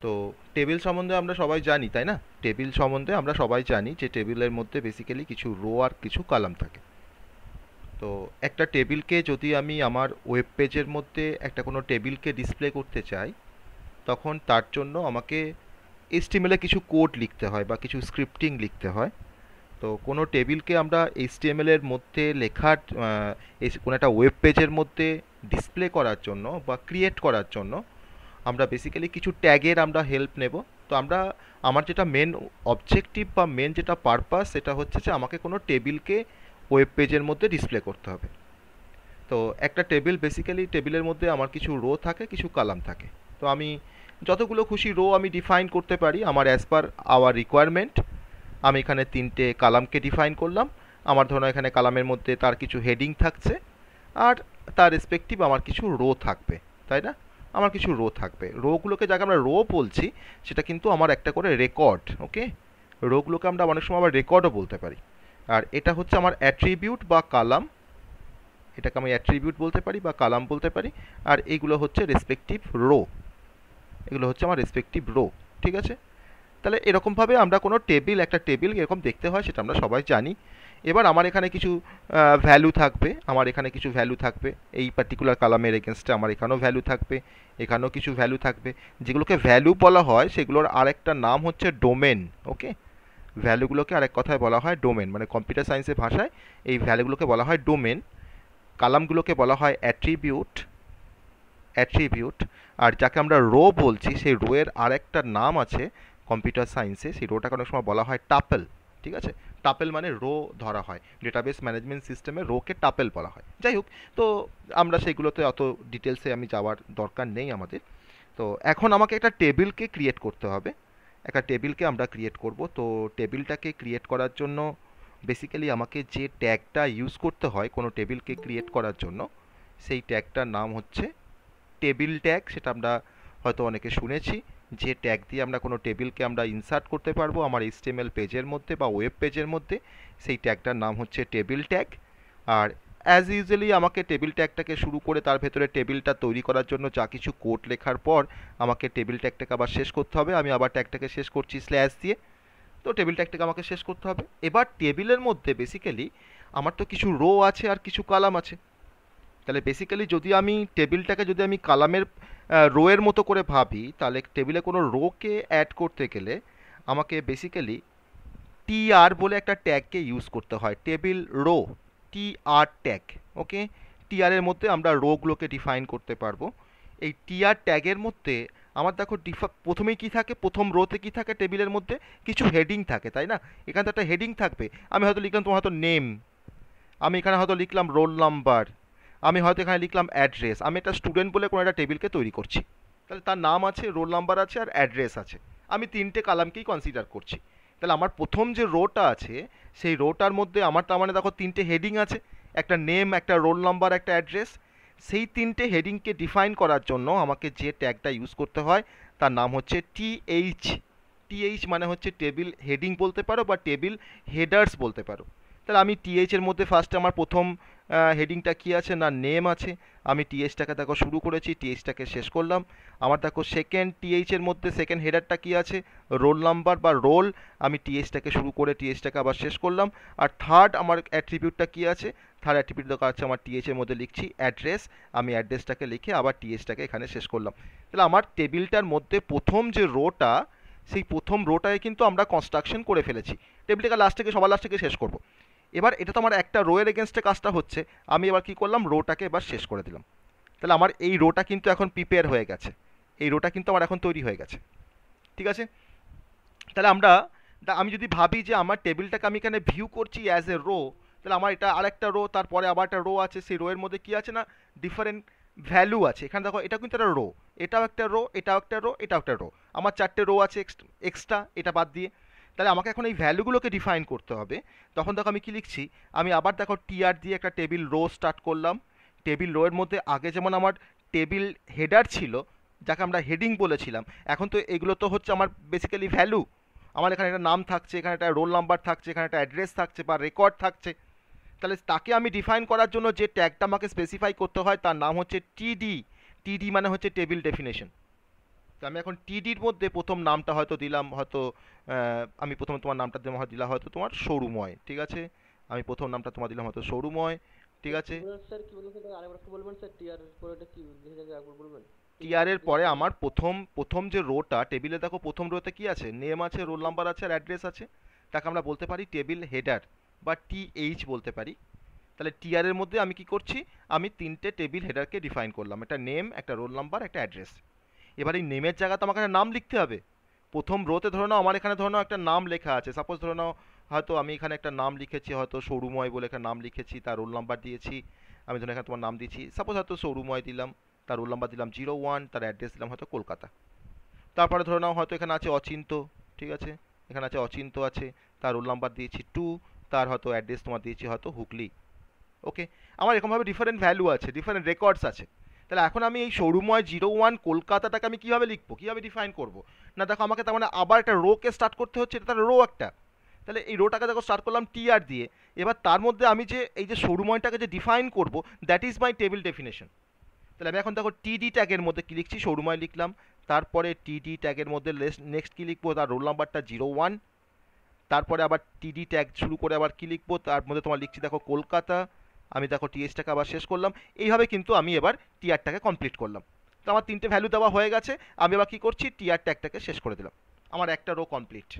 তো টেবিল সম্বন্ধে আমরা সবাই জানি, তাই না? টেবিল সম্বন্ধে আমরা সবাই জানি যে টেবিলের মধ্যে বেসিক্যালি কিছু রো আর কিছু কলাম থাকে। তো একটা টেবিলকে যদি আমি আমার ওয়েব পেজের মধ্যে একটা কোনো টেবিলকে ডিসপ্লে করতে চাই, তখন তার জন্য আমাকে HTML এ কিছু কোড লিখতে হয় বা কিছু স্ক্রিপ্টিং লিখতে হয়। তো কোনো টেবিলকে আমরা HTML এর মধ্যে লেখার কোনো একটা ওয়েব পেজের মধ্যে ডিসপ্লে করার জন্য বা ক্রিয়েট করার জন্য আমরা বেসিক্যালি কিছু ট্যাগের আমরা হেল্প নেব। তো আমার যেটা মেন অবজেক্টিভ বা মেন যেটা পারপাস সেটা হচ্ছে যে আমাকে কোনো টেবিলকে ওয়েব পেজের মধ্যে ডিসপ্লে করতে হবে। তো একটা বেসিক্যালি টেবিলের মধ্যে আমার কিছু রো থাকে, কিছু কলাম থাকে। তো আমি যতগুলো খুশি রো আমি ডিফাইন করতে পারি আমার অ্যাজ পার আওয়ার রিকোয়ারমেন্ট। আমি এখানে তিনটে কলামকে ডিফাইন করলাম। আমার ধরুন এখানে কলামের মধ্যে তার কিছু হেডিং থাকছে, আর তার রেসপেক্টিভ আমার কিছু রো থাকবে, তাই না? আমার কিছু রো থাকবে, রোগুলোকে যাকে আমরা রো বলছি সেটা কিন্তু আমার একটা করে রেকর্ড। ওকে, রোগুলোকে আমরা অনেক সময় আবার রেকর্ডও বলতে পারি। আর এটা হচ্ছে আমার অ্যাট্রিবিউট বা কালাম, এটাকে আমি অ্যাট্রিবিউট বলতে পারি বা কালাম বলতে পারি। আর এইগুলো হচ্ছে রেসপেক্টিভ রো, এগুলো হচ্ছে আমার রেসপেক্টিভ রো। ঠিক আছে? তাহলে এরকমভাবে আমরা কোনো একটা টেবিল এরকম দেখতে হয় সেটা আমরা সবাই জানি। এবার আমার এখানে কিছু ভ্যালু থাকবে, আমার এখানে কিছু ভ্যালু থাকবে, এই পার্টিকুলার কালামের এগেনস্টে আমার এখানেও ভ্যালু থাকবে, এখানেও কিছু ভ্যালু থাকবে। যেগুলোকে ভ্যালু বলা হয় সেগুলোর আরেকটা নাম হচ্ছে ডোমেন। ওকে, ভ্যালুগুলোকে আরেক কথায় বলা হয় ডোমেন, মানে কম্পিউটার সায়েন্সের ভাষায় এই ভ্যালুগুলোকে বলা হয় ডোমেন। কালামগুলোকে বলা হয় অ্যাট্রিবিউট। আর যাকে আমরা রো বলছি সেই রো এর আরেকটা নাম আছে কম্পিউটার সায়েন্সে, সেই রোটাকে অনেক সময় বলা হয় টাপেল। ঠিক আছে? টাপেল মানে রো ধরা হয়, ডেটাবেস ম্যানেজমেন্ট সিস্টেমে রোকে টাপেল বলা হয়। যাই হোক, তো আমরা সেইগুলোতে অত ডিটেলসে আমি যাওয়ার দরকার নেই আমাদের। তো এখন আমাকে একটা টেবিলকে ক্রিয়েট করতে হবে, একটা টেবিলকে আমরা ক্রিয়েট করব। তো টেবিলটাকে ক্রিয়েট করার জন্য বেসিক্যালি আমাকে যে ট্যাগটা ইউজ করতে হয় কোনো টেবিলকে ক্রিয়েট করার জন্য, সেই ট্যাগটার নাম হচ্ছে টেবিল ট্যাগ। সেটা আমরা হয়তো অনেকে শুনেছি, যে ট্যাগ দিয়ে আমরা কোনো টেবিলকে আমরা ইনসার্ট করতে পারবো আমার HTML পেজের মধ্যে বা ওয়েব পেজের মধ্যে, সেই ট্যাগটার নাম হচ্ছে টেবিল ট্যাগ। আর অ্যাজ ইউজুয়ালি আমাকে টেবিল ট্যাগটাকে শুরু করে তার ভেতরে টেবিলটা তৈরি করার জন্য যা কিছু কোড লেখার পর আমাকে টেবিল ট্যাগটাকে আবার শেষ করতে হবে। আমি আবার ট্যাগটাকে শেষ করছি স্ল্যাশ দিয়ে। তো টেবিল ট্যাগটাকে আমাকে শেষ করতে হবে। এবার টেবিলের মধ্যে বেসিক্যালি আমার তো কিছু রো আছে আর কিছু কলাম আছে। তাহলে বেসিক্যালি যদি আমি কালামের রো এর মতো করে ভাবি, তাহলে টেবিলে কোনো রোকে অ্যাড করতে গেলে আমাকে বেসিক্যালি টিআর বলে একটা ট্যাগকে ইউজ করতে হয়, টেবিল রো, টিআর ট্যাগ। ওকে, টিআর এর মধ্যে আমরা রোগুলোকে ডিফাইন করতে পারবো। এই টিআর ট্যাগের মধ্যে আমার দেখো প্রথমেই কি থাকে, প্রথম রোতে কি থাকে টেবিলের মধ্যে, কিছু হেডিং থাকে, তাই না? এখানে তো একটা হেডিং থাকবে। আমি হয়তো লিখলাম তোমার হয়তো নেম, আমি এখানে হয়তো লিখলাম রোল নাম্বার, আমি হয়তো এখানে লিখলাম অ্যাড্রেস। আমি একটা স্টুডেন্ট বলে কোনো একটা টেবিলকে তৈরি করছি, তাহলে তার নাম আছে, রোল নাম্বার আছে আর অ্যাড্রেস আছে। আমি তিনটে কালামকেই কনসিডার করছি। তাহলে আমার প্রথম যে রোটা আছে সেই রোটার মধ্যে আমার তার মানে দেখো তিনটে হেডিং আছে, একটা নেম, একটা রোল নাম্বার, একটা অ্যাড্রেস। সেই তিনটে হেডিংকে ডিফাইন করার জন্য আমাকে যে ট্যাগটা ইউজ করতে হয় তার নাম হচ্ছে টিএইচ। টিএইচ মানে হচ্ছে টেবিল হেডিং বলতে পারো বা টেবিল হেডার্স বলতে পারো। তাহলে আমি টিএইচ এর মধ্যে ফার্স্টে আমার প্রথম হেডিংটা কী আছে না নেম আছে। আমি টিএইচটাকে দেখো শুরু করেছি, টিএইচটাকে শেষ করলাম। আমার দেখো সেকেন্ড টিএইচ এর মধ্যে সেকেন্ড হেডারটা কী আছে, রোল নাম্বার বা রোল। আমি টিএইচটাকে শুরু করে টিএইচটাকে আবার শেষ করলাম। আর থার্ড আমার অ্যাট্রিবিউটটা কী আছে, থার্ড অ্যাট্রিবিউট দেখা আছে আমার টিএইচ এর মধ্যে লিখছি অ্যাড্রেস। আমি অ্যাড্রেসটাকে লিখে আবার টিএইচটাকে এখানে শেষ করলাম। তাহলে আমার টেবিলটার মধ্যে প্রথম যে রোটা, সেই প্রথম রোটায় কিন্তু আমরা কনস্ট্রাকশন করে ফেলেছি। টেবিলটাকে সবার লাস্ট থেকে শেষ করব। এবার এটা তো আমার একটা রো এর এগেনস্টে কাজটা হচ্ছে। আমি এবার কি করলাম, রোটাকে এবার শেষ করে দিলাম। তাহলে আমার এই রোটা কিন্তু এখন প্রিপেয়ার হয়ে গেছে, এই রোটা কিন্তু আমার এখন তৈরি হয়ে গেছে। ঠিক আছে? তাহলে আমি যদি ভাবি যে আমার টেবিলটাকে আমি এখানে ভিউ করছি অ্যাজ এ রো, তাহলে আমার এটা আরেকটা রো, তারপরে আবার একটা রো আছে, সেই রো এর মধ্যে কি আছে না ডিফারেন্ট ভ্যালু আছে। এখানে দেখো এটা কিন্তু একটা রো, এটাও একটা রো, এটাও একটা রো, এটাও একটা রো। আমার চারটে রো আছে এক্সট্রা, এটা বাদ দিয়ে। তাহলে আমাকে এখন এই ভ্যালুগুলোকে ডিফাইন করতে হবে। তখন দেখো আমি কি লিখছি, আমি আবার দেখো টিআর দিয়ে একটা টেবিল রো স্টার্ট করলাম। টেবিল রো এর মধ্যে আগে যেমন আমার টেবিল হেডার ছিল, যাকে আমরা হেডিং বলেছিলাম, এখন তো এগুলো তো হচ্ছে আমার বেসিক্যালি ভ্যালু। আমার এখানে একটা নাম থাকছে, এখানে একটা রোল নাম্বার থাকছে, এখানে একটা অ্যাড্রেস থাকছে বা রেকর্ড থাকছে। তাহলে তাকে আমি ডিফাইন করার জন্য যে ট্যাগটা আমাকে স্পেসিফাই করতে হয় তার নাম হচ্ছে টিডি। টিডি মানে হচ্ছে টেবিল ডেফিনেশন। আমি এখন টিডির মধ্যে প্রথম নামটা হয়তো দিলাম, হয়তো আমি প্রথমে তোমার নামটা দিলাম, হয়তো দিলাম হয়তো তোমার সৌরুময়, ঠিক আছে? আমি প্রথম নামটা তোমার দিলাম হয়তো সৌরুময়, ঠিক স্যার কি আছে? বলবেন স্যার, কি বলবেন স্যার, আরেকবার একটু বলবেন স্যার, টিআর পরে এটা কি লিখে থাকে একবার বলবেন? টিআর টিআর এর স্পেস পরে পরে আমার প্রথম প্রথম যে রোটা টেবিলে, দেখো প্রথম রোতে কি আছে, নেম আছে, রোল নাম্বার আছে আর অ্যাড্রেস আছে। তাকে আমরা বলতে পারি টেবিল হেডার বা টিএইচ বলতে পারি। তাহলে টিআর এর মধ্যে আমি কি করছি, আমি তিনটে টেবিল হেডারকে ডিফাইন করলাম, একটা নেম, একটা রোল নাম্বার, একটা অ্যাড্রেস। এবার এই নেমের জায়গাতে আমাকে একটা নাম লিখতে হবে। প্রথম রোতে ধরে নাও আমার এখানে ধরে নাও একটা নাম লেখা আছে, সাপোজ ধরে নাও হয়তো আমি এখানে একটা নাম লিখেছি, হয়তো সৌরুময় বলে একটা নাম লিখেছি, তার রোল নাম্বার দিয়েছি। আমি ধরুন এখানে তোমার নাম দিয়েছি, সাপোজ হয়তো সৌরুময় দিলাম, তার রোল নাম্বার দিলাম 01, তার অ্যাড্রেস দিলাম হয়তো কলকাতা। তারপরে ধরে নাও হয়তো এখানে আছে অচিন্ত, ঠিক আছে? এখানে আছে অচিন্ত আছে, তার রোল নাম্বার দিয়েছি 2, তার হয়তো অ্যাড্রেস তোমার দিয়েছি হয়তো হুগলি। ওকে, আমার এরকমভাবে ডিফারেন্ট ভ্যালু আছে, ডিফারেন্ট রেকর্ডস আছে। তাহলে এখন আমি এই সৌরময় 01 কলকাতাটাকে আমি কীভাবে লিখবো, কীভাবে ডিফাইন করবো? না দেখো, আমাকে তার মানে আবার একটা রোকে স্টার্ট করতে হচ্ছে, এটা তার রো একটা। তাহলে এই রোটাকে দেখো স্টার্ট করলাম টিআর দিয়ে। এবার তার মধ্যে আমি যে এই যে সৌরময়টাকে যে ডিফাইন করবো, that is my table definition. তাহলে আমি এখন দেখো টিডি ট্যাগের মধ্যে কী লিখছি, সৌরময় লিখলাম। তারপরে টিডি ট্যাগের মধ্যে নেক্সট কী লিখবো, তার রোল নাম্বারটা 01। তারপরে আবার টিডি ট্যাগ শুরু করে আবার কী লিখবো, তার মধ্যে তোমার লিখছি দেখো কলকাতা। আমি দেখো টিএসটাকে আবার শেষ করলাম। এইভাবে কিন্তু আমি এবার টিআরটাকে কমপ্লিট করলাম। তো আমার তিনটে ভ্যালু দেওয়া হয়ে গেছে। আমি এবার কী করছি, টিআর ট্যাগটাকে শেষ করে দিলাম। আমার একটা রো কমপ্লিট,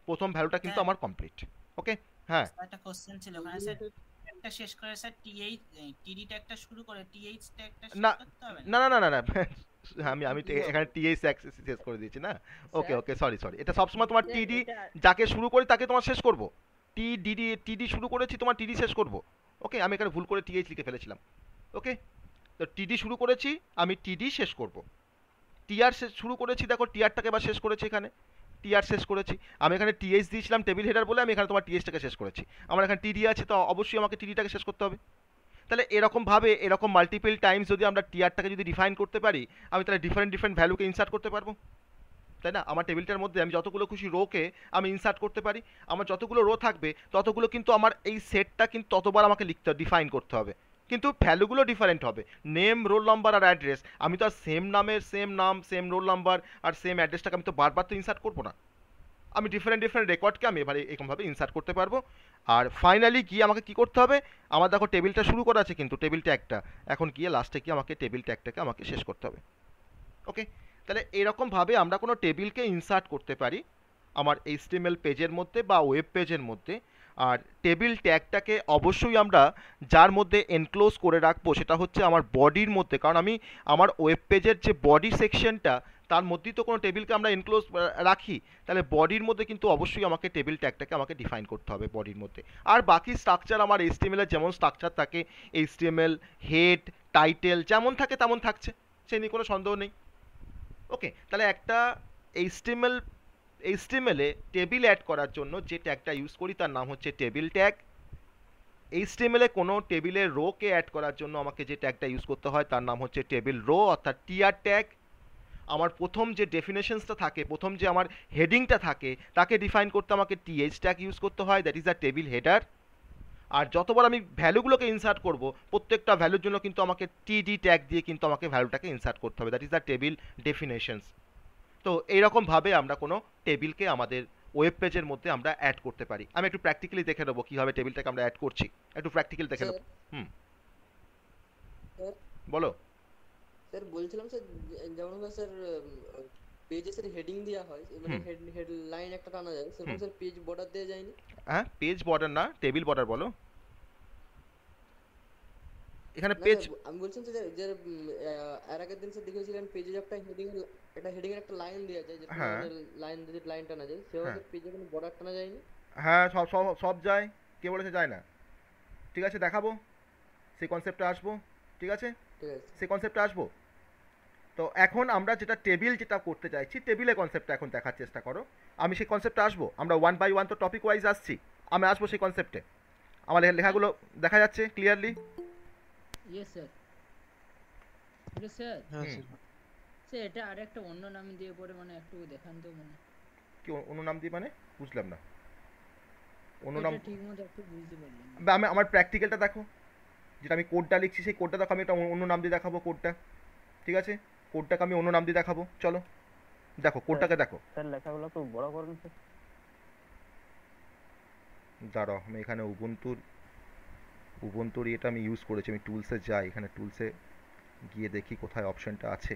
প্রথম ভ্যালুটা কিন্তু স্যার আমার কমপ্লিট। ওকে। হ্যাঁ। স্যার একটা কোশ্চেন ছিল ওখানে এইগুলো স্যার, স্যার। একটা শেষ করে স্যার টিএইচ টিডি ট্যাগটা শুরু করে টিএইচ ট্যাগটা না শেষ করতে হবে না? না না না না না আমি আমি ইয়ে এখানে টিএইচ শেষ করে দিয়েছি না। Okay sir okay, sorry sorry, এটা সবসময় তোমার স্যার টিডি, এটা যাকে শুরু করি তাকে তোমার শেষ করব। টিডি শুরু করেছি, তোমার টিডি শেষ করব। ওকে, আমি এখানে ভুল করে টিএইচ লিখে ফেলেছিলাম। ওকে, তো টিডি শুরু করেছি, আমি টিডি শেষ করব। টিআর শুরু করেছি, দেখো টিআরটাকে এবার শেষ করেছি এখানে। টিআর শেষ করেছি। আমি এখানে টিএইচ দিয়েছিলাম টেবিল হেডার বলে, আমি এখানে তোমার টিএইচটাকে শেষ করেছি। আমার এখানে টিডি আছে, তো অবশ্যই আমাকে টিডিটাকে শেষ করতে হবে। তাহলে এরকমভাবে এরকম মাল্টিপল টাইমস যদি আমরা টিআরটাকে যদি ডিফাইন করতে পারি, আমি তাহলে ডিফারেন্ট ডিফারেন্ট ভ্যালুকে ইনসার্ট করতে পারবো, তাই না? আমার টেবিলটার মধ্যে আমি যতগুলো খুশি রোকে আমি ইনসার্ট করতে পারি। আমার যতগুলো রো থাকবে ততগুলো কিন্তু আমার এই সেটটা কিন্তু ততবার আমাকে লিখতে ডিফাইন করতে হবে। কিন্তু ভ্যালুগুলো ডিফারেন্ট হবে। নেম, রোল নাম্বার আর অ্যাড্রেস, আমি তো আর সেম নামের সেম নাম, সেম রোল নাম্বার আর সেম অ্যাড্রেসটাকে আমি তো বারবার তো ইনসার্ট করবো না। আমি ডিফারেন্ট ডিফারেন্ট রেকর্ডকে আমি এবারে এরকমভাবে ইনসার্ট করতে পারবো। আর ফাইনালি গিয়ে আমাকে কী করতে হবে, আমার দেখো টেবিলটা শুরু করা আছে কিন্তু টেবিল ট্যাগটা, এখন গিয়ে লাস্টে গিয়ে আমাকে টেবিল ট্যাগটাকে আমাকে শেষ করতে হবে। ওকে, তাহলে এরকমভাবে আমরা কোনো টেবিলকে ইনসার্ট করতে পারি আমার এইচটিএমএল পেজের মধ্যে বা ওয়েব পেজের মধ্যে। আর টেবিল ট্যাগটাকে অবশ্যই আমরা যার মধ্যে এনক্লোজ করে রাখবো সেটা হচ্ছে আমার বডির মধ্যে, কারণ আমি আমার ওয়েব পেজের যে বডি সেকশনটা তার মধ্যেই তো কোনো টেবিলকে আমরা এনক্লোজ রাখি। তাহলে বডির মধ্যে কিন্তু অবশ্যই আমাকে টেবিল ট্যাগটাকে আমাকে ডিফাইন করতে হবে বডির মধ্যে। আর বাকি স্ট্রাকচার আমার এইচটিএমএল এর যেমন স্ট্রাকচার থাকে, এইচটিএমএল হেড টাইটেল যেমন থাকে তেমন থাকছে, সে নিয়ে কোনো সন্দেহ নেই। ওকে, তাহলে একটা এইচটিএমএল এইচটিএমএলে টেবিল অ্যাড করার জন্য যে ট্যাগটা ইউজ করি তার নাম হচ্ছে টেবিল ট্যাগ। এইচটিএমএলে কোনো টেবিলের রোকে অ্যাড করার জন্য আমাকে যে ট্যাগটা ইউজ করতে হয় তার নাম হচ্ছে টেবিল রো অর্থাৎ টিআর ট্যাগ। আমার প্রথম যে ডেফিনেশনসটা থাকে, প্রথম যে আমার হেডিংটা থাকে তাকে ডিফাইন করতে আমাকে টিএইচ ট্যাগ ইউজ করতে হয়, that is the table header. আর যতবার আমি ভ্যালুগুলোকে ইনসার্ট করব প্রত্যেকটা ভ্যালুর জন্য কিন্তু আমাকে টিডি ট্যাগ দিয়ে কিন্তু আমাকে ভ্যালুটাকে ইনসার্ট করতে হবে, that is the table definitions. তো এইরকমভাবে আমরা কোনো টেবিলকে আমাদের ওয়েব পেজের মধ্যে আমরা অ্যাড করতে পারি। আমি একটু প্র্যাকটিক্যালি দেখে নেবো কীভাবে টেবিলটাকে আমরা অ্যাড করছি, একটু প্র্যাকটিক্যাল দেখে স্যার নেবো। হুম, স্যার বলো। স্যার বলছিলাম স্যার, যেমন হয় স্যার পেজে স্যার হেডিং দেওয়া হয়, মানে হুম, হেড লাইন একটা টানা যায়, সেরকম হুম। স্যার পেজ বর্ডার দেওয়া যায়নি? হ্যাঁ, পেজ বর্ডার না, টেবিল বর্ডার বলো। এখানে না পেজ। স্যার, আমি বলছিলাম যে যে এর আগের দিন স্যার দেখেছিলেন পেজে একটা হেডিং এর একটা লাইন দেওয়া যায়, যেরকম হ্যাঁ আমাদের লাইন যদি লাইন টানা যায়, সেভাবে হ্যাঁ স্যার পেজে কোনো বর্ডার টানা যায়নি? হ্যাঁ, সব সব সব যায়। কে বলেছে যায় না? ঠিক আছে, দেখাবো, সেই কনসেপ্টে আসবো। ঠিক আছে, ঠিক আছে। সেই কনসেপ্টে আসবো। তো এখন আমরা যেটা টেবিল যেটা করতে চাইছি, টেবিলের কনসেপ্টটা এখন দেখার চেষ্টা করো। আমি সেই কনসেপ্টে আসবো, আমরা ওয়ান বাই ওয়ান তো টপিক ওয়াইজ আসছি, আমি আসবো সেই কনসেপ্টে। আমার লেখাগুলো দেখা যাচ্ছে ক্লিয়ারলি? Yes sir. এটা স্যার, হ্যাঁ হুম। স্যার। স্যার এটা আর একটা অন্য নাম দিয়ে পরে মানে একটু দেখান তো মানে, কি অন্য নাম দিই মানে? বুঝলাম না। অন্য নাম? এটা ঠিক মতো একটু বুঝতে পারলাম না। বা আমি আমার প্র্যাকটিক্যালটা দেখো, যেটা আমি কোডটা লিখছি সেই কোডটা দেখো, আমি একটা অন্য নাম দিয়ে দেখাবো কোডটা। ঠিক আছে, কোডটাকে আমি অন্য নাম দিয়ে দেখাবো, চলো। দেখো কোডটাকে দেখো। স্যার লেখাগুলো একটু বড় করুন স্যার। দাঁড়াও, আমি এখানে উবুন্তুর এটা আমি ইউজ করেছি। আমি টুলসে যাই, এখানে টুলসে গিয়ে দেখি কোথায় অপশনটা আছে।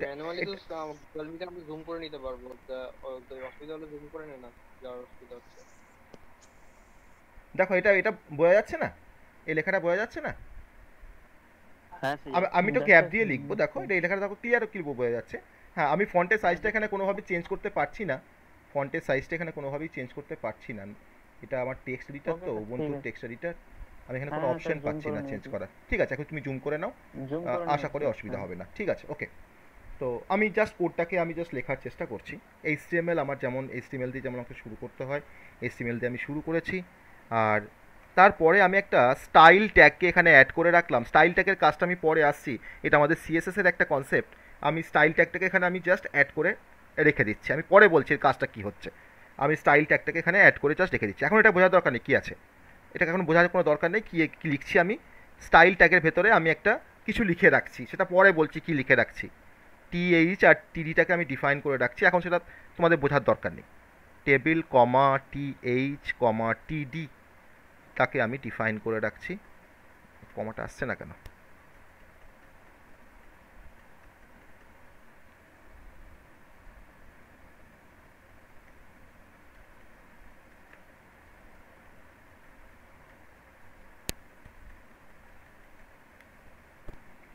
ম্যানুয়ালি তো এটা- 12 মিটার আমি জুম করে নিতে পারবো, তা অসুবিধা হলে জুম করে নে না, যার অসুবিধা হচ্ছে। দেখো এটা এটা বোঝা যাচ্ছে না? এই লেখাটা বোঝা যাচ্ছে না? হ্যাঁ আমি তো ক্যাপ দিয়ে লিখবো, দেখো এটা এই লেখাটা দেখো ক্লিয়ার ক্লিয়ার বোঝা যাচ্ছে। হ্যাঁ, আমি ফন্টের সাইজটা এখানে কোনোভাবে চেঞ্জ করতে পারছি না। ফন্টের সাইজটা এখানে কোনোভাবেই চেঞ্জ করতে পারছি না। এটা আমার টেক্সট এডিটর তো, উবুন্টু টেক্সট এডিটর। আমি এখানে কোনো অপশন পাচ্ছি না চেঞ্জ করার। ঠিক আছে, এখন তুমি জুম করে নাও, আশা করি অসুবিধা হবে না। ঠিক আছে, ওকে। তো আমি জাস্ট কোডটাকে আমি জাস্ট লেখার চেষ্টা করছি। HTML আমার যেমন HTML দিয়ে যেমন আমাকে শুরু করতে হয়, HTML দিয়ে আমি শুরু করেছি। আর তারপরে আমি একটা স্টাইল ট্যাগকে এখানে অ্যাড করে রাখলাম। স্টাইল ট্যাগের কাজটা আমি পরে আসছি, এটা আমাদের CSS এর একটা কনসেপ্ট। আমি স্টাইল ট্যাগটাকে এখানে আমি জাস্ট অ্যাড করে রেখে দিচ্ছি। আমি পরে বলছি এর কাজটা কী হচ্ছে। আমি স্টাইল ট্যাগটাকে এখানে অ্যাড করে জাস্ট রেখে দিচ্ছি। এখন এটা বোঝার দরকার নেই কী আছে, এটাকে এখন বোঝার কোনো দরকার নেই কী লিখছি আমি। স্টাইল ট্যাগের ভেতরে আমি একটা কিছু লিখে রাখছি, সেটা পরে বলছি কী লিখে রাখছি। TH আর TDটাকে আমি ডিফাইন করে রাখছি, এখন সেটা তোমাদের বোঝার দরকার নেই। টেবিল কমা TH কমা TD তাকে আমি ডিফাইন করে রাখছি। কমাটা আসছে না কেন?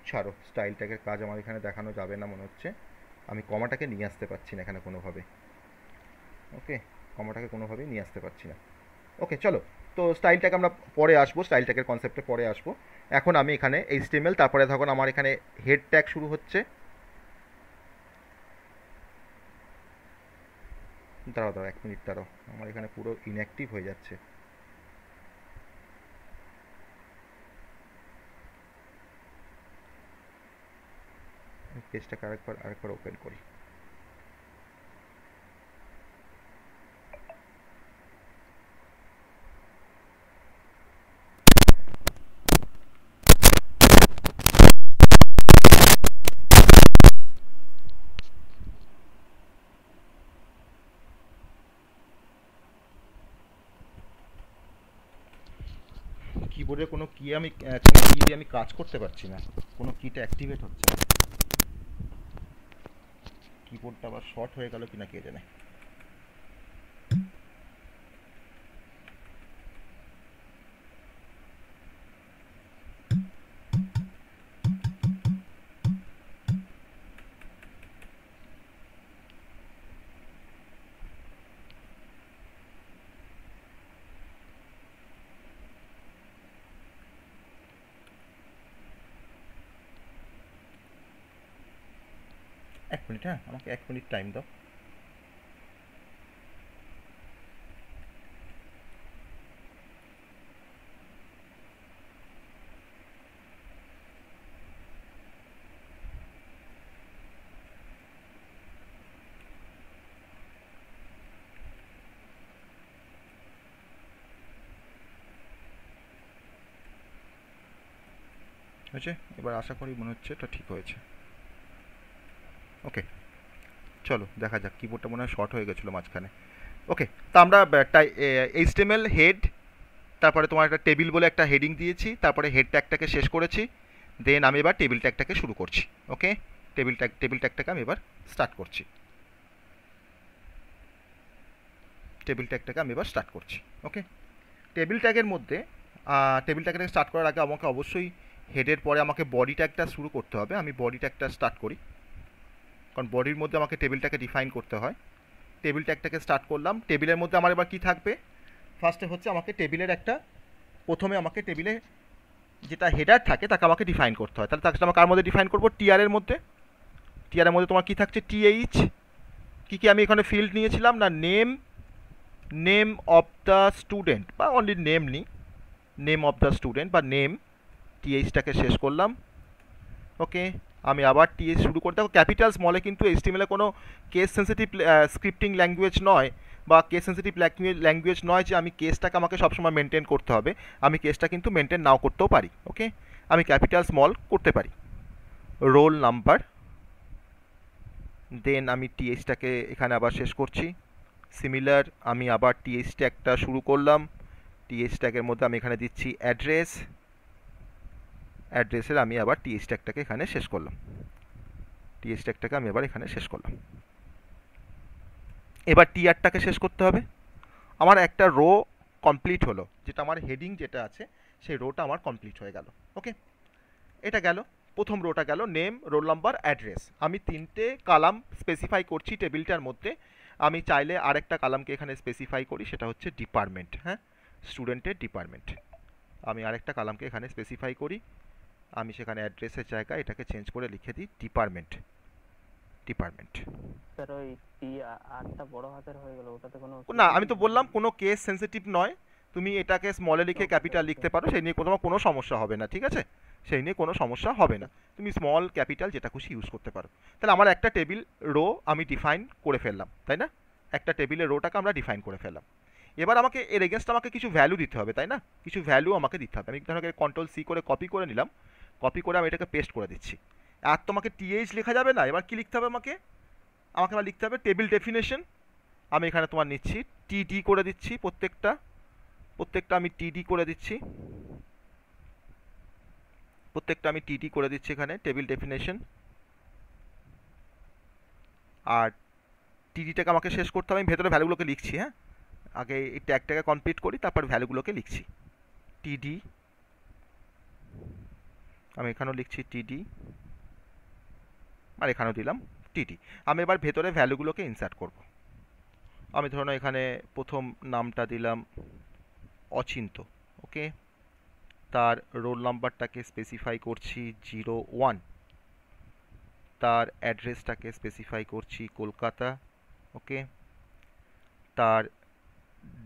ছাড়ো, স্টাইল ট্যাগের কাজ আমার এখানে দেখানো যাবে না মনে হচ্ছে। আমি কমাটাকে নিয়ে আসতে পারছি না এখানে কোনোভাবে। ওকে, কমাটাকে কোনোভাবেই নিয়ে আসতে পারছি না। ওকে, চলো। তো স্টাইল ট্যাগ আমরা পরে আসবো, স্টাইল ট্যাগের কনসেপ্টে পরে আসবো। এখন আমি এখানে HTML, তারপরে তখন আমার এখানে হেড ট্যাগ শুরু হচ্ছে। দাঁড়াও দাঁড়াও, 1 মিনিট দাঁড়াও, আমার এখানে পুরো ইনঅ্যাক্টিভ হয়ে যাচ্ছে। পেজটাকে আরেকবার ওপেন করি। কিবোর্ডে কোনো কি আমি কোনো কি দিয়ে আমি কাজ করতে পারছি না, কোনো কিটা অ্যাক্টিভেট হচ্ছে না। কিবোর্ডটা আবার শর্ট হয়ে গেল কিনা কে জানে। এক মিনিট, হ্যাঁ, আমাকে 1 মিনিট টাইম দাও। হয়েছে, এবার আশা করি মনে হচ্ছে এটা ঠিক হয়েছে। ওকে, চলো দেখা যাক। কিবোর্ডটা মনে হয় শর্ট হয়ে গেছিলো মাঝখানে। ওকে, তা আমরা HTML হেড, তারপরে তোমার একটা টেবিল বলে একটা হেডিং দিয়েছি, তারপরে হেড ট্যাগটাকে শেষ করেছি। দেন আমি এবার টেবিল ট্যাগটাকে শুরু করছি। ওকে, টেবিল ট্যাগটাকে আমি এবার স্টার্ট করছি। ওকে, টেবিল ট্যাগের মধ্যে টেবিল ট্যাগটাকে স্টার্ট করার আগে আমাকে অবশ্যই হেডের পরে আমাকে বডি ট্যাগটা শুরু করতে হবে। আমি বডি ট্যাগটা স্টার্ট করি, কারণ বডির মধ্যে আমাকে টেবিলটাকে ডিফাইন করতে হয়। টেবিল ট্যাগটাকে স্টার্ট করলাম। টেবিলের মধ্যে আমার এবার কী থাকবে? ফার্স্টে হচ্ছে আমাকে টেবিলের প্রথমে আমাকে টেবিলে যেটা হেডার থাকে তাকে আমাকে ডিফাইন করতে হয়। তাহলে তাকে আমরা কার মধ্যে ডিফাইন করবো? টিআরের মধ্যে। টিআরের মধ্যে তোমার কী থাকছে? TH। কী কী আমি এখানে ফিল্ড নিয়েছিলাম না, নেম অফ দ্য স্টুডেন্ট, বা অনলি নেম নিই, নেম অফ দ্য স্টুডেন্ট বা নেম, THটাকে শেষ করলাম। ওকে, আমি আবার টিএস শুরু করতে, দেখো ক্যাপিটাল স্মলে কিন্তু এইচটিএমএলে কোনো কেস সেন্সিটিভ স্ক্রিপ্টিং ল্যাঙ্গুয়েজ নয় বা কেস সেন্সিটিভ ল্যাঙ্গুয়েজ নয় যে আমি কেসটাকে আমাকে সবসময় মেনটেন করতে হবে, আমি কেসটা কিন্তু মেনটেন নাও করতেও পারি। ওকে, আমি ক্যাপিটাল স্মল করতে পারি। রোল নাম্বার, দেন আমি টিএসটাকে এখানে আবার শেষ করছি। সিমিলার আমি আবার টিএস ট্যাগটা শুরু করলাম, টিএস ট্যাগের মধ্যে আমি এখানে দিচ্ছি অ্যাড্রেস, অ্যাড্রেসের আমি আবার টিএস ট্যাগটাকে এখানে শেষ করলাম, টিএস ট্যাগটাকে আমি আবার এখানে শেষ করলাম। এবার টিআরটাকে শেষ করতে হবে। আমার একটা রো কমপ্লিট হলো, যেটা আমার হেডিং যেটা আছে সেই রোটা আমার কমপ্লিট হয়ে গেল। ওকে, এটা গেল, প্রথম রোটা গেল, নেম, রোল নাম্বার, অ্যাড্রেস। আমি 3টে কালাম স্পেসিফাই করছি টেবিলটার মধ্যে। আমি চাইলে আরেকটা কালামকে এখানে স্পেসিফাই করি, সেটা হচ্ছে ডিপার্টমেন্ট। হ্যাঁ, স্টুডেন্টের ডিপার্টমেন্ট। আমি আরেকটা কালামকে এখানে স্পেসিফাই করি, আমি সেখানে অ্যাড্রেসের জায়গায় এটাকে চেঞ্জ করে লিখে দিই ডিপার্টমেন্ট, ডিপার্টমেন্ট। স্যার ওই টি আরটা বড় হাতের হয়ে গেল, ওটাতে কোনো না, আমি তো বললাম কোনো কেস সেন্সিটিভ নয়, তুমি এটাকে স্মলে লিখে ক্যাপিটাল লিখতে পারো, সেই নিয়ে তোমার কোনো সমস্যা হবে না। ঠিক আছে, সেই নিয়ে কোনো সমস্যা হবে না, তুমি স্মল ক্যাপিটাল যেটা খুশি ইউজ করতে পারো। তাহলে আমার একটা টেবিল রো আমি ডিফাইন করে ফেললাম, তাই না? একটা টেবিলের রোটাকে আমরা ডিফাইন করে ফেললাম। এবার আমাকে এর এগেনস্ট আমাকে কিছু ভ্যালু দিতে হবে, তাই না? কিছু ভ্যালু আমাকে দিতে হবে। আমি ধরো কন্ট্রোল সি করে কপি করে নিলাম, কপি করে আমি এটাকে পেস্ট করে দিচ্ছি। আর তোমাকে টিএইচ লেখা যাবে না, এবার কি লিখতে হবে আমাকে? আমাকে আবার লিখতে হবে টেবিল ডেফিনেশন। আমি এখানে তোমার নিচ্ছি টিডি করে দিচ্ছি, প্রত্যেকটা আমি টিডি করে দিচ্ছি, প্রত্যেকটা আমি টিডি করে দিচ্ছি এখানে টেবিল ডেফিনেশন। আর টিডিটাকে আমাকে শেষ করতে হবে, আমি ভেতরে ভ্যালুগুলোকে লিখছি। হ্যাঁ, আগে এই ট্যাগটাকে কমপ্লিট করি, তারপর ভ্যালুগুলোকে লিখছি। টিডি, আমি এখানেও লিখছি টিডি, আর এখানেও দিলাম টিডি। আমি এবার ভেতরে ভ্যালুগুলোকে ইনসার্ট করব। আমি ধরুন এখানে প্রথম নামটা দিলাম অচিন্ত। ওকে, তার রোল নাম্বারটাকে স্পেসিফাই করছি 01, তার অ্যাড্রেসটাকে স্পেসিফাই করছি কলকাতা। ওকে, তার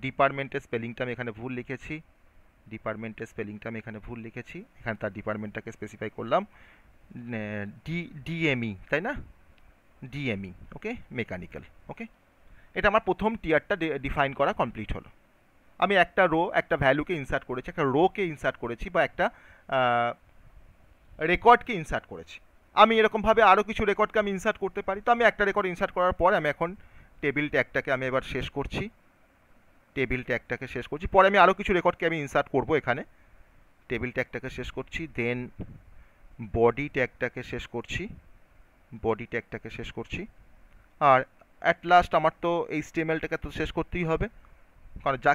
ডিপার্টমেন্টের স্পেলিংটা আমি এখানে ভুল লিখেছি, ডিপার্টমেন্টের স্পেলিংটা আমি এখানে ভুল লিখেছি, এখানে তার ডিপার্টমেন্টটাকে স্পেসিফাই করলাম ডিএমই, তাই না? ডিএমই। ওকে, মেকানিক্যাল। ওকে, এটা আমার প্রথম টিয়ারটা ডিফাইন করা কমপ্লিট হলো। আমি একটা রো, একটা ভ্যালুকে ইনসার্ট করেছি, একটা রোকে ইনসার্ট করেছি, বা একটা রেকর্ডকে ইনসার্ট করেছি। আমি এরকমভাবে আরও কিছু রেকর্ডকে আমি ইনসার্ট করতে পারি। তো আমি একটা রেকর্ড ইনসার্ট করার পর আমি এখন টেবিল ট্যাগটাকে আমি এবার শেষ করছি, টেবিল ট্যাগটাকে শেষ করছি। পরে আমি আরও কিছু রেকর্ডকে আমি ইনসার্ট করব এখানে, টেবিল ট্যাগটাকে শেষ করছি। দেন বডি ট্যাগটাকে শেষ করছি, বডি ট্যাগটাকে শেষ করছি। আর অ্যাট লাস্ট আমার তো এইচটিএমএলটাকে তো শেষ করতেই হবে, কারণ যা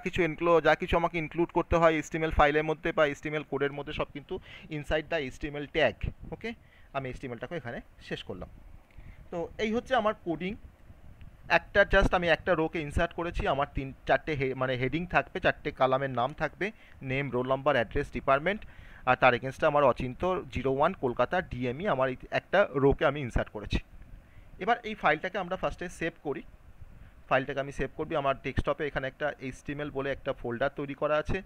কিছু আমাকে ইনক্লুড করতে হয় এইচটিএমএল ফাইলের মধ্যে বা এইচটিএমএল কোডের মধ্যে, সব কিন্তু ইনসাইড দ্য এইচটিএমএল ট্যাগ। ওকে, আমি এইচটিএমএলটাকে এখানে শেষ করলাম। তো এই হচ্ছে আমার কোডিং। আমি একটা রোকে ইনসার্ট করেছি, আমার 4টে মানে হেডিং থাকবে, 4টে কালামের নাম থাকবে, name, roll number, address, department. আর তার এগেনস্টে আমার অচিন্ত 01 কলকাতা ডিএমই আমার একটা রোকে আমি ইনসার্ট করেছি। এবার এই ফাইলটাকে আমরা ফার্স্টে সেভ করি। ফাইলটাকে আমি সেভ করবি আমার ডেস্কটপে। এখানে একটা এইচটিএমএল বলে একটা ফোল্ডার তৈরি করা আছে।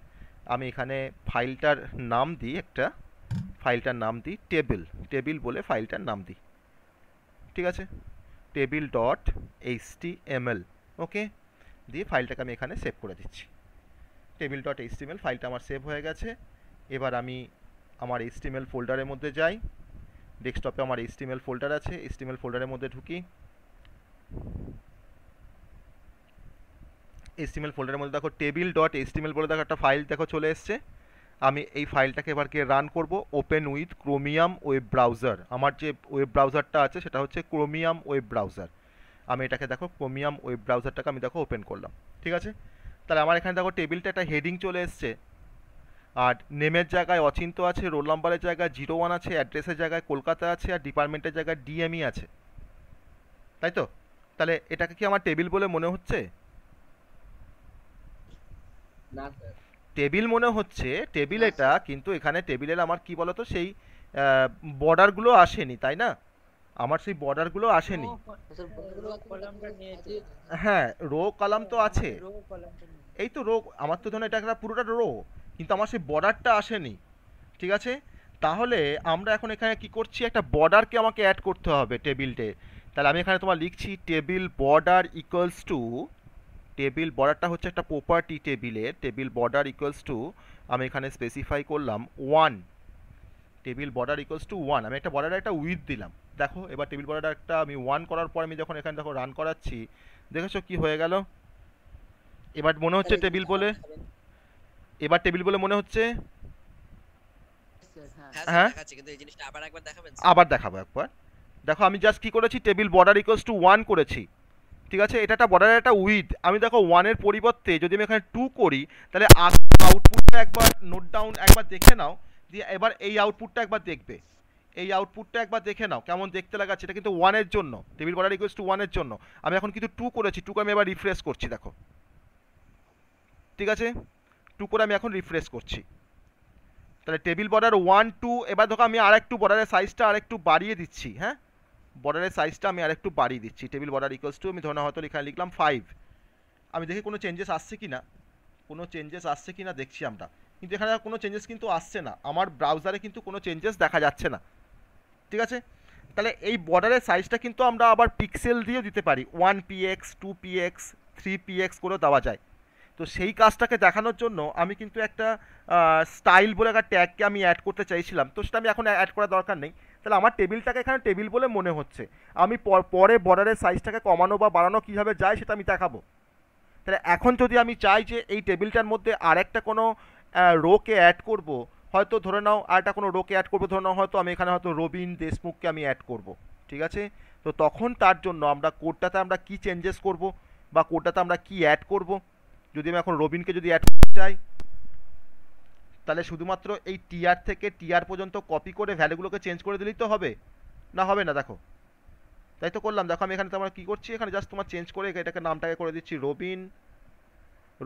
আমি এখানে ফাইলটার নাম দিই, ফাইলটার নাম দিই টেবিল বলে ফাইলটার নাম দিই। ঠিক আছে, টেবিল ডট এইচটিএমএল। ওকে, দিয়ে ফাইলটাকে আমি এখানে সেভ করে দিচ্ছি। টেবিল ডট এইচটিএমএল ফাইলটা আমার সেভ হয়ে গেছে। এবার আমি আমার এইচটিএমএল ফোল্ডারের মধ্যে যাই, ডেস্কটপে আমার এইচটিএমএল ফোল্ডার আছে, এইচটিএমএল ফোল্ডারের মধ্যে ঢুকি। এইচটিএমএল ফোল্ডারের মধ্যে দেখো টেবিল ডট এইচটিএমএল বলে দেখো একটা ফাইল দেখো চলে এসছে। আমি এই ফাইলটাকে এবার গিয়ে রান করব open with chromium web browser. আমার যে ওয়েব ব্রাউজারটা আছে সেটা হচ্ছে ক্রোমিয়াম ওয়েব ব্রাউজার। আমি এটাকে দেখো ক্রোমিয়াম ওয়েব ব্রাউজারটাকে আমি দেখো ওপেন করলাম। ঠিক আছে, তাহলে আমার এখানে দেখো টেবিলটা একটা হেডিং চলে এসছে, আর নেমের জায়গায় অচিন্ত আছে, রোল নাম্বারের জায়গায় 01 আছে, অ্যাড্রেসের জায়গায় কলকাতা আছে, আর ডিপার্টমেন্টের জায়গায় ডিএমই আছে, তাই তো? তাহলে এটাকে কি আমার টেবিল বলে মনে হচ্ছে? না স্যার, টেবিল মনে হচ্ছে টেবিল এটা, কিন্তু এখানে টেবিলের আমার কি বলতো সেই বর্ডারগুলো আসেনি, তাই না? আমার সেই বর্ডারগুলো আসেনি। স্যার বড়গুলো কলামটা নিয়েছে, হ্যাঁ, রো কলাম তো আছে, রো কলামটা নিয়েছে। এই তো রো। আমার তো ধরুন এটা একটা পুরোটা রো, কিন্তু আমার সেই বর্ডারটা আসেনি। ঠিক আছে, তাহলে আমরা এখন এখানে কি করছি, একটা বর্ডারকে আমাকে অ্যাড করতে হবে টেবিলটে। তাহলে আমি এখানে তোমার লিখছি table border equals to, table বর্ডারটা হচ্ছে একটা প্রপার্টি টেবিলের, টেবিল বর্ডার ইকুয়ালস টু আমি এখানে স্পেসিফাই করলাম 1, টেবিল বর্ডার ইকুয়ালস টু 1। আমি একটা বর্ডারে একটা উইথ দিলাম। দেখো এবার টেবিল বর্ডার একটা আমি 1 করার পর আমি যখন এখানে দেখো রান করাচ্ছি, দেখেছো কি হয়ে গেল? এবার মনে হচ্ছে স্যার এই টেবিল জিনিসটা বলে, আবার দেখাবেন? এবার টেবিল বলে মনে হচ্ছে। স্যার হ্যাঁ হ্যাঁ স্যার হ্যাঁ, দেখাচ্ছি, কিন্তু এই জিনিসটা আবার একবার দেখাবেন আবার দেখাবো একবার। দেখো আমি জাস্ট কি করেছি, টেবিল বর্ডার ইকুয়ালস টু 1 করেছি, ঠিক আছে? এটা একটা বর্ডারের একটা উইথ। আমি দেখো 1-এর পরিবর্তে যদি আমি এখানে 2 করি, তাহলে আউটপুটটা একবার নোট ডাউন একবার দেখে নাও, দিয়ে এবার এই আউটপুটটা একবার দেখবে, এই আউটপুটটা একবার দেখে নাও কেমন দেখতে লাগাচ্ছে। এটা কিন্তু 1-এর জন্য, টেবিল বর্ডার ইকুয়ালস টু 1-এর জন্য। আমি এখন কিন্তু 2 করেছি, 2 করে আমি এবার রিফ্রেশ করছি, দেখো ঠিক আছে? 2 করে আমি এখন রিফ্রেশ করছি। তাহলে টেবিল বর্ডার 1 2, এবার দেখো আমি আরেকটু বর্ডারের সাইজটা আরেকটু বাড়িয়ে দিচ্ছি। হ্যাঁ, বর্ডারের সাইজটা আমি আরেকটু বাড়িয়ে দিচ্ছি। টেবিল বর্ডার ইকুয়ালস টু আমি ধরে নাও হয়তো এখানে লিখলাম 5। আমি দেখি কোনো চেঞ্জেস আসছে কি না, কোনো চেঞ্জেস আসছে কি না দেখছি আমরা। কিন্তু এখানে কোনো চেঞ্জেস কিন্তু আসছে না, আমার ব্রাউজারে কিন্তু কোনো চেঞ্জেস দেখা যাচ্ছে না, ঠিক আছে? তাহলে এই বর্ডারের সাইজটা কিন্তু আমরা আবার পিক্সেল দিয়েও দিতে পারি, 1px 2px 3px করেও দেওয়া যায়। তো সেই কাজটাকে দেখানোর জন্য আমি কিন্তু একটা স্টাইল বলে একটা ট্যাগকে আমি অ্যাড করতে চাইছিলাম, তো সেটা আমি এখন অ্যাড করার দরকার নেই। তাহলে আমার টেবিলটাকে এখানে টেবিল বলে মনে হচ্ছে, আমি পরে বর্ডারের সাইজটাকে কমানো বা বাড়ানো কীভাবে যায় সেটা আমি দেখাবো। তাহলে এখন যদি আমি চাই যে এই টেবিলটার মধ্যে আরেকটা কোনো রোকে অ্যাড করব, হয়তো ধরে নাও আরেকটা কোনো রোকে অ্যাড করবো, ধরে নাও হয়তো আমি এখানে হয়তো রবিন দেশমুখকে আমি অ্যাড করব, ঠিক আছে? তো তখন তার জন্য আমরা কোডটাতে আমরা কি চেঞ্জেস করব বা কোডটাতে আমরা কি অ্যাড করব, যদি আমি এখন রবিনকে যদি অ্যাড করতে চাই, তাহলে শুধুমাত্র এই টিআর থেকে টিআর পর্যন্ত কপি করে ভ্যালুগুলোকে চেঞ্জ করে দিলেই তো হবে, না হবে না? দেখো তাই তো করলাম। দেখো আমি এখানে তোমার কী করছি, এখানে জাস্ট তোমার চেঞ্জ করে এটাকে নামটাকে করে দিচ্ছি রবিন।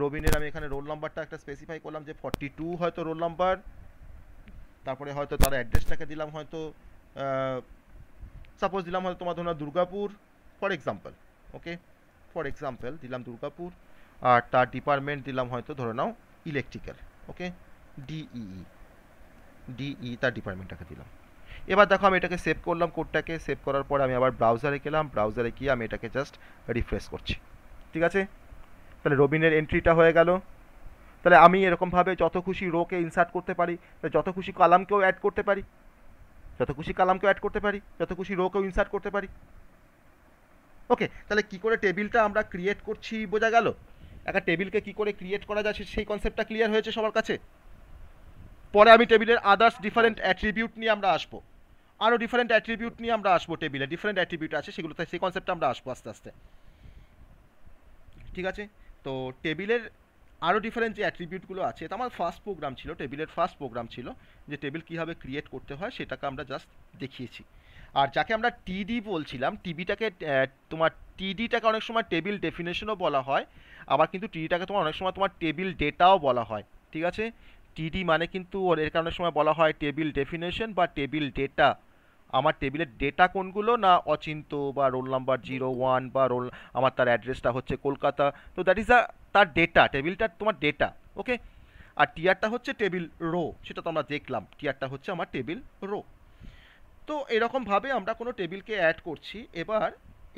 রবিনের আমি এখানে রোল নাম্বারটা একটা স্পেসিফাই করলাম যে 42 হয়তো রোল নাম্বার, তারপরে হয়তো তার অ্যাড্রেসটাকে দিলাম হয়তো সাপোজ দিলাম হয়তো তোমার ধরুন Durgapur for example, okay, for example দিলাম দুর্গাপুর। আর তার ডিপার্টমেন্ট দিলাম হয়তো ধরে নাও ইলেকট্রিক্যাল, ওকে, ডিই তার ডিপার্টমেন্টটাকে দিলাম। এবার দেখো আমি এটাকে সেভ করলাম, কোডটাকে সেভ করার পরে আমি আবার ব্রাউজারে গেলাম, ব্রাউজারে গিয়ে আমি এটাকে জাস্ট রিফ্রেশ করছি, ঠিক আছে? তাহলে রবিনের এন্ট্রিটা হয়ে গেল। তাহলে আমি এরকমভাবে যত খুশি রোকে ইনসার্ট করতে পারি, যত খুশি কলামকেও অ্যাড করতে পারি, যত খুশি কলামকেও অ্যাড করতে পারি, যত খুশি রোকেও ইনসার্ট করতে পারি। ওকে, তাহলে কি করে টেবিলটা আমরা ক্রিয়েট করছি বোঝা গেল। একটা টেবিলকে কি করে ক্রিয়েট করা যায় সেই কনসেপ্টটা ক্লিয়ার হয়েছে সবার কাছে। পরে আমি টেবিলের আদার্স ডিফারেন্ট অ্যাট্রিবিউট নিয়ে আমরা আসবো, আরও ডিফারেন্ট অ্যাট্রিবিউট নিয়ে আমরা আসবো, টেবিলে ডিফারেন্ট অ্যাট্রিবিউট আছে সেগুলোতে, সেই কনসেপ্টটা আমরা আসবো আস্তে আস্তে, ঠিক আছে? তো টেবিলের আরও ডিফারেন্ট যে অ্যাট্রিবিউটগুলো আছে, এটা আমার ফার্স্ট প্রোগ্রাম ছিল, টেবিলের ফার্স্ট প্রোগ্রাম ছিল যে টেবিল কীভাবে ক্রিয়েট করতে হয় সেটাকে আমরা জাস্ট দেখিয়েছি। আর যাকে আমরা টিডি বলছিলাম, টিবিটাকে তোমার টিডিটাকে অনেক সময় টেবিল ডেফিনেশনও বলা হয়, আবার কিন্তু টিডিটাকে তোমার অনেক সময় তোমার টেবিল ডেটাও বলা হয়, ঠিক আছে? টিডি মানে কিন্তু এর কারণে সময় বলা হয় টেবিল ডেফিনেশন বা টেবিল ডেটা। আমার টেবিলের ডেটা কোনগুলো না, অচিন্ত বা রোল নাম্বার 01 বা রোল, আমার তার অ্যাড্রেসটা হচ্ছে কলকাতা, তো দ্যাট ইজ তার ডেটা, টেবিলটা তোমার ডেটা, ওকে? আর টিআরটা হচ্ছে টেবিল রো, সেটা তো আমরা দেখলাম, টিআরটা হচ্ছে আমার টেবিল রো। তো এরকমভাবে আমরা কোনো টেবিলকে অ্যাড করছি। এবার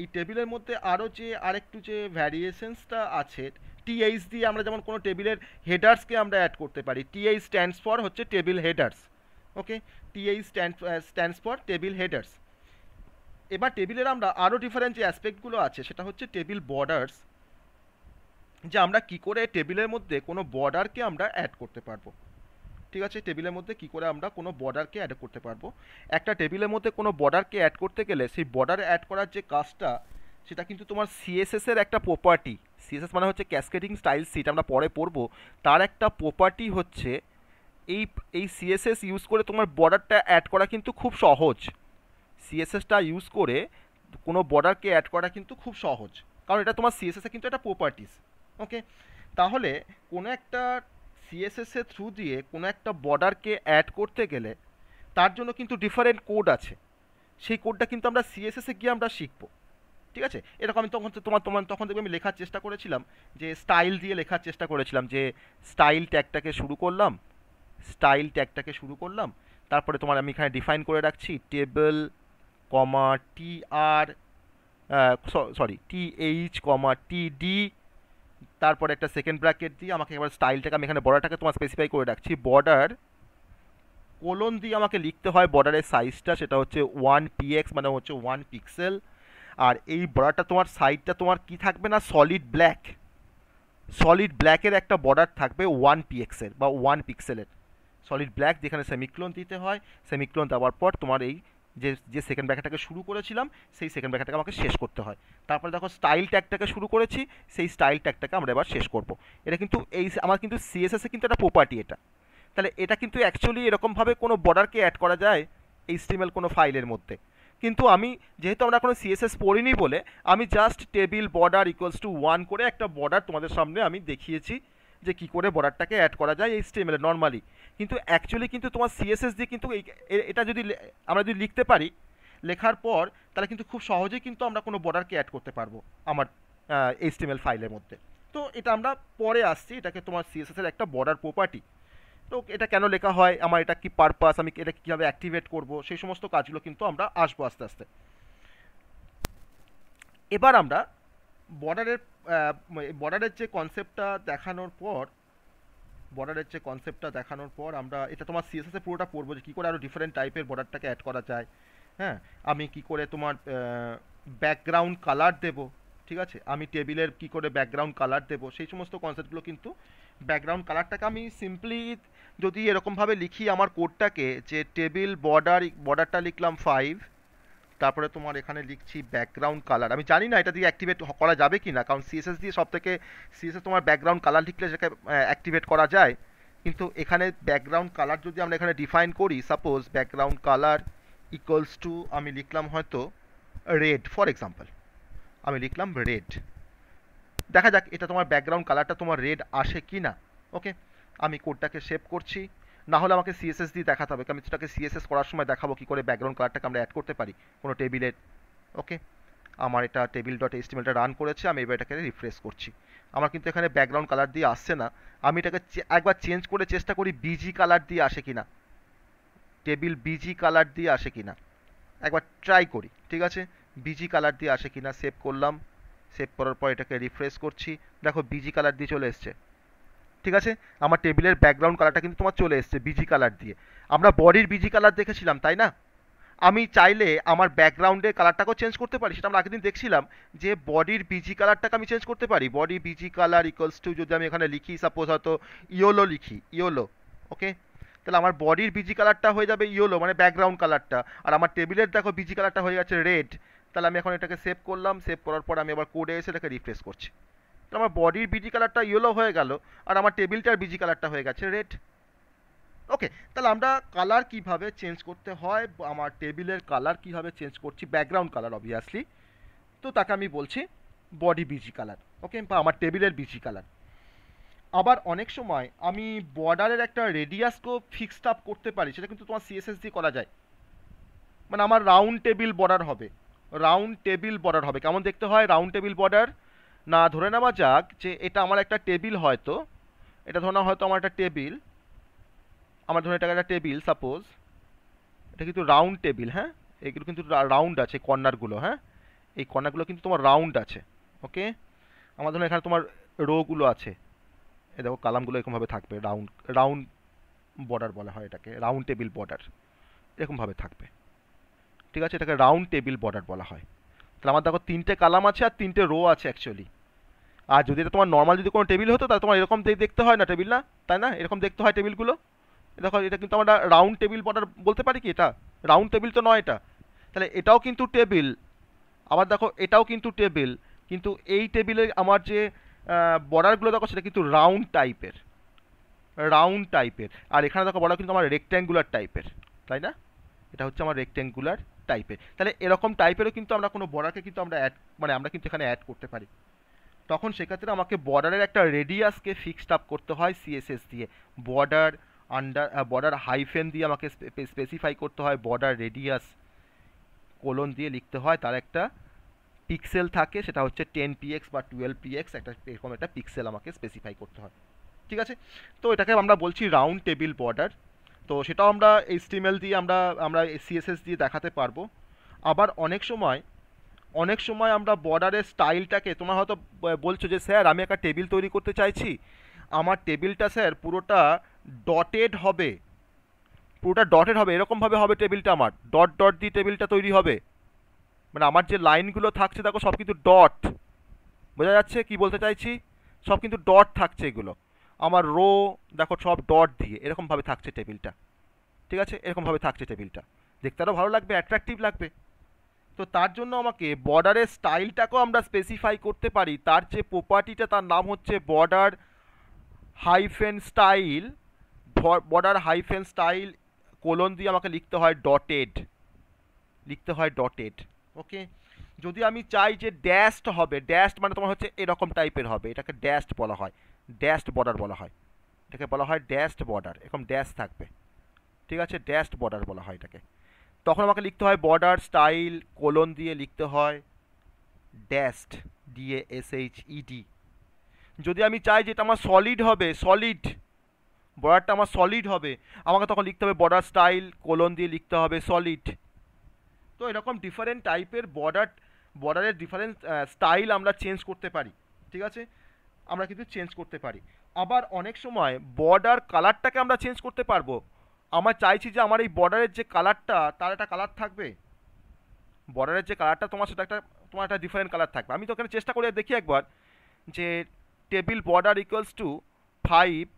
এই টেবিলের মধ্যে আরও যে আরেকটু যে ভ্যারিয়েশনসটা আছে, টিএইচ দিয়ে আমরা যেমন কোনো টেবিলের হেডার্সকে আমরা অ্যাড করতে পারি, টিএইচ স্ট্যান্ডস ফর হচ্ছে table headers, okay, TH stands for table headers. এবার টেবিলের আমরা আরও ডিফারেন্ট যে অ্যাসপেক্টগুলো আছে সেটা হচ্ছে টেবিল বর্ডার্স, যে আমরা কি করে টেবিলের মধ্যে কোনো বর্ডারকে আমরা অ্যাড করতে পারবো, ঠিক আছে? টেবিলের মধ্যে কি করে আমরা কোনো বর্ডারকে অ্যাড করতে পারবো। একটা টেবিলের মধ্যে কোনো বর্ডারকে অ্যাড করতে গেলে সেই বর্ডার অ্যাড করার যে কাজটা, সেটা কিন্তু তোমার সিএসএস এর একটা প্রপার্টি, সিএসএস মানে হচ্ছে ক্যাসকেডিং স্টাইল শিট, আমরা পরে পড়বো। তার একটা প্রপার্টি হচ্ছে এই সিএসএস ইউজ করে তোমার বর্ডারটা অ্যাড করা কিন্তু খুব সহজ। সিএসএসটা ইউজ করে কোনো বর্ডারকে অ্যাড করা কিন্তু খুব সহজ, কারণ এটা তোমার সিএসএস এর কিন্তু একটা প্রপার্টিস, ওকে? তাহলে কোনো একটা সিএসএস এর থ্রু দিয়ে কোনো একটা বর্ডারকে অ্যাড করতে গেলে তার জন্য কিন্তু ডিফারেন্ট কোড আছে, সেই কোডটা কিন্তু আমরা সিএসএস এ গিয়ে আমরা শিখবো, ঠিক আছে? এরকম আমি তখন দেখবে আমি লেখার চেষ্টা করেছিলাম যে স্টাইল দিয়ে লেখার চেষ্টা করেছিলাম, যে স্টাইল ট্যাগটাকে শুরু করলাম, তারপরে তোমার আমি এখানে ডিফাইন করে রাখছি টেবিল কমা TR, সরি TH কমা TD, তারপরে একটা সেকেন্ড ব্র্যাকেট দিয়ে আমাকে এবার স্টাইলটাকে আমি এখানে বর্ডারটাকে তোমার স্পেসিফাই করে রাখছি। বর্ডার কোলন দিয়ে আমাকে লিখতে হয় বর্ডারের সাইজটা, সেটা হচ্ছে 1px মানে হচ্ছে 1 পিক্সেল। আর এই বর্ডারটা তোমার সাইডটা তোমার কি থাকবে না, সলিড ব্ল্যাকের একটা বর্ডার থাকবে 1px এর বা 1 পিক্সেলের সলিড ব্ল্যাক, যেখানে সেমিক্লোন দিতে হয়। সেমিক্লোন দেওয়ার পর তোমার এই যে সেকেন্ড ব্র্যাকেটটাকে শুরু করেছিলাম সেই সেকেন্ড ব্র্যাকেটটাকে আমাকে শেষ করতে হয়। তারপরে দেখো স্টাইল ট্যাগটাকে শুরু করেছি, সেই স্টাইল ট্যাগটাকে আমরা এবার শেষ করব। এটা কিন্তু আমার কিন্তু সিএসএসে কিন্তু একটা প্রপার্টি এটা। তাহলে এটা কিন্তু অ্যাকচুয়ালি এরকমভাবে কোনো বর্ডারকে অ্যাড করা যায় HTML কোনো ফাইলের মধ্যে, কিন্তু আমি যেহেতু আমরা কোনো সিএসএস পড়িনি বলে আমি just table border equals to 1 করে একটা বর্ডার তোমাদের সামনে আমি দেখিয়েছি যে কী করে বর্ডারটাকে অ্যাড করা যায় HTML নর্মালি। কিন্তু অ্যাকচুয়ালি কিন্তু তোমার সিএসএস দিয়ে কিন্তু এটা যদি আমরা যদি লিখতে পারি, লেখার পর তাহলে কিন্তু খুব সহজেই কিন্তু আমরা কোনো বর্ডারকে অ্যাড করতে পারবো আমার HTML ফাইলের মধ্যে। তো এটা আমরা পরে আসছি, এটাকে তোমার সিএসএস এর একটা বর্ডার প্রপার্টি। তো এটা কেন লেখা হয়, আমার এটা কি পারপাস, আমি এটা কীভাবে অ্যাক্টিভেট করব, সেই সমস্ত কাজগুলো কিন্তু আমরা আসবো আস্তে আস্তে। এবার আমরা বর্ডারের যে কনসেপ্টটা দেখানোর পর আমরা এটা তোমার সিএসএস এ পুরোটা পড়বো যে কী করে আরও ডিফারেন্ট টাইপের বর্ডারটাকে অ্যাড করা যায়। হ্যাঁ, আমি কি করে তোমার ব্যাকগ্রাউন্ড কালার দেব, ঠিক আছে, আমি টেবিলের কি করে ব্যাকগ্রাউন্ড কালার দেব, সেই সমস্ত কনসেপ্টগুলো কিন্তু ব্যাকগ্রাউন্ড কালারটাকে আমি সিম্পলি যদি এরকমভাবে লিখি আমার কোডটাকে, যে টেবিল বর্ডারটা লিখলাম 5, তারপরে তোমার এখানে লিখছি ব্যাকগ্রাউন্ড কালার। আমি জানি না এটা দিয়ে অ্যাক্টিভেট করা যাবে কি না, কারণ সিএসএস দিয়ে সিএসএস তোমার ব্যাকগ্রাউন্ড কালার লিখলে সেটাকে অ্যাক্টিভেট করা যায়। কিন্তু এখানে ব্যাকগ্রাউন্ড কালার যদি আমরা এখানে ডিফাইন করি, suppose background colour equals to আমি লিখলাম হয়তো রেড, ফর এক্সাম্পল আমি লিখলাম রেড, দেখা যাক এটা তোমার ব্যাকগ্রাউন্ড কালারটা তোমার রেড আসে কি না। ওকে, আমি কোডটাকে সেভ করছি, না হলে আমাকে সিএসএস দিয়ে দেখাতে হবে, আমি সেটাকে সিএসএস করার সময় দেখাবো কী করে ব্যাকগ্রাউন্ড কালারটাকে আমরা অ্যাড করতে পারি কোনো টেবিলের। ওকে, আমার এটা টেবিল ডট HTMLটা রান করেছে, আমি এবার এটাকে রিফ্রেশ করছি, আমার কিন্তু এখানে ব্যাকগ্রাউন্ড কালার দিয়ে আসছে না। আমি এটাকে একবার চেঞ্জ করে চেষ্টা করি বিজি কালার দিয়ে আসে কি না, টেবিল বিজি কালার দিয়ে আসে কি না, একবার ট্রাই করি, ঠিক আছে, বিজি কালার দিয়ে আসে কি না। সেভ করলাম, সেভ করার পর এটাকে রিফ্রেশ করছি, দেখো বিজি কালার দিয়ে চলে এসছে, ঠিক আছে, আমার টেবিলের ব্যাকগ্রাউন্ড কালারটা কিন্তু তোমার চলে এসছে বিজি কালার দিয়ে। আমরা বডির বিজি কালার দেখেছিলাম তাই না, আমি চাইলে আমার ব্যাকগ্রাউন্ডের কালারটাকেও চেঞ্জ করতে পারি, সেটা আমরা আগের দিন দেখছিলাম যে বডির বিজি কালারটাকে আমি চেঞ্জ করতে পারি। Body busy colour equals to যদি আমি এখানে লিখি সাপোজ হয়তো ইয়োলো লিখি, ইয়োলো, ওকে, তাহলে আমার বডির বিজি কালারটা হয়ে যাবে ইয়োলো মানে ব্যাকগ্রাউন্ড কালারটা, আর আমার টেবিলের দেখো বিজি কালারটা হয়ে যাচ্ছে রেড। তাহলে আমি এখন এটাকে সেভ করলাম, সেভ করার পর আমি আবার কোডে এসে এটাকে রিফ্রেশ করছি, তাহলে আমার বডির বিজি কালারটা ইয়েলো হয়ে গেল আর আমার টেবিলটার বিজি কালারটা হয়ে গেছে রেড। ওকে, তাহলে আমরা কালার কিভাবে চেঞ্জ করতে হয়, আমার টেবিলের কালার কিভাবে চেঞ্জ করছি, ব্যাকগ্রাউন্ড কালার অবভিয়াসলি, তো তাকে আমি বলছি বডি বিজি কালার, ওকে, বা আমার টেবিলের বিজি কালার। আবার অনেক সময় আমি বর্ডারের একটা রেডিয়াসকেও ফিক্সড আপ করতে পারি, সেটা কিন্তু তোমার সিএসএস দিয়ে করা যায়। মানে আমার রাউন্ড টেবিল বর্ডার হবে, কেমন দেখতে হয় রাউন্ড টেবিল বর্ডার, না ধরে নেওয়া যাক যে এটা আমার একটা টেবিল, হয়তো এটা ধরে নেওয়া হয়তো আমার একটা টেবিল, আমার ধরুন এটা একটা টেবিল সাপোজ, এটা কিন্তু রাউন্ড টেবিল, হ্যাঁ, এগুলো কিন্তু রাউন্ড আছে কর্নারগুলো, হ্যাঁ, এই কর্নারগুলো কিন্তু তোমার রাউন্ড আছে। ওকে, আমার ধরুন এখানে তোমার রোগুলো আছে, এই দেখো কালামগুলো এরকমভাবে থাকবে, রাউন্ড বর্ডার বলা হয় এটাকে, রাউন্ড টেবিল বর্ডার এরকমভাবে থাকবে, ঠিক আছে, এটাকে রাউন্ড টেবিল বর্ডার বলা হয়। তাহলে আমার দেখো 3টে কালাম আছে আর 3টে রো আছে অ্যাকচুয়ালি। আর যদি এটা তোমার নর্মাল যদি কোনো টেবিল হতো তাহলে তোমার এরকম দেখতে হয় না টেবিল, না তাই না, এরকম দেখতে হয় টেবিলগুলো। দেখো এটা কিন্তু আমরা রাউন্ড টেবিল বর্ডার বলতে পারি কি, এটা রাউন্ড টেবিল তো নয় এটা, তাহলে এটাও কিন্তু টেবিল, আবার দেখো এটাও কিন্তু টেবিল, কিন্তু এই টেবিলে আমার যে বর্ডারগুলো দেখো সেটা কিন্তু রাউন্ড টাইপের, আর এখানে দেখো বর্ডার কিন্তু আমার রেক্ট্যাঙ্গুলার টাইপের, তাই না, এটা হচ্ছে আমার রেক্ট্যাঙ্গুলার টাইপের। তাহলে এরকম টাইপেরও কিন্তু আমরা কোনো বর্ডারকে কিন্তু আমরা আমরা কিন্তু এখানে অ্যাড করতে পারি। তখন সেক্ষেত্রে আমাকে বর্ডারের একটা রেডিয়াসকে ফিক্সড আপ করতে হয় সিএসএস দিয়ে, বর্ডার হাইফেন দিয়ে আমাকে স্পেসিফাই করতে হয় বর্ডার রেডিয়াস, কোলন দিয়ে লিখতে হয়, তার একটা পিক্সেল থাকে, সেটা হচ্ছে 10px বা 12px, এরকম একটা পিক্সেল আমাকে স্পেসিফাই করতে হয়, ঠিক আছে। তো এটাকে আমরা বলছি রাউন্ড টেবিল বর্ডার। তো সেটাও আমরা HTML দিয়ে আমরা আমরা CSS দিয়ে দেখাতে পারবো। আবার অনেক সময় আমরা বর্ডারের স্টাইলটাকে, তোমরা হয়তো বলছো যে স্যার আমি একটা টেবিল তৈরি করতে চাইছি, আমার টেবিলটা স্যার পুরোটা ডটেড হবে, এরকমভাবে হবে টেবিলটা, আমার ডট ডট দিয়ে টেবিলটা তৈরি হবে, মানে আমার যে লাইনগুলো থাকছে দেখো সব কিন্তু ডট, বোঝা যাচ্ছে কি বলতে চাইছি, সব কিন্তু ডট থাকছে, এগুলো আমার রো দেখো সব ডট দিয়ে এরকমভাবে থাকছে টেবিলটা, ঠিক আছে, এরকমভাবে থাকছে টেবিলটা, দেখতে আরও ভালো লাগবে, অ্যাট্রাকটিভ লাগবে। তো তার জন্য আমাকে বর্ডারের স্টাইলটাকেও আমরা স্পেসিফাই করতে পারি, তার যে প্রপার্টিটা তার নাম হচ্ছে বর্ডার হাইফেন স্টাইল, কোলন দিয়ে আমাকে লিখতে হয় ডটেড, ওকে। যদি আমি চাই যে ড্যাশড হবে, ড্যাশড মানে তোমার হচ্ছে এরকম টাইপের হবে, এটাকে ড্যাশড বলা হয়, ড্যাশড বর্ডার বলা হয়, এটাকে বলা হয় ড্যাশড বর্ডার, এরকম ড্যাশ থাকবে, ঠিক আছে, ড্যাশড বর্ডার বলা হয় এটাকে। তখন আমাকে লিখতে হয় বর্ডার স্টাইল কোলন দিয়ে লিখতে হয় ড্যাশড, DASHED। যদি আমি চাই যে এটা আমার সলিড হবে, বর্ডারটা আমার সলিড হবে, আমাকে তখন লিখতে হবে বর্ডার স্টাইল কোলন দিয়ে লিখতে হবে সলিড। তো এরকম ডিফারেন্ট টাইপের বর্ডারের ডিফারেন্ট স্টাইল আমরা চেঞ্জ করতে পারি, ঠিক আছে, আমরা কিন্তু চেঞ্জ করতে পারি। আবার অনেক সময় বর্ডার কালারটাকে আমরা চেঞ্জ করতে পারবো, আমার চাইছি যে আমার এই বর্ডারের যে কালারটা তার একটা কালার থাকবে, বর্ডারের যে কালারটা তোমার সেটা তোমার একটা ডিফারেন্ট কালার থাকবে। আমি তো ওখানে চেষ্টা করে দেখি একবার যে table border equals to 5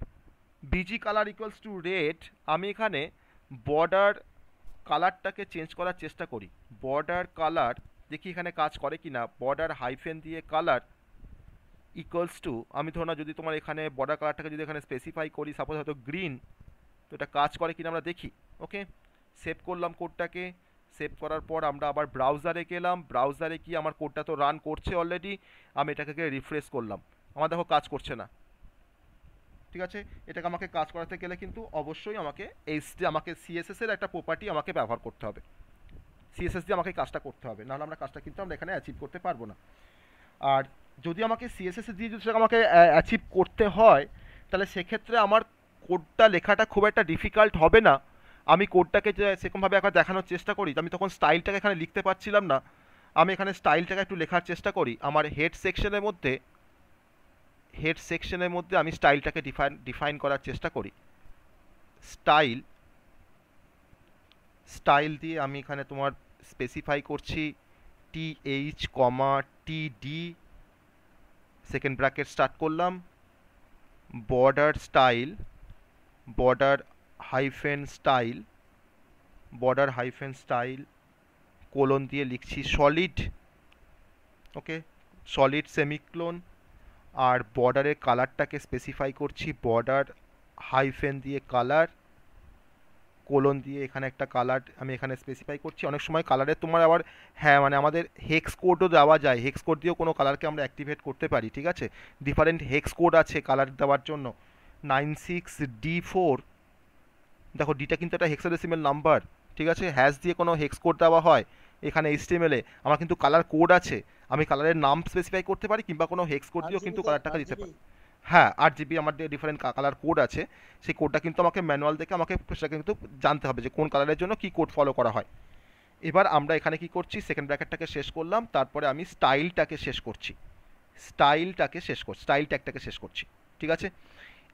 busy colour equals to red, আমি এখানে বর্ডার কালারটাকে চেঞ্জ করার চেষ্টা করি, বর্ডার কালার দেখি এখানে কাজ করে কি না, বর্ডার হাইফেন দিয়ে কালার ইকুয়ালস টু, আমি ধরো না যদি তোমার এখানে বর্ডার কালারটাকে যদি এখানে স্পেসিফাই করি সাপোজ হয়তো গ্রিন, তো এটা কাজ করে কিনা আমরা দেখি, ওকে। সেভ করলাম কোডটাকে, সেভ করার পর আমরা আবার ব্রাউজারে গেলাম, ব্রাউজারে গিয়ে আমার কোডটা তো রান করছে অলরেডি, আমি এটাকে রিফ্রেশ করলাম, আমার দেখো কাজ করছে না, ঠিক আছে। এটাকে আমাকে কাজ করাতে গেলে কিন্তু অবশ্যই আমাকে আমাকে CSS এর একটা প্রপার্টি আমাকে ব্যবহার করতে হবে, CSS দিয়ে আমাকে কাজটা করতে হবে, নাহলে আমরা কাজটা কিন্তু আমরা এখানে অ্যাচিভ করতে পারবো না। আর যদি আমাকে CSS দিয়ে যদি সেটা আমাকে অ্যাচিভ করতে হয়, তাহলে সেক্ষেত্রে আমার কোডটা লেখাটা খুব একটা ডিফিকাল্ট হবে না। আমি কোডটাকে যে সেরকমভাবে একবার দেখানোর চেষ্টা করি, আমি তখন স্টাইলটাকে এখানে লিখতে পারছিলাম না, আমি এখানে স্টাইলটাকে একটু লেখার চেষ্টা করি, আমার হেড সেকশনের মধ্যে আমি স্টাইলটাকে ডিফাইন করার চেষ্টা করি, স্টাইল দিয়ে আমি এখানে তোমার স্পেসিফাই করছি TH, TD, second bracket start করলাম, বর্ডার হাইফেন স্টাইল কোলন দিয়ে লিখছি সলিড, ওকে, সলিড সেমিক্লোন, আর বর্ডারের কালারটাকে স্পেসিফাই করছি বর্ডার হাইফেন দিয়ে কালার কোলন দিয়ে এখানে একটা কালার আমি এখানে স্পেসিফাই করছি। অনেক সময় কালারের তোমার আবার হ্যাঁ মানে আমাদের হেক্স কোডও দেওয়া যায়, হেক্স কোড দিয়েও কোনো কালারকে আমরা অ্যাক্টিভেট করতে পারি, ঠিক আছে, ডিফারেন্ট হেক্স কোড আছে কালার দেওয়ার জন্য, 96D4, দেখো ডিটা কিন্তু একটা হেক্সাডেসিমাল নাম্বার, ঠিক আছে, হ্যাশ দিয়ে কোনো হেক্স কোড দেওয়া হয় এখানে HTML এ, আমার কিন্তু কালার কোড আছে, আমি কালারের নাম স্পেসিফাই করতে পারি কিংবা কোনো হেক্স কোড দিয়েও কিন্তু কালারটাকে দিতে পারি। হ্যাঁ 8GB আমার ডিফারেন্ট কালার কোড আছে, সেই কোডটা কিন্তু আমাকে ম্যানুয়াল দেখে আমাকে সেটা কিন্তু জানতে হবে যে কোন কালারের জন্য কী কোড ফলো করা হয়। এবার আমরা এখানে কি করছি, সেকেন্ড ব্র্যাকেটটাকে শেষ করলাম, তারপরে আমি স্টাইলটাকে শেষ করছি, স্টাইল ট্যাগটাকে শেষ করছি, ঠিক আছে।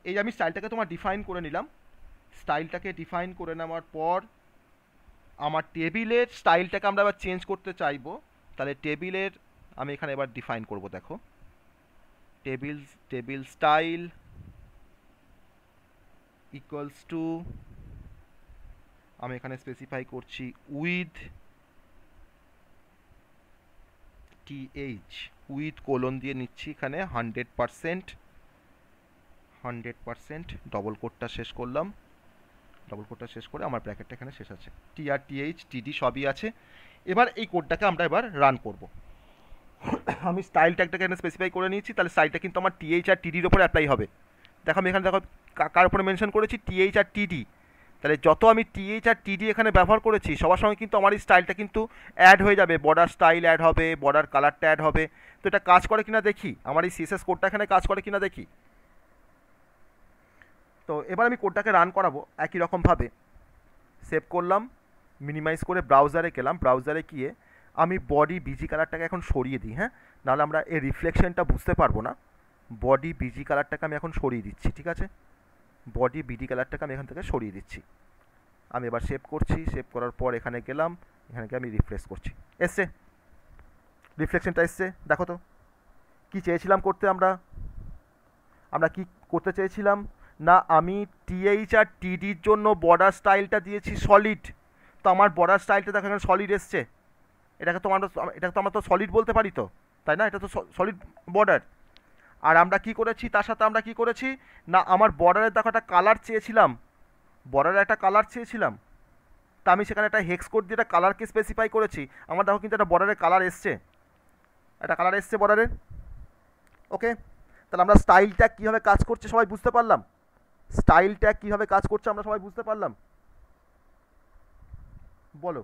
এই আমি স্টাইলটাকে তোমার ডিফাইন করে নিলাম, স্টাইলটাকে ডিফাইন করে নেওয়ার পর আমার টেবিলের স্টাইলটাকে আমরা এবার চেঞ্জ করতে চাইবো, তাহলে টেবিলের আমি এখানে এবার ডিফাইন করব, দেখো টেবিল স্টাইল ইকুয়ালস টু, আমি এখানে স্পেসিফাই করছি উইথ উইথ কোলন দিয়ে নিচ্ছি এখানে 100%, ডবল কোডটা শেষ করলাম, ডবল কোডটা শেষ করে আমার ব্র্যাকেটটা এখানে শেষ আছে, TR TH TD সবই আছে। এবার এই কোডটাকে আমরা এবার রান করব, আমি স্টাইল ট্যাগটাকে এখানে স্পেসিফাই করে নিয়েছি, তাহলে স্টাইলটা কিন্তু আমার TH আর TD এর উপরে অ্যাপ্লাই হবে, দেখো আমি এখানে দেখো কার উপরে মেনশন করেছি, TH আর TD, তাহলে যত আমি TH আর TD এখানে ব্যবহার করেছি সবার সঙ্গে কিন্তু আমার এই স্টাইলটা কিন্তু অ্যাড হয়ে যাবে, বর্ডার স্টাইল অ্যাড হবে, বর্ডার কালারটা অ্যাড হবে। তো এটা কাজ করে কিনা দেখি, আমার এই CSS কোডটা এখানে কাজ করে কিনা দেখি, তো এবার আমি কোডটাকে রান করাবো একই রকমভাবে। সেভ করলাম, মিনিমাইজ করে ব্রাউজারে গেলাম, ব্রাউজারে গিয়ে আমি বডি বিজি কালারটাকে এখন সরিয়ে দিই, হ্যাঁ, নাহলে আমরা এই রিফ্লেকশনটা বুঝতে পারবো না। বডি বিজি কালারটাকে আমি এখন সরিয়ে দিচ্ছি, ঠিক আছে, বডি বিডি কালারটাকে আমি এখান থেকে সরিয়ে দিচ্ছি। আমি এবার সেভ করছি, সেভ করার পর এখানে গেলাম, এখানে গিয়ে আমি রিফ্রেশ করছি, এসছে রিফ্লেকশনটা এসছে। দেখো তো কী চেয়েছিলাম করতে, আমরা কি করতে চেয়েছিলাম না, আমি টিএইচ আর টিডির জন্য বর্ডার স্টাইলটা দিয়েছি সলিড, তো আমার বর্ডার স্টাইলটা দেখো এখানে সলিড এসছে। এটাকে তো আমরা তো সলিড বলতে পারি তো, তাই না, এটা তো সলিড বর্ডার। আর আমরা কি করেছি তার সাথে, আমরা কি করেছি না, আমার বর্ডারের দেখো একটা কালার চেয়েছিলাম, বর্ডারে একটা কালার চেয়েছিলাম, তা আমি সেখানে একটা হেক্স কোড দিয়ে একটা কালারকে স্পেসিফাই করেছি। আমার দেখো কিন্তু একটা বর্ডারের কালার এসছে, একটা কালার এসছে বর্ডারের। ওকে, তাহলে আমরা স্টাইল ট্যাগ কীভাবে কাজ করছে সবাই বুঝতে পারলাম, স্টাইল ট্যাগ কীভাবে কাজ করছে আমরা সবাই বুঝতে পারলাম। বলো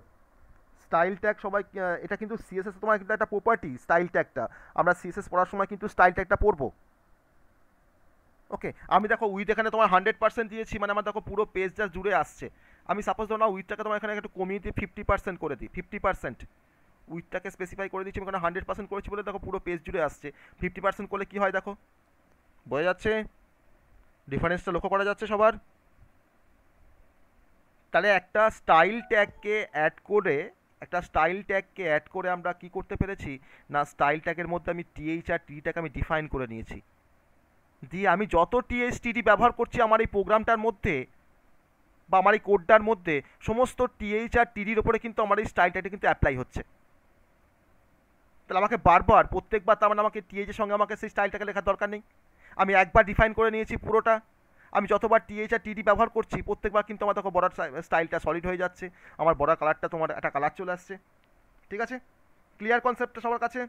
স্টাইল ট্যাগ সবাই, এটা কিন্তু সিএসএস তোমার কিন্তু একটা প্রপার্টি স্টাইল ট্যাগটা, আমরা সিএসএস পড়ার সময় কিন্তু স্টাইল ট্যাগটা পড়বো। ওকে, আমি দেখো উইথ এখানে তোমার 100% দিয়েছি, মানে আমার দেখো পুরো পেজটা জুড়ে আসছে। আমি সাপোজ ধরো না উইথটাকে তোমার এখানে একটু কমিয়ে দিয়ে 50% করে দিই, 50% উইথটাকে স্পেসিফাই করে দিচ্ছি, আমি এখানে 100% করেছি বলে দেখো পুরো পেজ জুড়ে আসছে। 50% করলে কী হয় দেখো, বোঝা যাচ্ছে ডিফারেন্সটা, লক্ষ্য করা যাচ্ছে সবার। তাহলে একটা স্টাইল ট্যাগকে অ্যাড করে আমরা কি করতে পেরেছি না, স্টাইল ট্যাগের মধ্যে আমি টিএইচ আর টিটাকে আমি ডিফাইন করে নিয়েছি, দিয়ে আমি যত টিএইচ টিডি ব্যবহার করছি আমার এই প্রোগ্রামটার মধ্যে বা আমার এই কোডটার মধ্যে, সমস্ত টিএইচ আর টিডির ওপরে কিন্তু আমার এই স্টাইল ট্যাগটা কিন্তু অ্যাপ্লাই হচ্ছে। তাহলে আমাকে বারবার প্রত্যেকবার তার মানে আমাকে টিএইচের সঙ্গে আমাকে সেই স্টাইলটাকে লেখার দরকার নেই, আমি একবার ডিফাইন করে নিয়েছি পুরোটা। আমি যতবার টিএইচ আর টিডি ব্যবহার করছি প্রত্যেকবার কিন্তু আমার দেখো বর্ডার স্টাইলটা সলিড হয়ে যাচ্ছে, আমার বর্ডার কালারটা তোমার একটা কালার চলে আসছে। ঠিক আছে, ক্লিয়ার কনসেপ্টটা সবার কাছে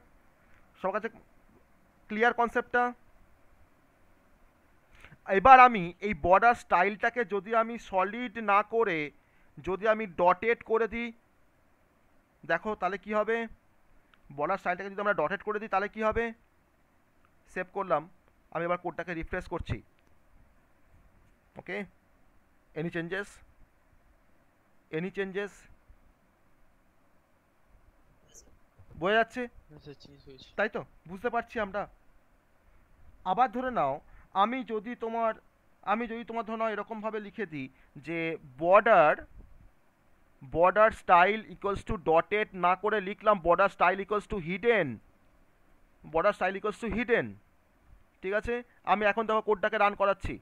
ক্লিয়ার কনসেপ্টটা। এবার আমি এই বর্ডার স্টাইলটাকে যদি আমি সলিড না করে যদি আমি ডটেড করে দিই, দেখো তাহলে কি হবে, বর্ডার স্টাইলটাকে যদি আমরা ডটেড করে দিই তাহলে কি হবে। সেভ করলাম, আমি এবার কোডটাকে রিফ্রেশ করছি। ওকে, এনি চেঞ্জেস বোঝা যাচ্ছে, তাই তো বুঝতে পারছি আমরা। আবার ধরে নাও আমি যদি তোমার ধরে নাও এরকমভাবে লিখে দিই যে border style equals to dotted না করে লিখলাম border style equals to hidden, ঠিক আছে। আমি এখন দেখো কোডটাকে রান করাচ্ছি,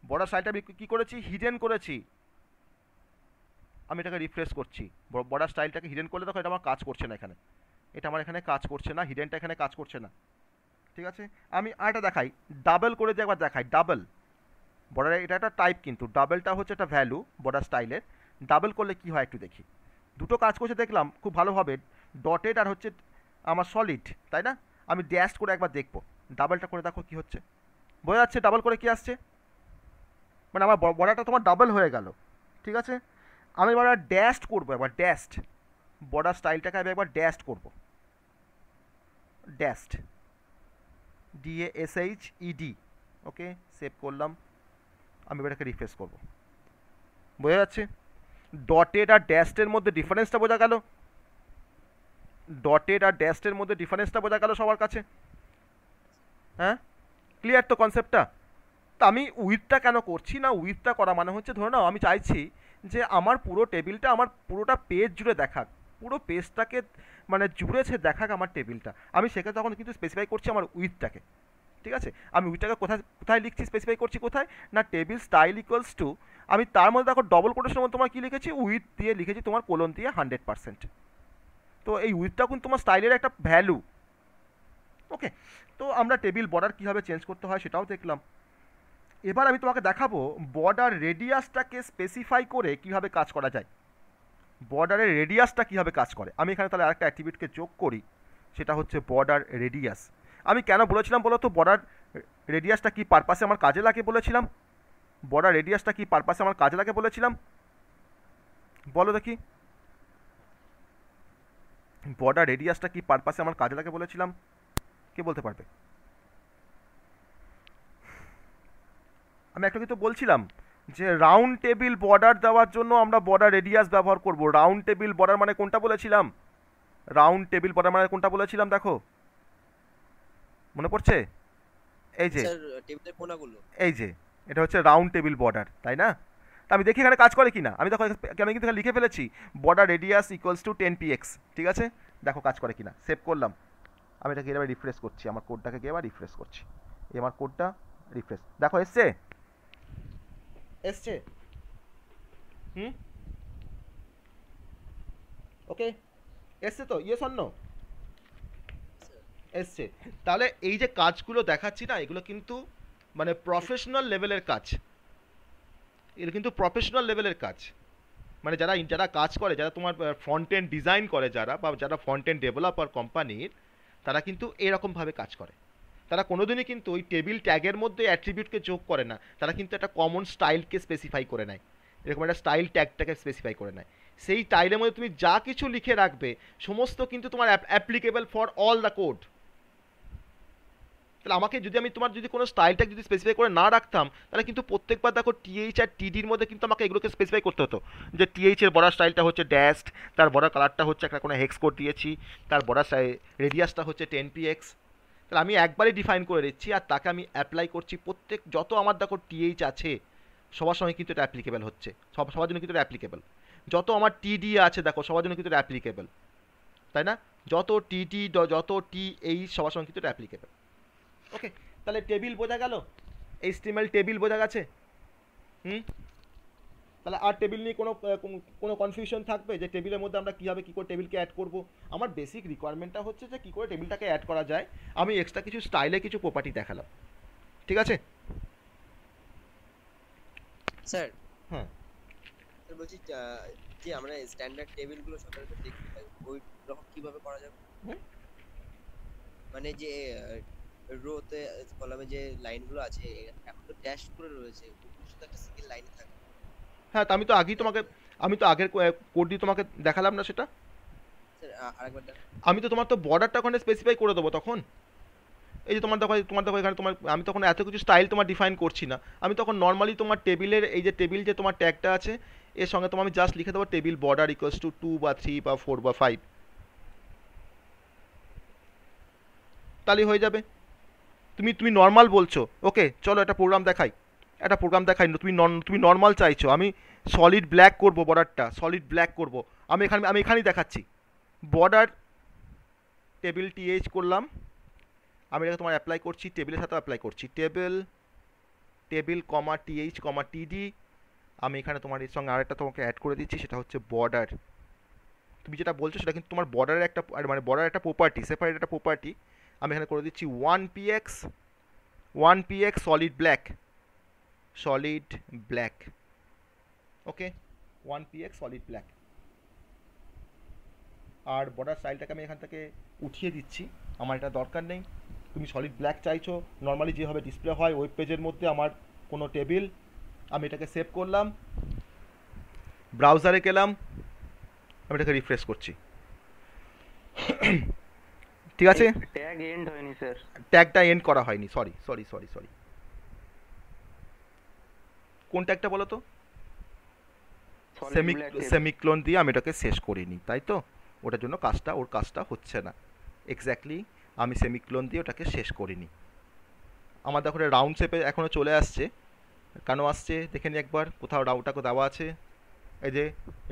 বর্ডার স্টাইলটা আমি কী করেছি, হিডেন করেছি। আমি এটাকে রিফ্রেশ করছি, বর্ডার স্টাইলটাকে হিডেন করলে দেখো এটা আমার কাজ করছে না, এটা আমার এখানে কাজ করছে না, হিডেনটা এখানে কাজ করছে না। ঠিক আছে, আমি আরেকটা দেখাই, ডাবল করে দিয়ে একবার দেখাই। ডাবল বর্ডারে এটা একটা টাইপ, কিন্তু ডাবলটা হচ্ছে একটা ভ্যালু বর্ডার স্টাইলের। ডাবল করলে কি হয় একটু দেখি, দুটো কাজ করছে দেখলাম খুব ভালোভাবে, ডটেড আর হচ্ছে আমার সলিড, তাই না। আমি ড্যাশ করে একবার দেখবো, ডাবলটা করে দেখো কি হচ্ছে, বোঝা যাচ্ছে ডাবল করে কি আসছে, মানে আমার বর্ডারটা তোমার ডাবল হয়ে গেল। ঠিক আছে, আমি এবার ড্যাশড করবো, একবার ড্যাশড বর্ডার স্টাইলটাকে আমি একবার ড্যাশড করবো, ড্যাশড DASHED। ওকে, সেভ করলাম, আমি এটাকে রিফ্রেশ করব। বোঝা যাচ্ছে ডটেড আর ড্যাশের মধ্যে ডিফারেন্সটা বোঝা গেল, সবার কাছে। হ্যাঁ, ক্লিয়ার তো কনসেপ্টটা। তা আমি উইথটা কেন করছি না, উইথটা করা মানে হচ্ছে ধরে নাও আমি চাইছি যে আমার পুরো টেবিলটা আমার পুরোটা পেজ জুড়ে দেখাক, পুরো পেজটাকে মানে জুড়েছে দেখাক আমার টেবিলটা, আমি সেক্ষেত্রে তখন কিন্তু স্পেসিফাই করছি আমার উইথটাকে। ঠিক আছে, আমি উইথটাকে কোথায় লিখছি, স্পেসিফাই করছি কোথায় না, টেবিল স্টাইল ইকুয়ালস টু, আমি তার মধ্যে দেখো ডবল কোটেশনের মধ্যে তোমার কী লিখেছি, উইথ দিয়ে লিখেছি তোমার কোলন দিয়ে 100%। তো এই উইথটা কিন্তু তোমার স্টাইলের একটা ভ্যালু। ওকে, তো আমরা টেবিল বর্ডার কীভাবে চেঞ্জ করতে হয় সেটাও দেখলাম। এবার আমি তোমাকে দেখাবো বর্ডার রেডিয়াসটাকে স্পেসিফাই করে কিভাবে কাজ করা যায়, বর্ডারের রেডিয়াসটা কীভাবে কাজ করে। আমি এখানে তাহলে আরেকটা অ্যাক্টিভিটিকে যোগ করি, সেটা হচ্ছে বর্ডার রেডিয়াস। আমি কেন বলেছিলাম বলো তো, বর্ডার রেডিয়াসটা কী পারপাসে আমার কাজে লাগে বলেছিলাম, বলো দেখি, বর্ডার রেডিয়াসটা কী পারপাসে আমার কাজে লাগে বলেছিলাম, কে বলতে পারবে। আমি একটা কিন্তু বলছিলাম যে রাউন্ড টেবিল বর্ডার দেওয়ার জন্য আমরা বর্ডার রেডিয়াস ব্যবহার করব। রাউন্ড টেবিল বর্ডার মানে কোনটা বলেছিলাম? রাউন্ড টেবিল বর্ডার মানে কোনটা বলেছিলাম দেখো, মনে পড়ছে? এই যে স্যার টেবিলের কোনাগুলো। এই যে এটা হচ্ছে রাউন্ড টেবিল বর্ডার, তাই না? তা আমি দেখি এখানে কাজ করে কি না। আমি দেখো আমি কিন্তু এখানে লিখে ফেলেছি border radius equals to 10px, ঠিক আছে? দেখো কাজ করে কি না। সেভ করলাম, আমি এটাকে এবার রিফ্রেশ করছি, আমার কোডটাকে গিয়ে এবার রিফ্রেশ করছি। এই আমার কোডটা রিফ্রেশ, দেখো এসছে এসছে। হুম, ওকে এসছে তো, ইয়েস অর নো? এসছে। তাহলে এই যে কাজগুলো দেখাচ্ছি না, এগুলো কিন্তু মানে প্রফেশনাল লেভেলের কাজ, এগুলো কিন্তু প্রফেশনাল লেভেলের কাজ। মানে যারা যারা কাজ করে, যারা তোমার ফ্রন্ট এন্ড ডিজাইন করে, যারা বা যারা ফ্রন্ট এন্ড ডেভেলপার কোম্পানির, তারা কিন্তু এরকমভাবে কাজ করে। তারা কোনোদিনই কিন্তু ওই টেবিল ট্যাগের মধ্যে অ্যাট্রিবিউটকে যোগ করে না, তারা কিন্তু একটা কমন স্টাইলকে স্পেসিফাই করে নেয়, এরকম একটা স্টাইল ট্যাগটাকে স্পেসিফাই করে নেয়। সেই স্টাইলের মধ্যে তুমি যা কিছু লিখে রাখবে সমস্ত কিন্তু তোমার applicable for all the code. তাহলে আমাকে যদি আমি তোমার যদি কোনো স্টাইলটা যদি স্পেসিফাই করে না রাখতাম, তাহলে কিন্তু প্রত্যেকবার দেখো টিএইচ আর টিডির মধ্যে কিন্তু আমাকে এগুলোকে স্পেসিফাই করতে হতো যে টিএইচ এর বর্ডার স্টাইলটা হচ্ছে ড্যাশড, তার বর্ডার কালারটা হচ্ছে একটা কোনো হেক্স কোড দিয়েছি, তার বর্ডার রেডিয়াসটা হচ্ছে 10px। তাহলে আমি একবারই ডিফাইন করে দিচ্ছি আর তাকে আমি অ্যাপ্লাই করছি প্রত্যেক যত আমার দেখো টিএইচ আছে সবার সঙ্গে কিন্তু এটা অ্যাপ্লিকেবল হচ্ছে, সবার জন্য কিন্তু এটা অ্যাপ্লিকেবল। যত আমার টিডি আছে দেখো সবার জন্য কিন্তু এটা অ্যাপ্লিকেবল, তাই না? যত টিটি যত টিএইচ সবার সঙ্গে কিন্তু এটা অ্যাপ্লিকেবল। ওকে, তাহলে টেবিল বোঝা গেল, এইচটিএমএল টেবিল বোঝা গেছে। হুম, তাহলে আর টেবিল নিয়ে কোনো কনফিউশন থাকবে যে টেবিলের মধ্যে আমরা কীভাবে কী করে টেবিলকে অ্যাড করব? আমার বেসিক রিকোয়ারমেন্টটা হচ্ছে যে কী করে টেবিলটাকে অ্যাড করা যায়। আমি এক্সট্রা কিছু স্টাইলে কিছু প্রপার্টি দেখালাম, ঠিক আছে? স্যার হ্যাঁ, স্যার বলছি যে আমরা স্ট্যান্ডার্ড টেবিলগুলো সচরাচর দেখতে পাই, ওই রকম কিভাবে করা যাবে? হুম। মানে যে রোতে কলামে যে লাইনগুলো আছে এখন তো ড্যাশ করে রয়েছে, ওগুলো শুধু একটা সিঙ্গেল লাইনে থাকে। হ্যাঁ, তা আমি তো আগের কোড দিয়ে তোমাকে দেখালাম না সেটা। স্যার আরেকবার দেখান। আমি তো তোমার তো বর্ডারটা ওখানে স্পেসিফাই করে দেবো তখন। এই যে তোমার দেখো এখানে তোমার আমি তখন এত কিছু স্টাইল তোমার ডিফাইন করছি না, আমি তখন নর্মালি তোমার টেবিলের এই যে টেবিল যে তোমার ট্যাগটা আছে এর সঙ্গে তোমার আমি জাস্ট লিখে দেবো টেবিল বর্ডার ইকুয়ালস টু 2 বা 3 বা 4 বা 5, তাহলেই হয়ে যাবে। তুমি নর্মাল বলছো, ওকে চলো একটা প্রোগ্রাম দেখাই, তুমি নর্মাল চাইছো, আমি সলিড ব্ল্যাক করব, বর্ডারটা সলিড ব্ল্যাক করব। আমি এখানেই দেখাচ্ছি বর্ডার টেবিল টিএইচ করলাম, আমি এটাকে তোমার অ্যাপ্লাই করছি, টেবিলের সাথে অ্যাপ্লাই করছি টেবিল কমা টিএইচ কমা টিডি। আমি এখানে তোমার এর সঙ্গে আরেকটা তোমাকে অ্যাড করে দিচ্ছি, সেটা হচ্ছে বর্ডার। তুমি যেটা বলছো সেটা কিন্তু তোমার বর্ডারের একটা মানে বর্ডার একটা প্রপার্টি, সেপারেট একটা প্রপার্টি। আমি এখানে করে দিচ্ছি 1px সলিড ব্ল্যাক, ওকে 1px সলিড ব্ল্যাক। আর বর্ডার স্টাইলটাকে আমি এখান থেকে উঠিয়ে দিচ্ছি, আমার এটা দরকার নেই। তুমি সলিড ব্ল্যাক চাইছো, নর্মালি যেভাবে ডিসপ্লে হয় ওয়েব পেজের মধ্যে আমার কোনো টেবিল, আমি এটাকে সেভ করলাম, ব্রাউজারে গেলাম, আমি এটাকে রিফ্রেশ করছি, ঠিক আছে? ট্যাগ এন্ড হয়নি স্যার। ট্যাগটা এন্ড করা হয়নি, সরি। কোন ট্যাগটা বলো তো? সেমিক্লোন দিয়ে আমি এটাকে শেষ করিনি, তাই তো? ওটার জন্য ওর কাজটা হচ্ছে না। এক্স্যাক্টলি আমি সেমিক্লোন দিয়ে ওটাকে শেষ করিনি। আমার দেখো রাউন্ড শেপে এখনও চলে আসছে, কেন আসছে দেখে নিই একবার। কোথাও রাউটাকে দেওয়া আছে, এই যে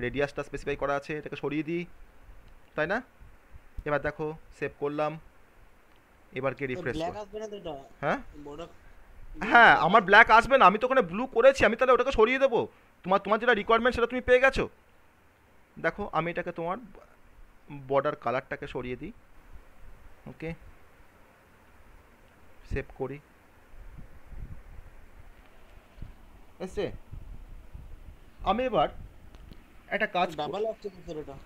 রেডিয়াসটা স্পেসিফাই করা আছে, এটাকে সরিয়ে দিই, তাই না? এবার দেখো সেভ করলাম, এবার কে রিফ্রেশ ব্ল্যাক আসবে না তো এটা? হ্যাঁ বর্ডার হ্যাঁ, আমার ব্ল্যাক আসবে না, আমি তো ওখানে ব্লু করেছি, আমি তাহলে ওটাকে সরিয়ে দেবো। তোমার যেটা রিকোয়ারমেন্ট সেটা তুমি পেয়ে গেছো। দেখো আমি এটাকে তোমার বর্ডার কালারটাকে সরিয়ে দিই, ওকে সেভ করি, এসছে। আমি এবার একটা কাজ ডাবল আসছে তো স্যার এটা?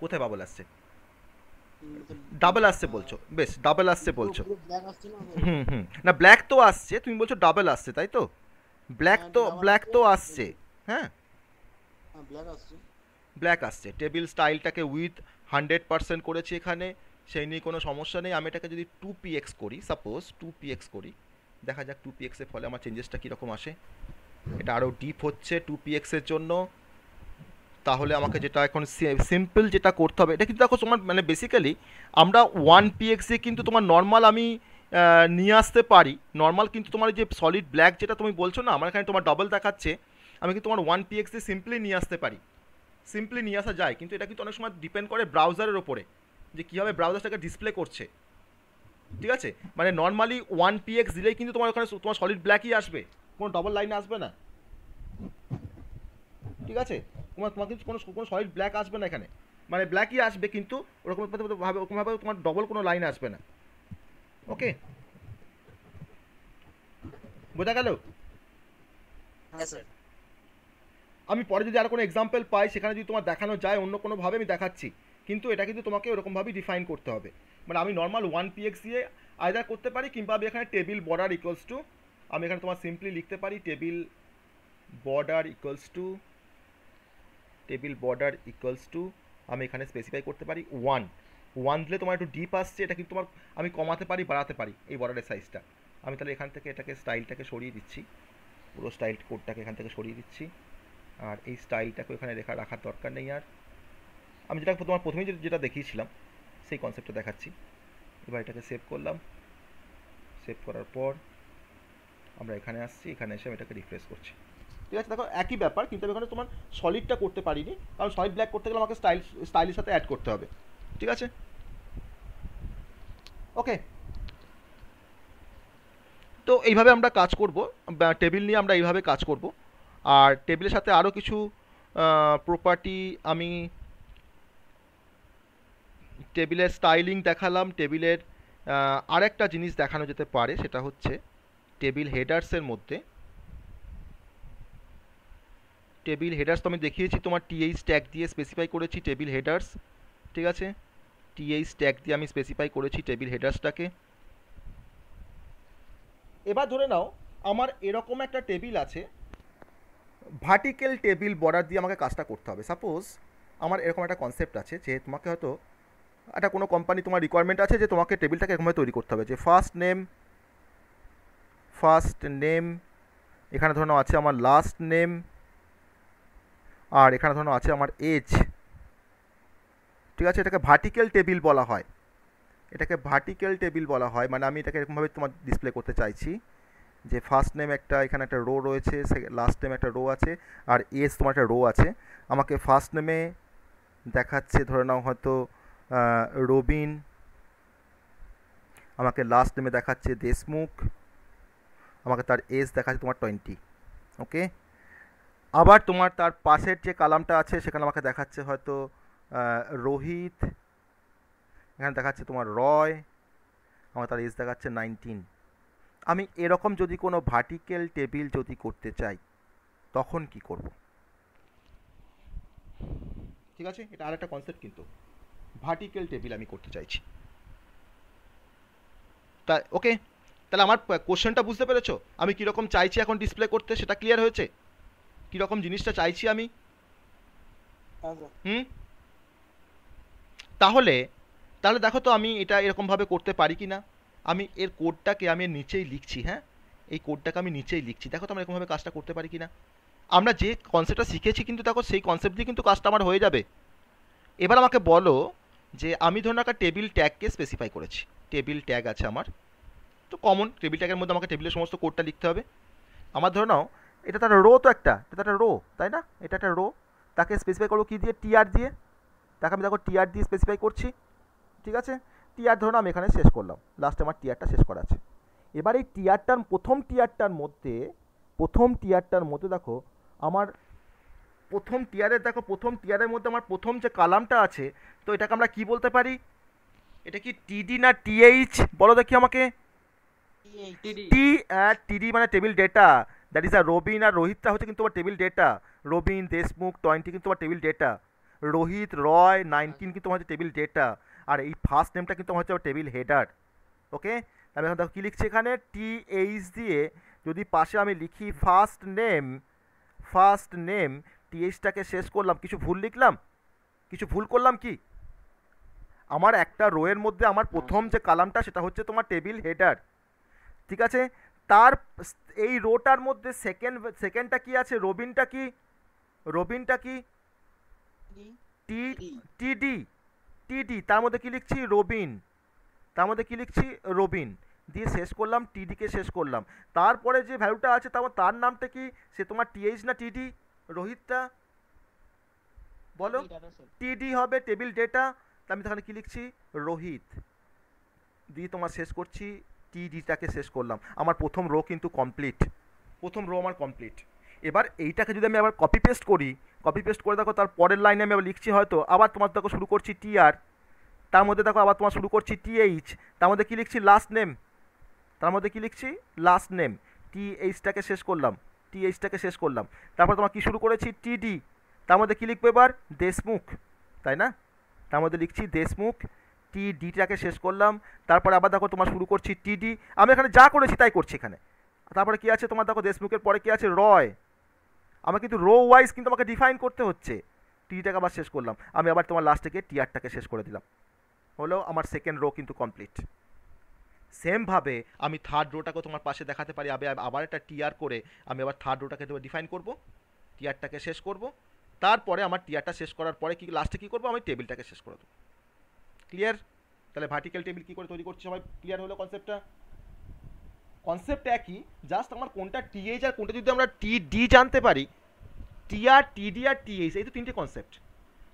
কোথায় বাবল আসছে? ডাবল আসছে বলছো, বেশ ডাবল আসছে বলছো। পুরো ব্ল্যাক আসছে না? না ব্ল্যাক তো আসছে, তুমি বলছো ডাবল আসছে, তাই তো? ব্ল্যাক তো আসছে, হ্যাঁ হ্যাঁ ব্ল্যাক আসছে। ব্ল্যাক আসছে। টেবিল স্টাইলটাকে উইথ 100% করেছি এখানে, সেই নিয়ে কোনো সমস্যা নেই। আমি এটাকে যদি 2px করি, সাপোজ 2px করি, দেখা যাক 2px এর ফলে আমার চেঞ্জেসটা কীরকম আসে। এটা আরও ডিপ হচ্ছে 2px এর জন্য। তাহলে আমাকে যেটা এখন সিম্পল যেটা করতে হবে, এটা কিন্তু দেখো তোমার মানে বেসিক্যালি আমরা 1px দিয়ে কিন্তু তোমার নর্মাল আমি নিয়ে আসতে পারি। নর্মাল কিন্তু তোমার যে সলিড ব্ল্যাক যেটা তুমি বলছো না, আমার এখানে তোমার ডবল দেখাচ্ছে, আমি কিন্তু তোমার 1px দিয়ে সিম্পলি নিয়ে আসতে পারি, সিম্পলি নিয়ে আসা যায়। কিন্তু এটা কিন্তু অনেক সময় ডিপেন্ড করে ব্রাউজারের ওপরে যে কীভাবে ব্রাউজারটাকে ডিসপ্লে করছে, ঠিক আছে। মানে নর্মালি 1px দিলেই কিন্তু তোমার ওখানে তোমার সলিড ব্ল্যাকই আসবে, কোনো ডবল লাইন আসবে না, ঠিক আছে। তোমার কিন্তু কোনো সলিড ব্ল্যাক আসবে না এখানে, মানে ব্ল্যাকই আসবে কিন্তু ওরকমভাবে তোমার ডবল কোনো লাইন আসবে না। ওকে, বোঝা গেল? হ্যাঁ স্যার। আমি পরে যদি আর কোনো এক্সাম্পল পাই সেখানে যদি তোমার দেখানো যায় অন্য কোনোভাবে আমি দেখাচ্ছি, কিন্তু এটা কিন্তু তোমাকে ওরকমভাবেই ডিফাইন করতে হবে। মানে আমি নর্মাল 1px দিয়ে আইদার করতে পারি, কিংবা আমি এখানে টেবিল বর্ডার ইকুয়ালস টু, আমি এখানে তোমার সিম্পলি লিখতে পারি টেবিল বর্ডার ইকুয়ালস টু আমি এখানে স্পেসিফাই করতে পারি 1 দিলে তোমার একটু ডিপ আসছে, এটা কিন্তু তোমার আমি কমাতে পারি বাড়াতে পারি এই বর্ডারের সাইজটা। আমি তাহলে এখান থেকে এটাকে স্টাইলটাকে সরিয়ে দিচ্ছি, পুরো স্টাইল কোডটাকে এখান থেকে সরিয়ে দিচ্ছি, আর এই স্টাইলটাকে এখানে রাখার দরকার নেই। আর আমি যেটা তোমার প্রথমেই যেটা দেখিয়েছিলাম সেই কনসেপ্টটা দেখাচ্ছি। এবার এটাকে সেভ করলাম, সেভ করার পর আমরা এখানে আসছি, এখানে এসে আমি এটাকে রিফ্রেশ করছি, ঠিক আছে। দেখো একই ব্যাপার, কিন্তু আমি এখানে তোমার সলিডটা করতে পারিনি, কারণ সলিড ব্ল্যাক করতে গেলে আমাকে স্টাইলের সাথে অ্যাড করতে হবে, ঠিক আছে। ওকে, তো এইভাবে আমরা কাজ করব, টেবিল নিয়ে আমরা এইভাবে কাজ করব। আর টেবিলের সাথে আরও কিছু প্রপার্টি আমি টেবিলের স্টাইলিং দেখালাম। টেবিলের আরেকটা জিনিস দেখানো যেতে পারে, সেটা হচ্ছে টেবিল হেডার্সের মধ্যে। টেবিল হেডার্স তো আমি দেখিয়েছি তোমার টিএইচ ট্যাগ দিয়ে স্পেসিফাই করেছি টেবিল হেডার্স, ঠিক আছে। টিএইচ ট্যাগ দিয়ে আমি স্পেসিফাই করেছি টেবিল হেডার্সটাকে। এবার ধরে নাও আমার এরকম একটা টেবিল আছে, ভার্টিক্যাল টেবিল বর্ডার দিয়ে আমাকে কাজটা করতে হবে। সাপোজ আমার এরকম একটা কনসেপ্ট আছে যে তোমাকে হয়তো একটা কোনো কোম্পানি তোমার রিকোয়ারমেন্ট আছে যে তোমাকে টেবিলটাকে এরকমভাবে তৈরি করতে হবে যে ফার্স্ট নেম, এখানে ধরো আছে আমার লাস্ট নেম, আর এখানে ধরো আছে আমার এজ, ঠিক আছে। এটাকে ভার্টিক্যাল টেবিল বলা হয়, মানে আমি এটাকে এরকমভাবে তোমার ডিসপ্লে করতে চাইছি যে ফার্স্ট নেম একটা, এখানে একটা রো রয়েছে, লাস্ট নেম একটা রো আছে, আর এজ তোমার একটা রো আছে। আমাকে ফার্স্ট নেমে দেখাচ্ছে ধরে নাও হয়তো রবিন, আমাকে লাস্ট নেমে দেখাচ্ছে দেশমুখ, আমাকে তার এজ দেখাচ্ছে তোমার 20, ওকে। আবার তোমার তার পাশের যে কালামটা আছে সেখানে আমাকে দেখাচ্ছে হয়তো রোহিত, এখানে দেখাচ্ছে তোমার রয়, আমার তার এজ দেখাচ্ছে 19। আমি এরকম যদি কোনো ভার্টিক্যাল টেবিল যদি করতে চাই তখন কি করব, ঠিক আছে। এটা আর একটা কনসেপ্ট, কিন্তু ভার্টিক্যাল টেবিল আমি করতে চাইছি। তা ওকে, তাহলে আমার কোশ্চেনটা বুঝতে পেরেছো আমি কীরকম চাইছি এখন ডিসপ্লে করতে, সেটা ক্লিয়ার হয়েছে কীরকম জিনিসটা চাইছি আমি? তাহলে দেখো তো আমি এটা এরকমভাবে করতে পারি কি না। আমি এর কোডটাকে আমি নিচেই লিখছি, হ্যাঁ, এই কোডটাকে আমি নিচেই লিখছি, দেখো তো আমরা এরকমভাবে কাজটা করতে পারি কি না। আমরা যে কনসেপ্টটা শিখেছি কিন্তু দেখো সেই কনসেপ্ট দিয়ে কিন্তু কাজটা আমার হয়ে যাবে। এবার আমাকে বলো যে আমি ধরুন একটা টেবিল ট্যাগকে স্পেসিফাই করেছি, টেবিল ট্যাগ আছে আমার, তো কমন টেবিল ট্যাগের মধ্যে আমাকে টেবিলের সমস্ত কোডটা লিখতে হবে। আমার ধরে নাও এটা তো একটা রো, তো এটা একটা রো, তাই না, এটা একটা রো, তাকে স্পেসিফাই করবো কী দিয়ে, টিআর দিয়ে। তাকে আমি দেখো টিআর দিয়ে স্পেসিফাই করছি, ঠিক আছে। টিআর ধরুন আমি এখানে শেষ করলাম, লাস্টে আমার টিআরটা শেষ করা আছে। এবার এই টিআরটার প্রথম টিআরটার মধ্যে দেখো আমার প্রথম টিআরের মধ্যে আমার প্রথম যে কালামটা আছে, তো এটাকে আমরা কি বলতে পারি? এটা কি টিডি না টিএইচ বলো দেখি আমাকে। টিডি মানে table data, that is Robin, আর রোহিতটা হচ্ছে কিন্তু তোমার টেবিল ডেটা। রবিন, দেশমুখ 20 কিন্তু তোমার টেবিল ডেটা, রোহিত, রয় 19 কিন্তু তোমার হচ্ছে টেবিল ডেটা, আর এই ফার্স্ট নেমটা কিন্তু হচ্ছে টেবিল হেডার, ওকে। আমি এখন দেখো কী লিখছি এখানে, টিএইচ দিয়ে যদি পাশে আমি লিখি ফার্স্ট নেম, টিএইচটাকে শেষ করলাম, কিছু ভুল লিখলাম, কিছু ভুল করলাম কি? আমার একটা রোয়ের মধ্যে আমার প্রথম যে কালামটা সেটা হচ্ছে তোমার টেবিল হেডার, ঠিক আছে। তার এই রোটার মধ্যে সেকেন্ডটা কি আছে, রবিনটা কি, রবিনটা কি টি টিডি, টিডি তার মধ্যে কি লিখছি রবিন, তার মধ্যে কি লিখছি রবিন দিয়ে শেষ করলাম, টিডিকে শেষ করলাম। তারপরে যে ভ্যালুটা আছে তার নামটা কি, সে তোমার টিএইচ না টিডি, রোহিতটা বলো। টিডি হবে টেবিল ডেটা, আমি তাহলে কি লিখছি রোহিত দিয়ে তোমার শেষ করছি, টিডিটাকে শেষ করলাম। আমার প্রথম রো কিন্তু কমপ্লিট, প্রথম রো আমার কমপ্লিট। এবার এইটাকে যদি আমি আবার কপি পেস্ট করি, কপি পেস্ট করে দেখো তার পরের লাইনে আমি আবার লিখছি হয়তো, আবার তোমার দেখো শুরু করছি টিআর, তার মধ্যে দেখো আবার তোমার শুরু করছি টিএইচ, তার মধ্যে কি লিখছি লাস্ট নেম, তার মধ্যে কি লিখছি লাস্ট নেম, টিএইচটাকে শেষ করলাম, টিএইচটাকে শেষ করলাম। তারপর তোমার কি শুরু করেছি টিডি, তার মধ্যে কি লিখবো এবার দেশমুখ, তাই না, তার মধ্যে লিখছি দেশমুখ, টিডিটাকে শেষ করলাম। তারপরে আবার দেখো তোমার শুরু করছি টিডি, আমি এখানে যা করেছি তাই করছি এখানে। তারপরে কি আছে তোমার দেখো দেশমুখের পরে কি আছে রয়, আমার কিন্তু রো ওয়াইজ কিন্তু আমাকে ডিফাইন করতে হচ্ছে। টিটাকে আবার শেষ করলাম, আমি আবার তোমার লাস্টে গিয়ে টিআরটাকে শেষ করে দিলাম, হলো আমার সেকেন্ড রো কিন্তু কমপ্লিট। সেমভাবে আমি থার্ড রোটাকে তোমার পাশে দেখাতে পারি, আবার একটা টিআর করে আমি আবার থার্ড রোটাকে ডিফাইন করব, টিআরটাকে শেষ করব। তারপরে আমার টিআরটা শেষ করার পরে কি লাস্টে কী করবো, আমি টেবিলটাকে শেষ করে দেবো। ক্লিয়ার? তাহলে ভার্টিক্যাল টেবিল কী করে তৈরি করছি সবাই ক্লিয়ার হলো কনসেপ্টটা? কনসেপ্ট একই, জাস্ট আমার কোনটা টিএইচ আর কোনটা যদি আমরা টিডি জানতে পারি, টিআর টিডি আর টিএইচ এই তো তিনটে কনসেপ্ট।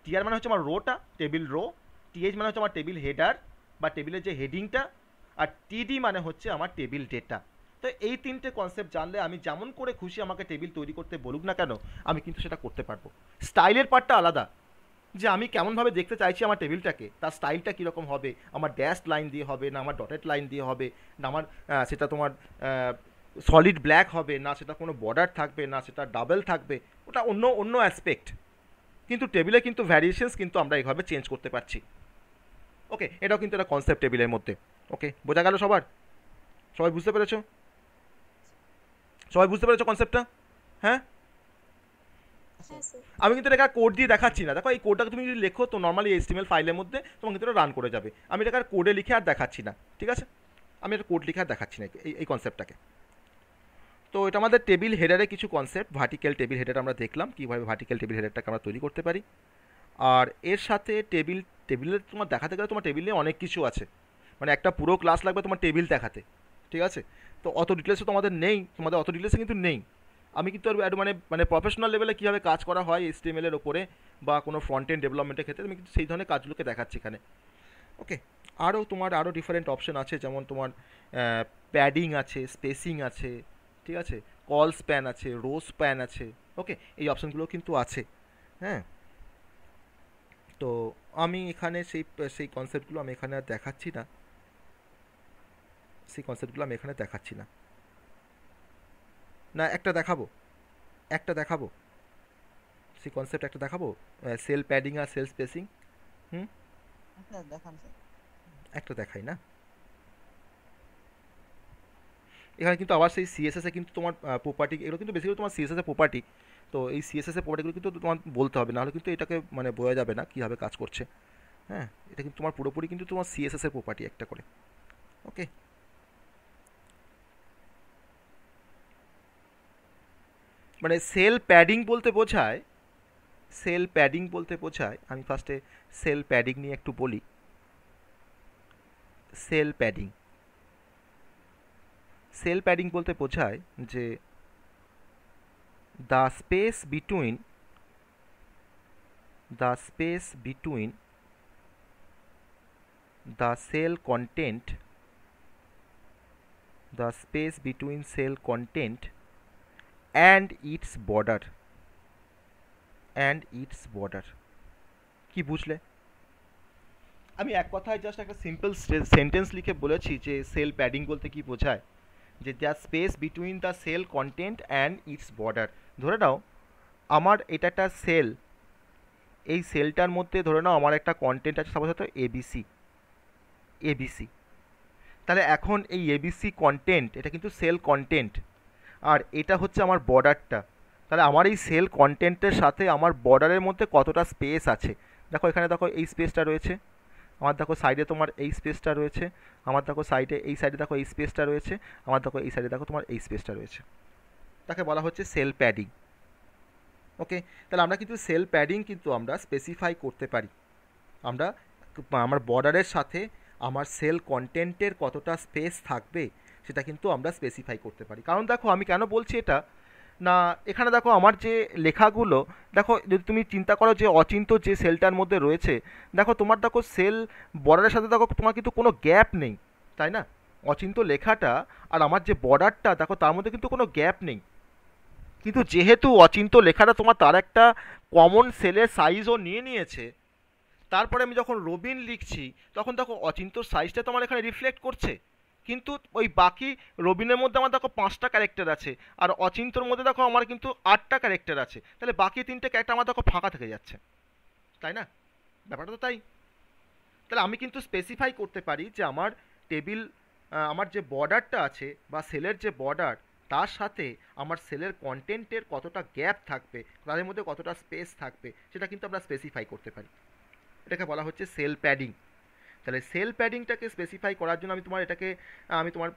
টিআর মানে হচ্ছে আমার রোটা, টেবিল রো, টিএইচ মানে হচ্ছে আমার টেবিল হেডার বা টেবিলের যে হেডিংটা, আর টিডি মানে হচ্ছে আমার টেবিল ডেটা। তো এই তিনটে কনসেপ্ট জানলে আমি যেমন করে খুশি আমাকে টেবিল তৈরি করতে বলুক না কেন আমি কিন্তু সেটা করতে পারবো। স্টাইলের পার্টটা আলাদা, যে আমি কেমনভাবে দেখতে চাইছি আমার টেবিলটাকে, তার স্টাইলটা কীরকম হবে, আমার ড্যাশ লাইন দিয়ে হবে না আমার ডটেড লাইন দিয়ে হবে না আমার সেটা তোমার সলিড ব্ল্যাক হবে না সেটা কোনো বর্ডার থাকবে না সেটা ডাবল থাকবে, ওটা অন্য অন্য অ্যাসপেক্ট। কিন্তু টেবিলে কিন্তু ভ্যারিয়েশনস কিন্তু আমরা এইভাবে চেঞ্জ করতে পারছি। ওকে, এটাও কিন্তু একটা কনসেপ্ট টেবিলের মধ্যে। ওকে, বোঝা গেল সবার? সবাই বুঝতে পেরেছো? সবাই বুঝতে পেরেছো কনসেপ্টটা? হ্যাঁ, আমি কিন্তু এটা কোড দিয়ে দেখাচ্ছি না। দেখো এই কোডটাকে তুমি যদি লেখো তো নর্মালি HTML ফাইলের মধ্যে তোমাকে কিন্তু রান করে যাবে। আমি এটাকে আর কোডে লিখে আর দেখাচ্ছি না, ঠিক আছে? আমি এটা কোড লিখে আর দেখাচ্ছি না এই কনসেপ্টটাকে। তো এটা আমাদের টেবিল হেডারে কিছু কনসেপ্ট, ভার্টিক্যাল টেবিল হেডার আমরা দেখলাম কীভাবে ভার্টিক্যাল টেবিল হেডারটাকে আমরা তৈরি করতে পারি। আর এর সাথে টেবিলের তোমার দেখাতে গেলে তোমার টেবিলে অনেক কিছু আছে, মানে একটা পুরো ক্লাস লাগবে তোমার টেবিল দেখাতে, ঠিক আছে? তো অত ডিটেলসে তোমাদের নেই, তোমাদের অত ডিটেলসে কিন্তু নেই। আমি কিন্তু আর মানে প্রফেশনাল লেভেলে কীভাবে কাজ করা হয় HTML এর ওপরে বা কোনো ফ্রন্ট এন্ড ডেভেলপমেন্টের ক্ষেত্রে আমি কিন্তু সেই ধরনের কাজগুলোকে দেখাচ্ছি এখানে। ওকে, আরও ডিফারেন্ট অপশন আছে, যেমন তোমার প্যাডিং আছে, স্পেসিং আছে, ঠিক আছে, কল স্প্যান আছে, রো স্প্যান আছে। ওকে, এই অপশনগুলো কিন্তু আছে। হ্যাঁ, তো আমি এখানে সেই কনসেপ্টগুলো আমি এখানে আর দেখাচ্ছি না, সেই কনসেপ্টগুলো আমি এখানে দেখাচ্ছি না। না, একটা দেখাবো সেই কনসেপ্ট একটা দেখাবো, সেল প্যাডিং আর সেল স্পেসিং। দেখান স্যার। একটা দেখাই না, এখানে কিন্তু আবার সেই CSS এ কিন্তু তোমার প্রপার্টি, এগুলো কিন্তু বেসিক্যালি তোমার CSS এর প্রপার্টি। তো এই CSS এর প্রপার্টিগুলো কিন্তু তোমার বলতে হবে, নাহলে কিন্তু এটাকে মানে বোঝা যাবে না কীভাবে কাজ করছে। হ্যাঁ, এটা কিন্তু তোমার পুরোপুরি কিন্তু তোমার CSS এর প্রপার্টি একটা করে। ওকে, মানে সেল প্যাডিং বলতে বোঝায়, আমি ফার্স্টে সেল প্যাডিং নিয়ে একটু বলি। সেল প্যাডিং বলতে বোঝায় যে the space between the cell content and its border কি বুঝলে? আমি এক কথায় জাস্ট একটা সিম্পল সেন্টেন্স লিখে বলেছি যে সেল প্যাডিং বলতে কি বোঝায়, যে the space between the cell content and its border. ধরে নাও আমার এটা একটা সেল, এই সেলটার মধ্যে ধরে নাও আমার একটা কন্টেন্ট আছে সাপোজ হয়তো ABC। তাহলে এখন এই ABC কন্টেন্ট এটা কিন্তু সেল কন্টেন্ট, আর এটা হচ্ছে আমার বর্ডারটা। তাহলে আমার এই সেল কন্টেন্টের সাথে আমার বর্ডারের মধ্যে কতটা স্পেস আছে, দেখো এখানে দেখো এই স্পেসটা রয়েছে, আমার দেখো সাইডে তোমার এই স্পেসটা রয়েছে, আমার দেখো সাইডে এই সাইডে দেখো এই স্পেসটা রয়েছে, আমার দেখো এই সাইডে দেখো তোমার এই স্পেসটা রয়েছে। তাকে বলা হচ্ছে সেল প্যাডিং। ওকে, তাহলে আমরা কিন্তু সেল প্যাডিং কিন্তু আমরা স্পেসিফাই করতে পারি। আমরা আমার বর্ডারের সাথে আমার সেল কন্টেন্টের কতটা স্পেস থাকবে সেটা কিন্তু আমরা স্পেসিফাই করতে পারি। কারণ দেখো আমি কেন বলছি এটা, না এখানে দেখো আমার যে লেখাগুলো, দেখো যদি তুমি চিন্তা করো যে অচিন্ত যে সেলটার মধ্যে রয়েছে, দেখো তোমার দেখো সেল বর্ডারের সাথে দেখো তোমার কিন্তু কোনো গ্যাপ নেই, তাই না? অচিন্ত লেখাটা আর আমার যে বর্ডারটা দেখো তার মধ্যে কিন্তু কোনো গ্যাপ নেই। কিন্তু যেহেতু অচিন্ত লেখাটা তোমার তার একটা কমন সেলের সাইজও নিয়ে নিয়েছে, তারপরে আমি যখন রবিন লিখছি তখন দেখো অচিন্তর সাইজটা তোমার এখানে রিফ্লেক্ট করছে, কিন্তু ওই বাকি রবিনের মধ্যে আমার দেখো 5টা ক্যারেক্টার আছে, আর অচিন্তর মধ্যে দেখো আমার কিন্তু 8টা ক্যারেক্টার আছে, তাহলে বাকি 3টে ক্যারেক্টার আমার দেখো ফাঁকা থেকে যাচ্ছে, তাই না? ব্যাপারটা তো তাই। তাহলে আমি কিন্তু স্পেসিফাই করতে পারি যে আমার টেবিল, আমার যে বর্ডারটা আছে বা সেলের যে বর্ডার, তার সাথে আমার সেলের কন্টেন্টের কতটা গ্যাপ থাকবে, তাদের মধ্যে কতটা স্পেস থাকবে, সেটা কিন্তু আমরা স্পেসিফাই করতে পারি। এটাকে বলা হচ্ছে সেল প্যাডিং। তাহলে সেল প্যাডিংটাকে স্পেসিফাই করার জন্য আমি তোমার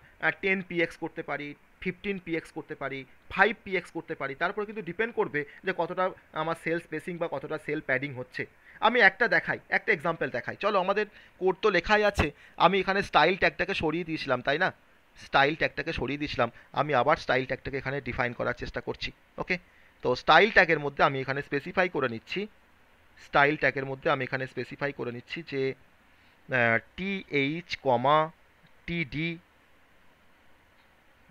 10px করতে পারি, 15px করতে পারি, 5px করতে পারি, তারপরে কিন্তু ডিপেন্ড করবে যে কতটা আমার সেল স্পেসিং বা কতটা সেল প্যাডিং হচ্ছে। আমি একটা এক্সাম্পল দেখাই। চলো, আমাদের কোড তো লেখাই আছে, আমি এখানে স্টাইল ট্যাগটাকে সরিয়ে দিয়েছিলাম, তাই না? স্টাইল ট্যাগটাকে সরিয়ে দিয়েছিলাম, আমি আবার স্টাইল ট্যাগটাকে এখানে ডিফাইন করার চেষ্টা করছি। ওকে, তো স্টাইল ট্যাগের মধ্যে আমি এখানে স্পেসিফাই করে নিচ্ছি, যে টিএইচ কমা টিডি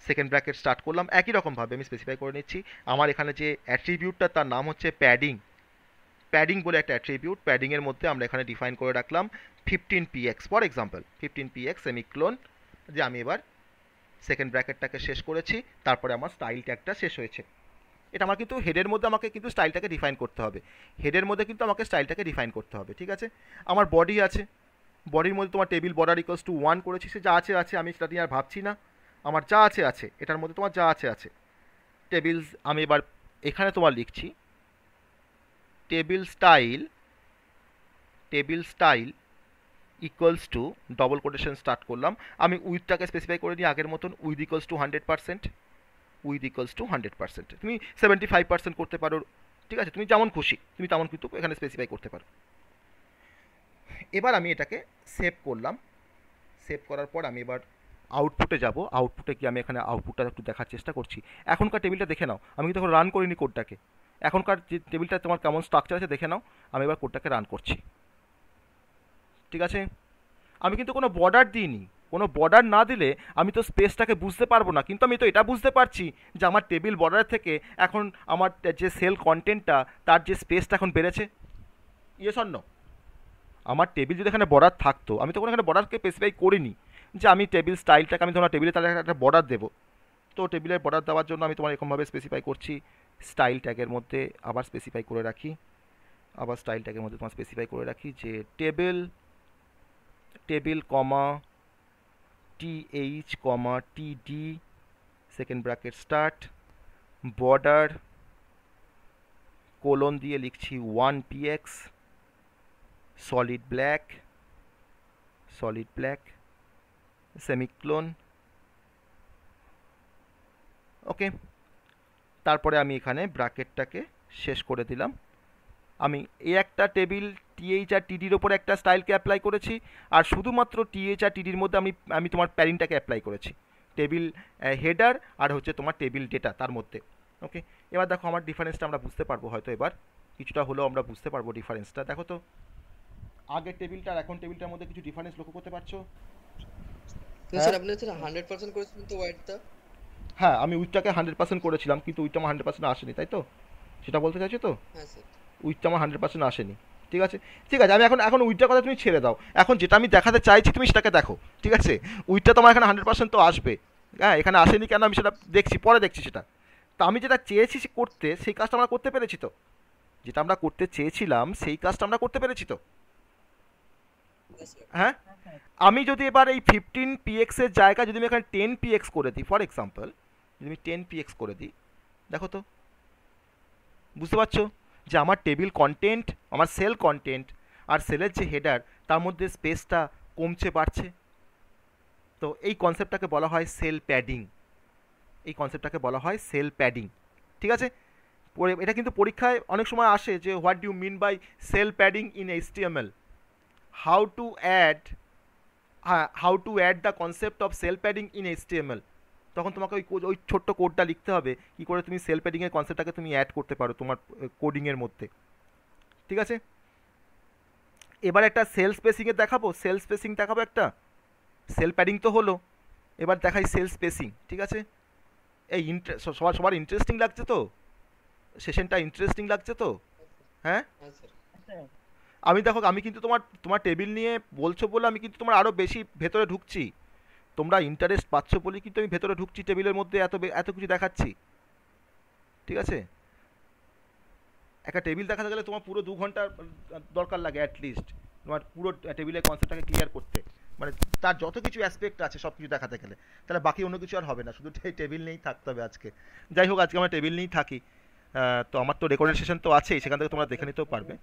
সেকেন্ড ব্র্যাকেট স্টার্ট করলাম। একই রকমভাবে আমি স্পেসিফাই করে নিচ্ছি আমার এখানে যে অ্যাট্রিবিউটটা তার নাম হচ্ছে প্যাডিং বলে একটা অ্যাট্রিবিউট। প্যাডিংয়ের মধ্যে আমরা এখানে ডিফাইন করে রাখলাম 15px, for example 15px semicolon, যে আমি এবার সেকেন্ড ব্র্যাকেটটাকে শেষ করেছি, তারপরে আমার স্টাইল ট্যাগটা শেষ হয়েছে। এটা আমার কিন্তু হেডের মধ্যে আমাকে কিন্তু স্টাইলটাকে ডিফাইন করতে হবে, ঠিক আছে? আমার বডি আছে, বডির মধ্যে তোমার টেবিল বর্ডার ইকুয়ালস টু 1 করেছি, সে যা আছে আমি সেটা নিয়ে আর ভাবছি না, আমার যা আছে এটার মধ্যে তোমার যা আছে টেবিলস। আমি এবার এখানে তোমার লিখছি table style equals to double quotation start করলাম। আমি উইথটাকে স্পেসিফাই করে নিই আগের মতন, উইথ ইকুয়ালস টু 100%, তুমি 75% করতে পারো, ঠিক আছে? তুমি যেমন খুশি তুমি তেমন কিন্তু এখানে স্পেসিফাই করতে পারো। এবার আমি এটাকে সেভ করলাম, সেভ করার পর আমি এবার আউটপুটে যাব। আউটপুটে গিয়ে আমি এখানে আউটপুটটা একটু দেখার চেষ্টা করছি। এখনকার টেবিলটা দেখে নাও, আমি কিন্তু এখন রান করিনি কোডটাকে, এখনকার যে টেবিলটা তোমার কেমন স্ট্রাকচার আছে দেখে নাও। আমি এবার কোডটাকে রান করছি, ঠিক আছে? আমি কিন্তু কোনো বর্ডার দিইনি, কোনো বর্ডার না দিলে আমি তো স্পেসটাকে বুঝতে পারবো না, কিন্তু আমি তো এটা বুঝতে পারছি যে আমার টেবিল বর্ডার থেকে এখন আমার যে সেল কন্টেন্টটা তার যে স্পেসটা এখন বেড়েছে। Yes or no? আমার টেবিল যদি এখানে বর্ডার থাকতো, আমি তখন এখানে বর্ডারকে স্পেসিফাই করিনি যে আমি টেবিল স্টাইলটাকে আমি তোমার টেবিলে তাহলে একটা বর্ডার দেবো। তো টেবিলের বর্ডার দেওয়ার জন্য আমি তোমার এরকমভাবে স্পেসিফাই করছি, স্টাইল ট্যাগের মধ্যে আবার স্পেসিফাই করে রাখি, যে টেবিল কমা টিএইচ কমা টিডি second bracket start, border colon দিয়ে লিখছি 1px সলিড ব্ল্যাক সেমিক্লোন। ওকে, তারপরে আমি এখানে ব্র্যাকেটটাকে শেষ করে দিলাম। আমি এই একটা টেবিল টিএইচ আর টিডির ওপর একটা স্টাইলকে অ্যাপ্লাই করেছি, আর শুধুমাত্র টিএইচ আর টিডির মধ্যে আমি তোমার প্যারিংটাকে অ্যাপ্লাই করেছি, টেবিল হেডার আর হচ্ছে তোমার টেবিল ডেটা তার মধ্যে। ওকে, এবার দেখো আমার ডিফারেন্সটা আমরা বুঝতে পারবো, হয়তো এবার কিছুটা হলেও আমরা বুঝতে পারবো ডিফারেন্সটা। দেখো তো আগের টেবিলটা আর এখন টেবিলটার মধ্যে কিছু ডিফারেন্স লক্ষ্য করতে পারছো? স্যার আপনি হচ্ছে 100% করেছিলেন তো ওয়াইডটা? হ্যাঁ, আমি উইথটাকে 100% করেছিলাম, কিন্তু উইথটা আমার 100% আসেনি, তাই তো? সেটা বলতে চাইছো তো? হ্যাঁ স্যার। উইথটা আমার 100% আসেনি, ঠিক আছে? আমি এখন উইথটার কথা তুমি ছেড়ে দাও, এখন যেটা আমি দেখাতে চাইছি তুমি সেটাকে দেখো, ঠিক আছে? উইথটা তোমার এখানে 100% তো আসবে, হ্যাঁ, এখানে আসেনি কেন আমি সেটা পরে দেখছি সেটা। তা আমি যেটা চেয়েছি করতে সেই কাজটা আমরা করতে পেরেছি তো, যেটা আমরা করতে চেয়েছিলাম সেই কাজটা আমরা করতে পেরেছি তো, হ্যাঁ? আমি যদি এবার এই 15px এর জায়গায় যদি আমি এখানে 10px করে দিই, ফর এক্সাম্পল যদি আমি 10px করে দিই, দেখো তো বুঝতে পারছো যে আমার টেবিল কন্টেন্ট, আমার সেল কন্টেন্ট আর সেলের যে হেডার তার মধ্যে স্পেসটা কমছে বাড়ছে। তো এই কনসেপ্টটাকে বলা হয় সেল প্যাডিং, এই কনসেপ্টটাকে বলা হয় সেল প্যাডিং। ঠিক আছে, এটা কিন্তু পরীক্ষায় অনেক সময় আসে যে what do you mean by cell padding in HTML, how to add the concept of cell padding in HTML। তখন তোমাকে ওই ছোট্ট কোডটা লিখতে হবে কী করে তুমি সেল প্যাডিংয়ের কনসেপ্টটাকে তুমি অ্যাড করতে পারো তোমার কোডিংয়ের মধ্যে। ঠিক আছে, এবার একটা সেল স্পেসিংয়ে দেখাবো, সেল স্পেসিং দেখাবো একটা। সেল প্যাডিং তো হলো, এবার দেখাই সেল স্পেসিং। ঠিক আছে, এই সবার ইন্টারেস্টিং লাগছে তো? সেশনটা ইন্টারেস্টিং লাগছে তো? হ্যাঁ, হ্যাঁ স্যার। আমি কিন্তু তোমার টেবিল নিয়ে বলছো বলে আমি কিন্তু তোমার আরও বেশি ভেতরে ঢুকছি। তোমরা ইন্টারেস্ট পাচ্ছ বলে কিন্তু আমি ভেতরে ঢুকছি, টেবিলের মধ্যে এত কিছু দেখাচ্ছি। ঠিক আছে, একটা টেবিল দেখাতে গেলে তোমার পুরো 2 ঘন্টা দরকার লাগে অ্যাটলিস্ট, তোমার পুরো টেবিলের কনসেপ্টটাকে ক্লিয়ার করতে, মানে তার যত কিছু অ্যাসপেক্ট আছে সব কিছু দেখাতে গেলে, তাহলে বাকি অন্য কিছু আর হবে না, শুধু টেবিল নিয়েই থাকতে হবে আজকে। যাই হোক, আজকে আমরা টেবিল নিয়েই থাকি। তো আমার তো রেকর্ডের সেশন তো আছেই, সেখান থেকে তোমরা দেখে নিতেও পারবে।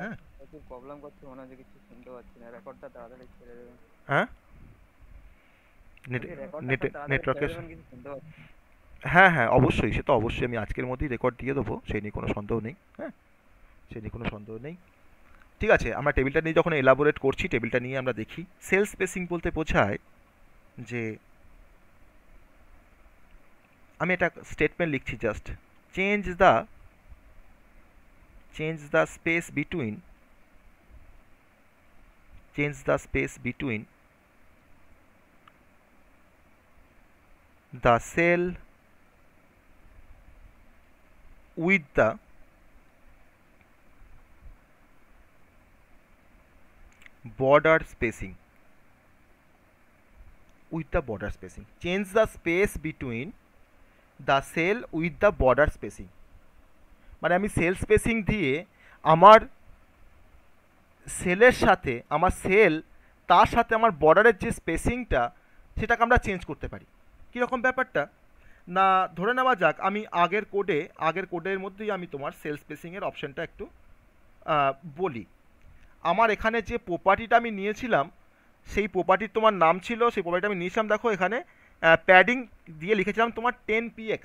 হ্যাঁ, একটু প্রবলেম করছে, মনে হচ্ছে কিছু শুনতে পাচ্ছি না। রেকর্ডটা তাড়াতাড়ি ছেড়ে দেবেন। হ্যাঁ, রেকর্ডটা তাড়াতাড়ি নেটওয়ার্কের, ছেড়ে দেবেন, কিছু শুনতে পাচ্ছি। হ্যাঁ হ্যাঁ অবশ্যই, সে তো অবশ্যই আমি আজকের মধ্যেই রেকর্ড দিয়ে দেবো, সেই নিয়ে কোনো সন্দেহ নেই। হ্যাঁ, সেই নিয়ে কোনো সন্দেহ নেই। ঠিক আছে, আমরা টেবিলটা নিয়ে যখন এলাবোরেট করছি, টেবিলটা নিয়ে আমরা দেখি সেল স্পেসিং বলতে বোঝায় যে আমি একটা স্টেটমেন্ট লিখছি, just change the space between the cell with the border spacing, change the space between the cell with the border spacing। মানে আমি সেল স্পেসিং দিয়ে আমার সেলের সাথে আমার সেল, তার সাথে আমার বর্ডারের যে স্পেসিংটা সেটাকে আমরা চেঞ্জ করতে পারি। কীরকম ব্যাপারটা না, ধরে নেওয়া যাক আমি আগের কোডের মধ্যেই আমি তোমার সেল স্পেসিংয়ের অপশানটা একটু বলি। আমার এখানে যে প্রপার্টিটা আমি নিয়েছিলাম, সেই প্রপার্টির তোমার নাম ছিল, সেই প্রপার্টিটা আমি নিয়েছিলাম, দেখো এখানে প্যাডিং দিয়ে লিখেছিলাম তোমার 10px।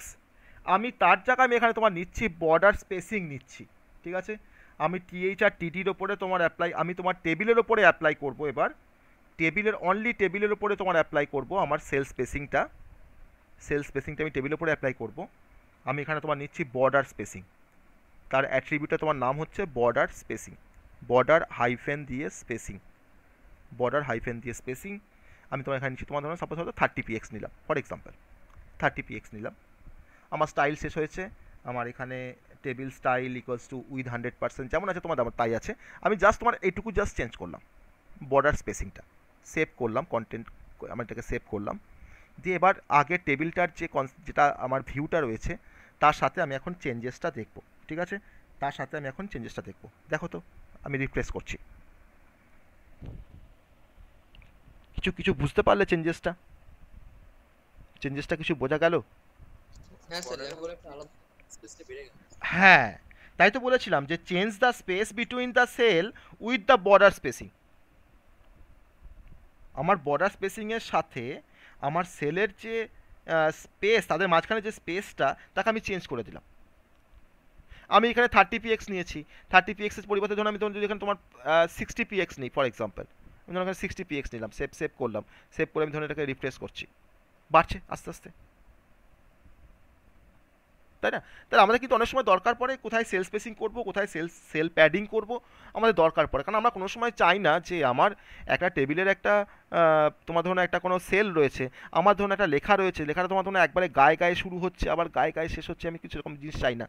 আমি তার জায়গায় আমি এখানে তোমার নিচ্ছি বর্ডার স্পেসিং নিচ্ছি। ঠিক আছে, আমি টিএইচ আর টিটির ওপরে তোমার আমি তোমার টেবিলের ওপরে অ্যাপ্লাই করব। এবার টেবিলের ওপরে তোমার অ্যাপ্লাই করব আমার সেল স্পেসিংটা আমি টেবিলের ওপরে অ্যাপ্লাই করব। আমি এখানে তোমার নিচ্ছি বর্ডার স্পেসিং, তার অ্যাট্রিবিউটটা তোমার নাম হচ্ছে বর্ডার স্পেসিং, বর্ডার হাইফেন দিয়ে স্পেসিং। আমি তোমার এখানে নিচ্ছি তোমার ধরো সাপোজ হয়তো 30px নিলাম, ফর এক্সাম্পল 30px নিলাম। আমার স্টাইল শেষ হয়েছে, আমার এখানে table style equals to with 100% যেমন আছে তোমার তাই আছে। আমি জাস্ট তোমার এইটুকু জাস্ট চেঞ্জ করলাম, বর্ডার স্পেসিংটা সেভ করলাম, কন্টেন্ট আমি এটাকে সেভ করলাম, দিয়ে এবার আগের টেবিলটার যেটা আমার ভিউটা রয়েছে তার সাথে আমি এখন চেঞ্জেসটা দেখব। ঠিক আছে, তার সাথে আমি এখন চেঞ্জেসটা দেখব। দেখো তো, আমি রিফ্রেশ করছি। কিছু বুঝতে পারলে চেঞ্জেসটা কিছু বোঝা গেল? হ্যাঁ স্যার, এরপরে একটা আলাদা স্পেসটা বেড়ে গেল। হ্যাঁ, তাই তো বলেছিলাম যে change the space between the cell with the border spacing. আমার বর্ডার স্পেসিংয়ের সাথে আমার সেলের যে স্পেস, তাদের মাঝখানে যে স্পেসটা, তাকে আমি চেঞ্জ করে দিলাম। আমি এখানে 30px নিয়েছি, 30px এর পরিবর্তে ধরুন আমি যদি এখানে তোমার 60px নিই ফর এক্সাম্পল, আমি ধরুন এখানে 60px নিলাম, সেভ করলাম, সেভ করে আমি ধরুন এটাকে রিফ্রেশ করছি, বাড়ছে আস্তে আস্তে, তাই না? তাহলে আমাদের কিন্তু অনেক সময় দরকার পড়ে কোথায় সেল স্পেসিং করবো, কোথায় সেল প্যাডিং করবো, আমাদের দরকার পড়ে। কারণ আমরা কোনো সময় চাই না যে আমার একটা টেবিলের একটা তোমার ধরুন একটা কোনো সেল রয়েছে, আমার ধরুন একটা লেখা রয়েছে, লেখাটা তোমার ধরুন একবারে গায়ে শুরু হচ্ছে আবার গায়ে শেষ হচ্ছে, আমি কিছু এরকম জিনিস চাই না।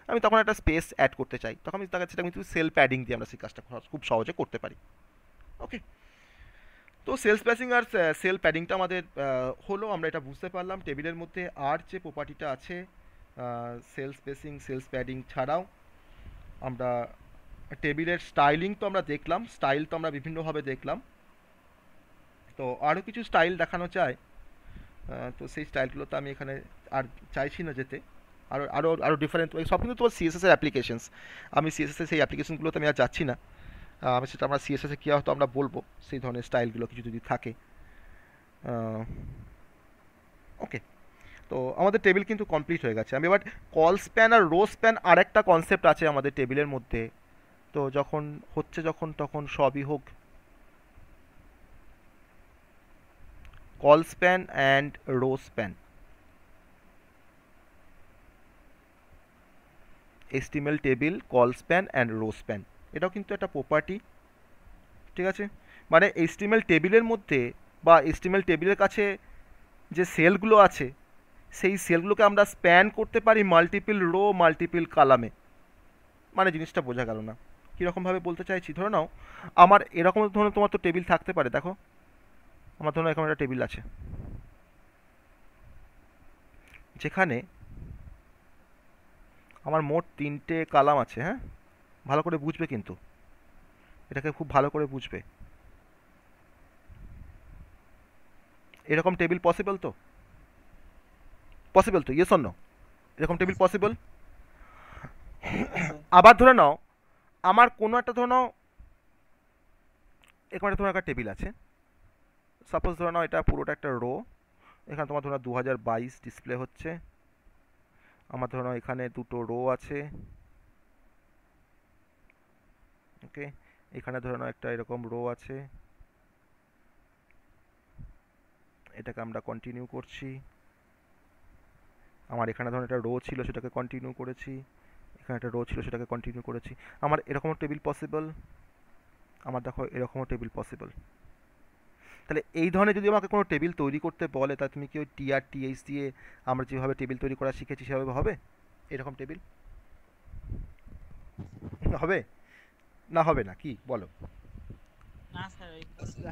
আমি তখন একটা স্পেস অ্যাড করতে চাই, তখন আমি তার কাছে সেটা কিন্তু সেল প্যাডিং দিয়ে আমরা সেই কাজটা খুব সহজে করতে পারি। ওকে, তো সেল স্পেসিং আর সেল প্যাডিংটা আমাদের হলো, আমরা এটা বুঝতে পারলাম। টেবিলের মধ্যে আর যে প্রপার্টিটা আছে সেল স্পেসিং, সেলস প্যাডিং ছাড়াও আমরা টেবিলের স্টাইলিং তো আমরা দেখলাম, স্টাইল তো আমরা বিভিন্নভাবে দেখলাম। তো আরও কিছু স্টাইল দেখানো চাই, তো সেই স্টাইলগুলো তো আমি এখানে আর চাইছি না যেতে, আরও ডিফারেন্ট সব কিন্তু তোমার সিএসএস এর অ্যাপ্লিকেশনস, আমি সিএসএস এর সেই অ্যাপ্লিকেশনগুলোতে আমি আর যাচ্ছি না। আমি সেটা আমরা সিএসএসে কী হয়তো আমরা বলবো সেই ধরনের স্টাইলগুলো কিছু যদি থাকে। ওকে, তো আমাদের টেবিল কিন্তু কমপ্লিট হয়ে গেছে। আমি এবার কল স্প্যান আর রো স্প্যান আর একটা কনসেপ্ট আছে আমাদের টেবিলের মধ্যে, তো যখন হচ্ছে যখন তখন সবই হোক। Call span and rho span, HTML table, call span and rho span, এটাও কিন্তু একটা প্রপার্টি। ঠিক আছে, মানে HTML টেবিলের মধ্যে বা HTML টেবিলের কাছে যে সেলগুলো আছে সেই সেলগুলোকে আমরা স্প্যান করতে পারি মাল্টিপল রো মাল্টিপল কালামে। মানে জিনিসটা বোঝা গেল না, কীরকমভাবে বলতে চাইছি। ধরে নাও আমার এরকম ধরনের তোমার তো টেবিল থাকতে পারে। দেখো আমার ধরুন এরকম একটা টেবিল আছে যেখানে আমার মোট 3টে কালাম আছে। হ্যাঁ, ভালো করে বুঝবে কিন্তু, এটাকে খুব ভালো করে বুঝবে। এরকম টেবিল পসিবল তো? পসিবল তো? Yes or no? এরকম টেবিল পসিবল? আবার ধরে নাও আমার কোনো একটা, ধরে নাও এরকম একটা, ধরো একটা টেবিল আছে। সাপোজ ধরে নাও এটা পুরোটা একটা রো, এখানে তোমার ধরো 2022 ডিসপ্লে হচ্ছে। আমার ধরো এখানে 2টো রো আছে। ওকে, এখানে ধরে নাও একটা এরকম রো আছে, এটাকে আমরা কন্টিনিউ করছি। আমার এখানে ধরুন একটা রো ছিল, সেটাকে কন্টিনিউ করেছি। এখানে একটা রো ছিল, সেটাকে কন্টিনিউ করেছি। আমার এরকমও টেবিল পসিবল, আমার দেখো এরকমও টেবিল পসিবল। তাহলে এই ধরনের যদি আমাকে কোনো টেবিল তৈরি করতে বলে, তা তুমি কি ওই টিআর টিএইচ দিয়ে আমরা যেভাবে টেবিল তৈরি করা শিখেছি সেভাবে হবে? এরকম টেবিল হবে না? হবে না, কি বলো? না স্যার,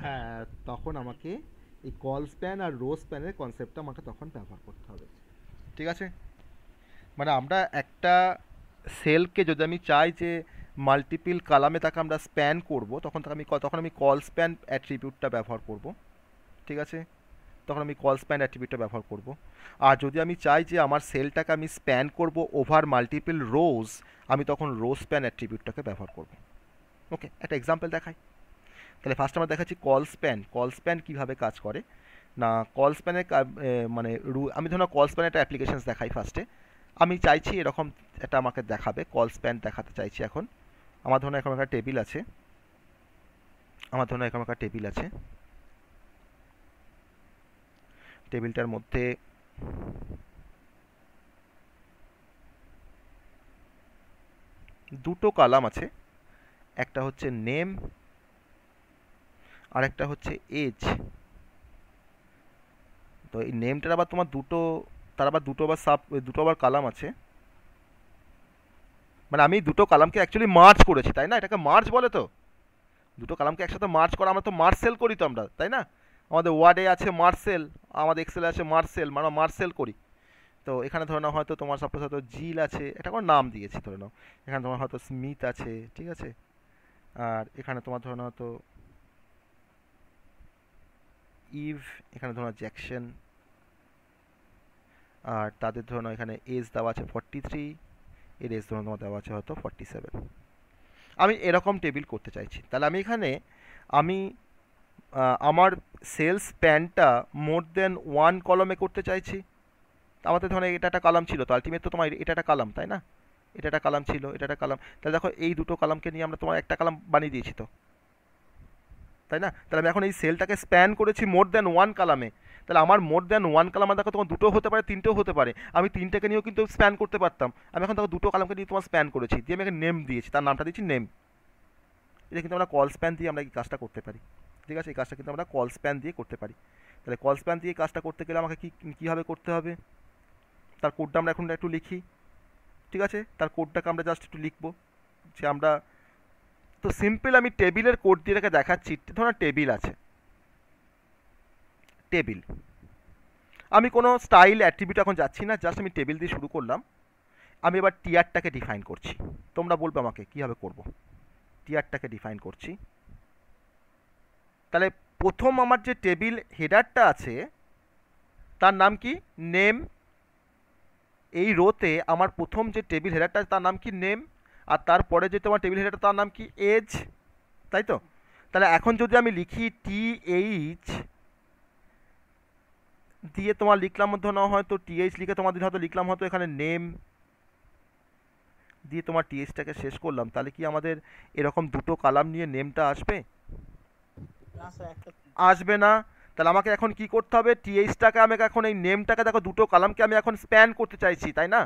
হ্যাঁ, তখন আমাকে এই কল স্প্যান আর রো স্প্যানের কনসেপ্টটা আমাকে তখন ব্যবহার করতে হবে। ঠিক আছে, মানে আমরা একটা সেলকে যদি আমি চাই যে মাল্টিপল কালামে তাকে আমরা স্প্যান করব, তখন আমি কল স্প্যান অ্যাট্রিবিউটটা ব্যবহার করব। ঠিক আছে, তখন আমি কল স্প্যান অ্যাট্রিবিউটটা ব্যবহার করব। আর যদি আমি চাই যে আমার সেলটাকে আমি স্প্যান করব ওভার মাল্টিপল রোজ, আমি তখন রো স্প্যান অ্যাট্রিবিউটটাকে ব্যবহার করব। ওকে, একটা এক্সাম্পল দেখাই। তাহলে ফার্স্ট আমরা দেখাচ্ছি কল স্প্যান। কল স্প্যান কীভাবে কাজ করে না, কল স্প্যানের মানে আমি ধরুন কল স্প্যান একটা অ্যাপ্লিকেশানস দেখাই ফার্স্টে। আমি চাইছি এরকম একটা আমাকে দেখাবে, কল স্প্যান দেখাতে চাইছি। এখন আমার ধরুন এরকম একটা টেবিল আছে, টেবিলটার মধ্যে দুটো কালাম আছে, একটা হচ্ছে নেম আর একটা হচ্ছে এজ। তো এই নেমটার আবার তোমার দুটো আবার কালাম আছে। মানে আমি দুটো কালামকে অ্যাকচুয়ালি মার্জ করেছি, তাই না? এটাকে মার্জ বলে তো, দুটো কালামকে একসাথে মার্জ করা। আমরা তো মার্সেল করি তো আমরা, তাই না? আমাদের ওয়ার্ডে আছে মার্সেল, আমাদের এক্সেলে আছে মার্সেল, মানে মার্সেল করি। তো এখানে ধরে নাও হয়তো তোমার সাপোজ হয়তো জিল আছে, এটা কোনো নাম দিয়েছি ধরে নাও। এখানে তোমার হয়তো স্মিথ আছে, ঠিক আছে? আর এখানে তোমার ধরে নাও হয়তো ইভ, এখানে ধরো জ্যাকসন, আর তাদের ধরো এখানে এজ দেওয়া আছে 43, এর এজ ধরো তোমার দেওয়া আছে হয়তো 47। আমি এরকম টেবিল করতে চাইছি। তাহলে আমি এখানে আমার সেলস স্প্যানটা মোর দেন 1 কলমে করতে চাইছি। আমাদের ধরো এটা একটা কালাম ছিল, তো আলটিমেট তো তোমার এটা একটা কালাম, তাই না? এটা একটা কালাম ছিল, এটা একটা কালাম। তাহলে দেখো এই দুটো কালামকে নিয়ে আমরা তোমার একটা কালাম বানিয়ে দিয়েছি তো, তাই না? তাহলে আমি এখন এই সেলটাকে স্প্যান করেছি মোর দেন 1 কালামে। তাহলে আমার মোর দেন 1 কালাম দেখো তোমার দুটো হতে পারে, তিনটেও হতে পারে। আমি তিনটেকে নিয়েও কিন্তু স্প্যান করতে পারতাম। আমি এখন দেখো দুটো কালামকে নিয়ে তোমার স্প্যান করেছি, দিয়ে আমি একটা নেম দিয়েছি, তার নামটা দিয়েছি নেম। এটা কিন্তু আমরা কল স্প্যান দিয়ে আমরা এই কাজটা করতে পারি। ঠিক আছে, এই কাজটা কিন্তু আমরা কল স্প্যান দিয়ে করতে পারি। তাহলে কল স্প্যান দিয়ে কাজটা করতে গেলে আমাকে কীভাবে করতে হবে, তার কোডটা আমরা এখন একটু লিখি। ঠিক আছে, তার কোডটাকে আমরা জাস্ট একটু লিখবো যে আমরা তো সিম্পল আমি টেবিলের কোড দিয়ে রেখে দেখাচ্ছি। ধরুন টেবিল আছে, টেবিল আমি কোনো স্টাইল অ্যাট্রিবিউট এখন যাচ্ছি না, জাস্ট আমি টেবিল দিয়ে শুরু করলাম। আমি এবার টিয়ারটাকে ডিফাইন করছি। তোমরা বলবে আমাকে কীভাবে করব। টিয়ারটাকে ডিফাইন করছি। তাহলে প্রথম আমার যে টেবিল হেডারটা আছে তার নাম কি? নেম। এই রোতে আমার প্রথম যে টেবিল হেডারটা তার নাম কি? নেম। আর তারপরে যে তোমার টেবিল হেডারটা তার নাম কি? এজ। তাই তো? তাহলে এখন যদি আমি লিখি TH দিয়ে তোমার লিখলাম ধরো হয়তো TH লিখে তোমাদের হয়তো লিখলাম হয়তো এখানে নেম দিয়ে তোমার THটাকে শেষ করলাম, তাহলে কি আমাদের এরকম দুটো কালাম নিয়ে নেমটা আসবে? না স্যার একটা আসবে না। তাহলে আমাকে এখন কি করতে হবে, THটাকে আমাকে এখন এই নেমটাকে দেখো দুটো কালামকে আমি এখন স্প্যান করতে চাইছি তাই না,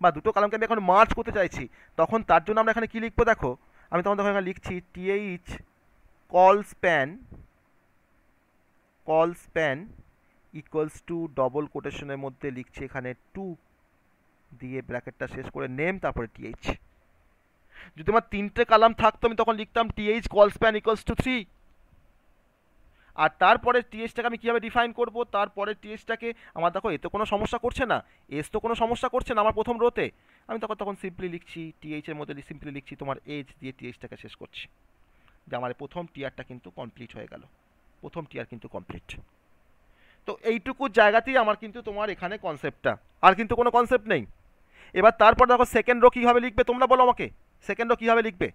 বা দুটো কালামকে আমি এখন মার্জ করতে চাইছি, তখন তার জন্য আমরা এখানে কি লিখবো দেখো, আমি তখন এখানে লিখছি TH col span equals to double কোটেশনের মধ্যে লিখছি এখানে 2 দিয়ে ব্র্যাকেটটা শেষ করে নেম তারপরে TH। যদি আমার তিনটে কালাম থাকতো আমি তখন লিখতাম TH col span equals two 3, আর তারপরে THটাকে আমি কীভাবে ডিফাইন করব, তারপরে THটাকে আমার দেখো এ তো কোনো সমস্যা করছে না, এস তো কোনো সমস্যা করছে না আমার প্রথম রোতে, আমি তখন সিম্পলি লিখছি TH এর মধ্যে সিম্পলি লিখছি তোমার এজ দিয়ে THটাকে শেষ করছি, যে আমার প্রথম টিয়ারটা কিন্তু কমপ্লিট হয়ে গেল, প্রথম টিয়ার কিন্তু কমপ্লিট। তো এইটুকু জায়গাতেই আমার কিন্তু তোমার এখানে কনসেপ্টটা, আর কিন্তু কোনো কনসেপ্ট নেই। এবার তারপর দেখো সেকেন্ড রো কীভাবে লিখবে তোমরা বলো আমাকে, সেকেন্ড রো কীভাবে লিখবে?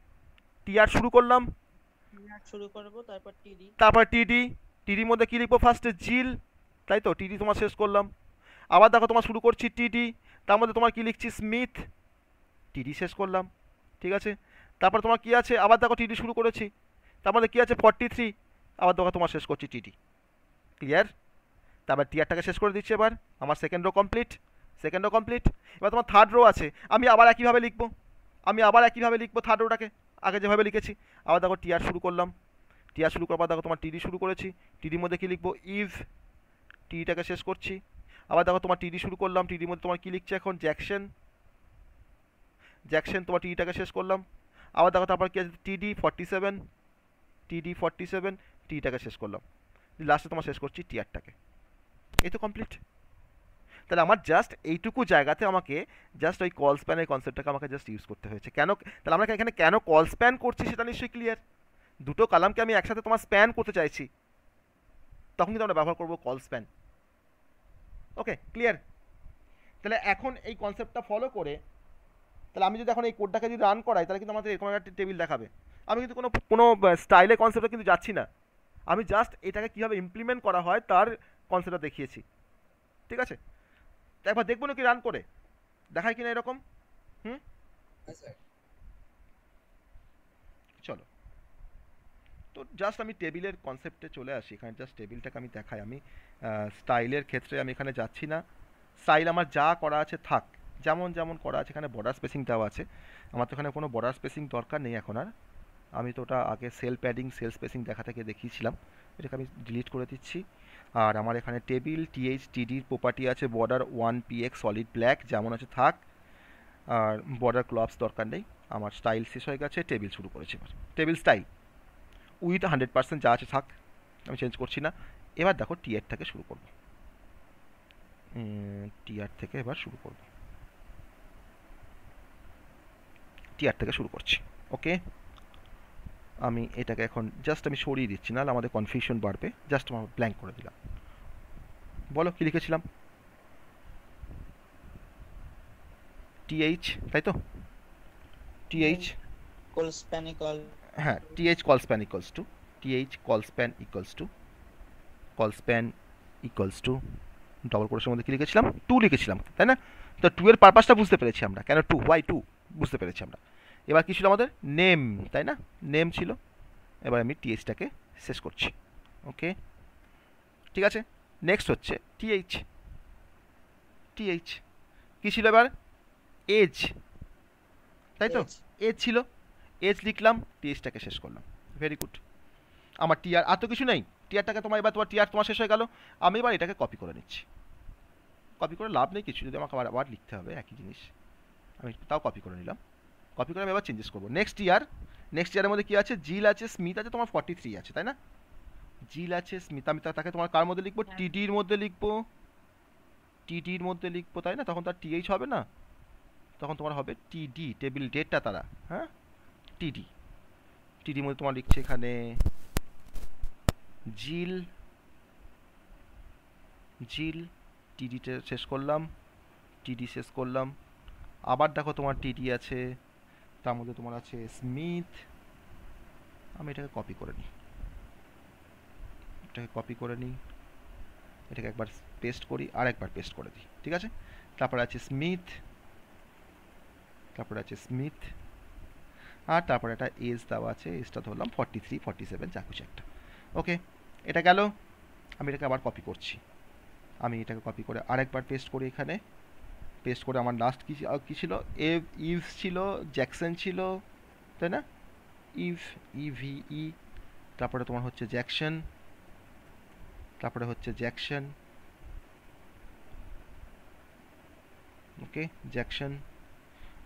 টিয়ার শুরু করলাম, শুরু করব, তারপর টিডি, তারপর টিডির মধ্যে কী লিখবো ফার্স্টে জিল, তাই তো টিডি তোমার শেষ করলাম। আবার দেখো তোমার শুরু করছি টিডি, তার মধ্যে তোমার কী লিখছি স্মিথ, টিডি শেষ করলাম, ঠিক আছে। তারপর তোমার কী আছে, আবার দেখো টিডি শুরু করেছি, তার মধ্যে কী আছে 43, আবার দেখো তোমার শেষ করছি টিডি, ক্লিয়ার। তারপর টিয়ারটাকে শেষ করে দিচ্ছি, এবার আমার সেকেন্ড রো কমপ্লিট, এবার তোমার থার্ড রো আছে, আমি আবার একইভাবে লিখবো থার্ড রোটাকে আগে যেভাবে লিখেছি। আবার দেখো টিয়ার শুরু করলাম, টিয়ার শুরু করার পর দেখো তোমার টিডি শুরু করেছি, টিডির মধ্যে কী লিখবো ইভ, টিডিটাকে শেষ করছি। আবার দেখো তোমার টিডি শুরু করলাম, টিডির মধ্যে তোমার কী লিখছে এখন জ্যাকসন, তোমার টিডিটাকে শেষ করলাম। আবার দেখো তারপর কি আছে টিডি 47, টিডিটাকে শেষ করলাম, লাস্টে তোমার শেষ করছি টিয়ারটাকে, এই তো কমপ্লিট। তাহলে আমার জাস্ট এইটুকু জায়গাতে আমাকে জাস্ট ওই কল স্প্যানের কনসেপ্টটাকে আমাকে জাস্ট ইউজ করতে হয়েছে। কেন, তাহলে আমরা এখানে কেন কল স্প্যান করছি সেটা নিশ্চয়ই ক্লিয়ার, দুটো কালামকে আমি একসাথে তোমার স্প্যান করতে চাইছি, তখন কিন্তু আমরা ব্যবহার করবো কল স্প্যান। Okay clear. তাহলে এখন এই কনসেপ্টটা ফলো করে তাহলে আমি যদি এখন এই কোডটাকে যদি রান করাই তাহলে কিন্তু আমাদের এরকম একটা টেবিল দেখাবে। আমি কিন্তু কোনো স্টাইলের কনসেপ্টে কিন্তু যাচ্ছি না, আমি জাস্ট এটাকে কীভাবে ইমপ্লিমেন্ট করা হয় তার কনসেপ্টটা দেখিয়েছি, ঠিক আছে। তো একবার দেখবো নাকি রান করে দেখায় কিনা এরকম। হ্যাঁ স্যার। চলো, তো জাস্ট আমি টেবিলের কনসেপ্টে চলে আসি, এখানে জাস্ট টেবিলটাকে আমি দেখাই। আমি স্টাইলের ক্ষেত্রে আমি এখানে যাচ্ছি না, স্টাইল আমার যা করা আছে থাক, যেমন যেমন করা আছে, এখানে বর্ডার স্পেসিং দেওয়া আছে, আমার তো এখানে কোনো বর্ডার স্পেসিং দরকার নেই এখন আর, আমি তো ওটা আগে সেল প্যাডিং সেল স্পেসিং দেখা থেকে দেখিয়েছিলাম, এটাকে আমি ডিলিট করে দিচ্ছি। আর আমার এখানে টেবিল THTDর প্রপার্টি আছে বর্ডার 1px সলিড ব্ল্যাক, যেমন আছে থাক, আর বর্ডার ক্লপস দরকার নেই। আমার স্টাইল শেষ হয়ে গেছে, টেবিল শুরু করেছি, এবার টেবিল স্টাইল উইথ 100% যা আছে থাক, আমি চেঞ্জ করছি না। এবার দেখো টিয়ার থেকে শুরু করব, টিয়ার থেকে এবার শুরু করব, টিয়ার থেকে শুরু করছি। ওকে, আমি এটাকে এখন জাস্ট আমি সরিয়ে দিচ্ছি, নাহলে আমাদের কনফিউশন বাড়বে, জাস্ট আমার ব্ল্যাঙ্ক করে দিলাম। বলো কি লিখেছিলাম, TH তাই তো, TH কল স্প্যান ইকুয়াল, হ্যাঁ TH col span equals to, double কোটেশনের মধ্যে কি লিখেছিলাম 2 লিখেছিলাম তাই না। তো 2 এর পারপাসটা বুঝতে পেরেছি আমরা, কেন 2 ওয়াই 2 বুঝতে পেরেছি আমরা। এবার কি ছিল আমাদের নেম তাই না, নেম ছিল, এবার আমি THটাকে শেষ করছি। ওকে ঠিক আছে, নেক্সট হচ্ছে TH কি ছিল এবার এজ তাই তো, এজ ছিল, এজ লিখলাম, THটাকে শেষ করলাম, ভেরি গুড। আমার টিয়ার আর তো কিছু নেই, টিয়ারটাকে তোমার এবার তোমার টিয়ার তোমার শেষ হয়ে গেল, আমি এবার এটাকে কপি করে নিচ্ছি, কপি করে লাভ নেই কিছু, যদি আমাকে আবার লিখতে হবে একই জিনিস, আমি তাও কপি করে নিলাম, কপি করে আমি এবার চেঞ্জেস করবো। নেক্সট ইয়ারের মধ্যে কি আছে, জিল আছে, স্মিথ আছে, তোমার 43 আছে তাই না, জিল আছে, স্মিথ, আমি তাকে তোমার কার মধ্যে লিখবো, টিডির মধ্যে লিখবো তাই না, তখন তার TH হবে না, তখন তোমার হবে TD, টেবিল ডেটটা তারা, হ্যাঁ টিডির মধ্যে তোমার লিখছে এখানে জিল, টিডিতে শেষ করলাম, আবার দেখো তোমার TD আছে, তার মধ্যে তোমার আছে স্মিথ, আমি এটাকে কপি করে নিই, এটাকে একবার পেস্ট করি আর একবার পেস্ট করে দিই, ঠিক আছে। তারপরে আছে স্মিথ, আর তারপরে একটা এজ দেওয়া আছে, এজটা ধরলাম 43 47 যা কিছু একটা। ওকে, এটা গেল। আমি এটাকে আবার কপি করছি, আমি এটাকে কপি করে আরেকবার পেস্ট করি এখানে, পেস্ট করে আমার লাস্ট কী ছিল, ইভস ছিল, জ্যাকসন ছিল, তাই না, ইভিই, তারপরে তোমার হচ্ছে জ্যাকসন, ওকে জ্যাকসন,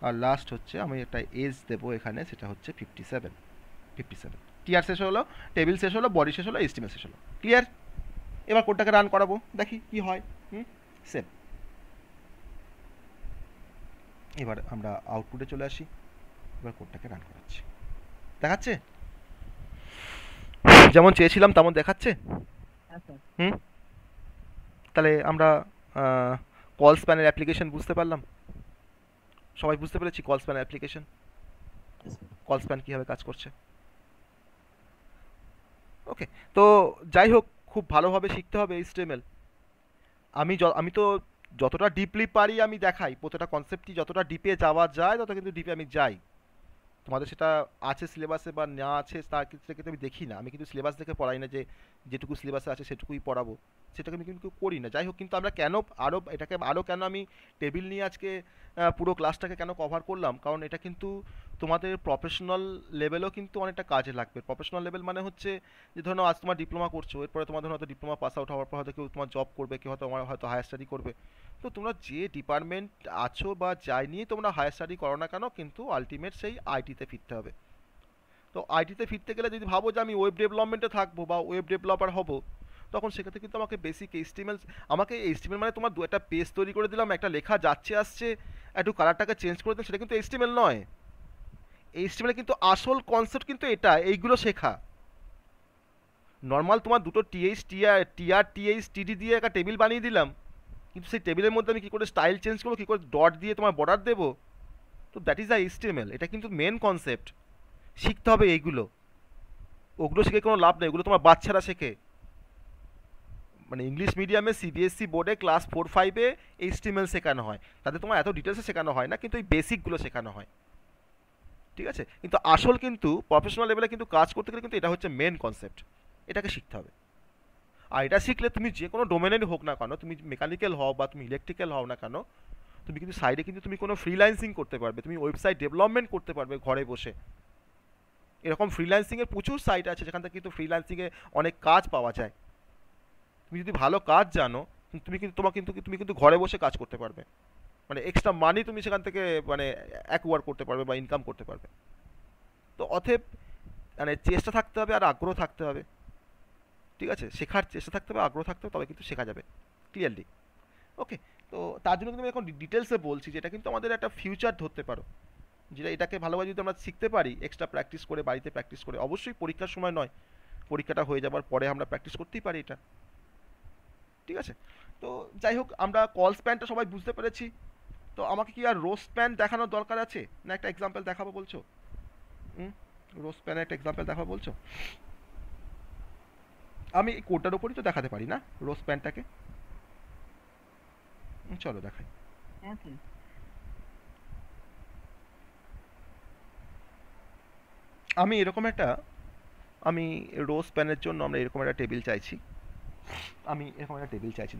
আর লাস্ট হচ্ছে আমি একটা এজ দেবো এখানে, সেটা হচ্ছে 57। টিআর শেষ হলো, টেবিল শেষ হলো, বডি শেষ হলো, এস্টিমেট শেষ হলো। ক্লিয়ার? এবার কোডটাকে রান করাবো, দেখি কি হয়। সেভ। এবার আমরা আউটপুটে চলে আসি, এবার কোডটাকে রান করাচ্ছি, দেখাচ্ছে যেমন চেয়েছিলাম তেমন দেখাচ্ছে। হ্যাঁ স্যার। তাহলে আমরা কল স্প্যানের অ্যাপ্লিকেশন বুঝতে পারলাম, সবাই বুঝতে পেরেছি কল স্প্যানের অ্যাপ্লিকেশন, কল স্প্যান কীভাবে কাজ করছে। ওকে, তো যাই হোক, খুব ভালোভাবে শিখতে হবে HTML। আমি তো যতটা ডিপলি পারি আমি দেখাই, প্রতিটা কনসেপ্টই যতটা ডিপে যাওয়া যায় তত কিন্তু ডিপে আমি যাই। তোমাদের সেটা আছে সিলেবাসে বা না আছে তার ক্ষেত্রে কিন্তু আমি দেখি না, আমি কিন্তু সিলেবাস দেখে পড়াই না যে যেটুকু সিলেবাসে আছে সেটুকুই পড়াবো, সেটাকে আমি কিন্তু করি না। যাই হোক, কিন্তু আমরা কেন কেন আমি টেবিল নিয়ে আজকে পুরো ক্লাসটাকে কেন কভার করলাম, কারণ এটা কিন্তু তোমাদের প্রফেশনাল লেভেলেও কিন্তু অনেকটা কাজে লাগবে। প্রফেশনাল লেভেল মানে হচ্ছে যে ধরো আজ তোমার ডিপ্লোমা করছো, এরপরে তোমাদের হয়তো ডিপ্লোমা পাস আউট হওয়ার পর হয়তো কেউ তোমার জব করবে, কেউ হয়তো হায়ার স্টাডি করবে। তো তোমরা যে ডিপার্টমেন্ট আছো বা যাই নিয়ে তোমরা হায়ার স্টাডি করো না কেন, কিন্তু আলটিমেট সেই আইটিতে ফিরতে হবে। তো আইটিতে ফিরতে গেলে যদি ভাবো যে আমি ওয়েব ডেভেলপমেন্টে থাকবো বা ওয়েব ডেভেলপার হব, তখন সেক্ষেত্রে কিন্তু আমাকে বেসিক এইচটিএমএল মানে তোমার দু একটা পেজ তৈরি করে দিলাম, একটা লেখা যাচ্ছে আসছে, একটু কালারটাকে চেঞ্জ করে দিলাম, সেটা কিন্তু এইচটিএমএল নয়। এইচটিএমএল কিন্তু আসল কনসেপ্ট কিন্তু এইগুলো শেখা। নর্মাল তোমার দুটো টিডি দিয়ে একটা টেবিল বানিয়ে দিলাম, কিন্তু সেই টেবিলের মধ্যে আমি কী করে স্টাইল চেঞ্জ করবো, কী করে ডট দিয়ে তোমার বর্ডার দেবো, তো দ্যাট ইজ দ্য এইচটিএমএল। এটা কিন্তু মেন কনসেপ্ট, শিখতে হবে এইগুলো। ওগুলো শিখে কোনো লাভ নেই, এগুলো তোমার বাচ্চারা শেখে, মানে ইংলিশ মিডিয়ামে সিবিএসসি বোর্ডে ক্লাস 4-5-এ এইচটিএমএল শেখানো হয়, তাতে তোমার এত ডিটেলসে শেখানো হয় না, কিন্তু এই বেসিকগুলো শেখানো হয়, ঠিক আছে। কিন্তু আসল কিন্তু প্রফেশনাল লেভেলে কিন্তু কাজ করতে গেলে কিন্তু এটা হচ্ছে মেন কনসেপ্ট, এটাকে শিখতে হবে। আর এটা শিখলে তুমি যে কোনো ডোমেনেরই হোক না কেন, তুমি মেকানিক্যাল হও বা তুমি ইলেকট্রিক্যাল হও না কেন, তুমি কিন্তু সাইডে কিন্তু তুমি কোনো ফ্রিল্যান্সিং করতে পারবে, তুমি ওয়েবসাইট ডেভেলপমেন্ট করতে পারবে ঘরে বসে। এরকম ফ্রিল্যান্সিংয়ের প্রচুর সাইট আছে যেখান থেকে কিন্তু ফ্রিল্যান্সিংয়ে অনেক কাজ পাওয়া যায়। তুমি যদি ভালো কাজ জানো, তুমি কিন্তু ঘরে বসে কাজ করতে পারবে, মানে এক্সট্রা মানি তুমি সেখান থেকে মানে অ্যাকোয়ার করতে পারবে বা ইনকাম করতে পারবে। তো অতএব মানে চেষ্টা থাকতে হবে আর আগ্রহ থাকতে হবে, ঠিক আছে, শেখার চেষ্টা থাকতে হবে, আগ্রহ থাকতে হবে, তবে কিন্তু শেখা যাবে ক্লিয়ারলি। ওকে, তো তার জন্য কিন্তু আমি এখন ডিটেলসে বলছি, যেটা কিন্তু আমাদের একটা ফিউচার ধরতে পারো, যেটা এটাকে ভালোভাবে যদি আমরা শিখতে পারি, এক্সট্রা প্র্যাকটিস করে, বাড়িতে প্র্যাকটিস করে, অবশ্যই পরীক্ষার সময় নয়, পরীক্ষাটা হয়ে যাবার পরে আমরা প্র্যাকটিস করতেই পারি এটা, ঠিক আছে। তো যাই হোক, আমরা কল স্প্যানটা সবাই বুঝতে পেরেছি। তো আমাকে কি আর রো স্প্যান দেখানোর দরকার আছে, না একটা এক্সাম্পল দেখাবো বলছো? রো স্প্যানের একটা এক্সাম্পল দেখাবো বলছো? আমি এই কোডটার উপরই তো দেখাতে পারি না রো স্প্যানটাকে, চলো দেখাই। হ্যাঁ স্যার। আমি রো স্প্যানের জন্য আমরা এরকম একটা টেবিল চাইছি,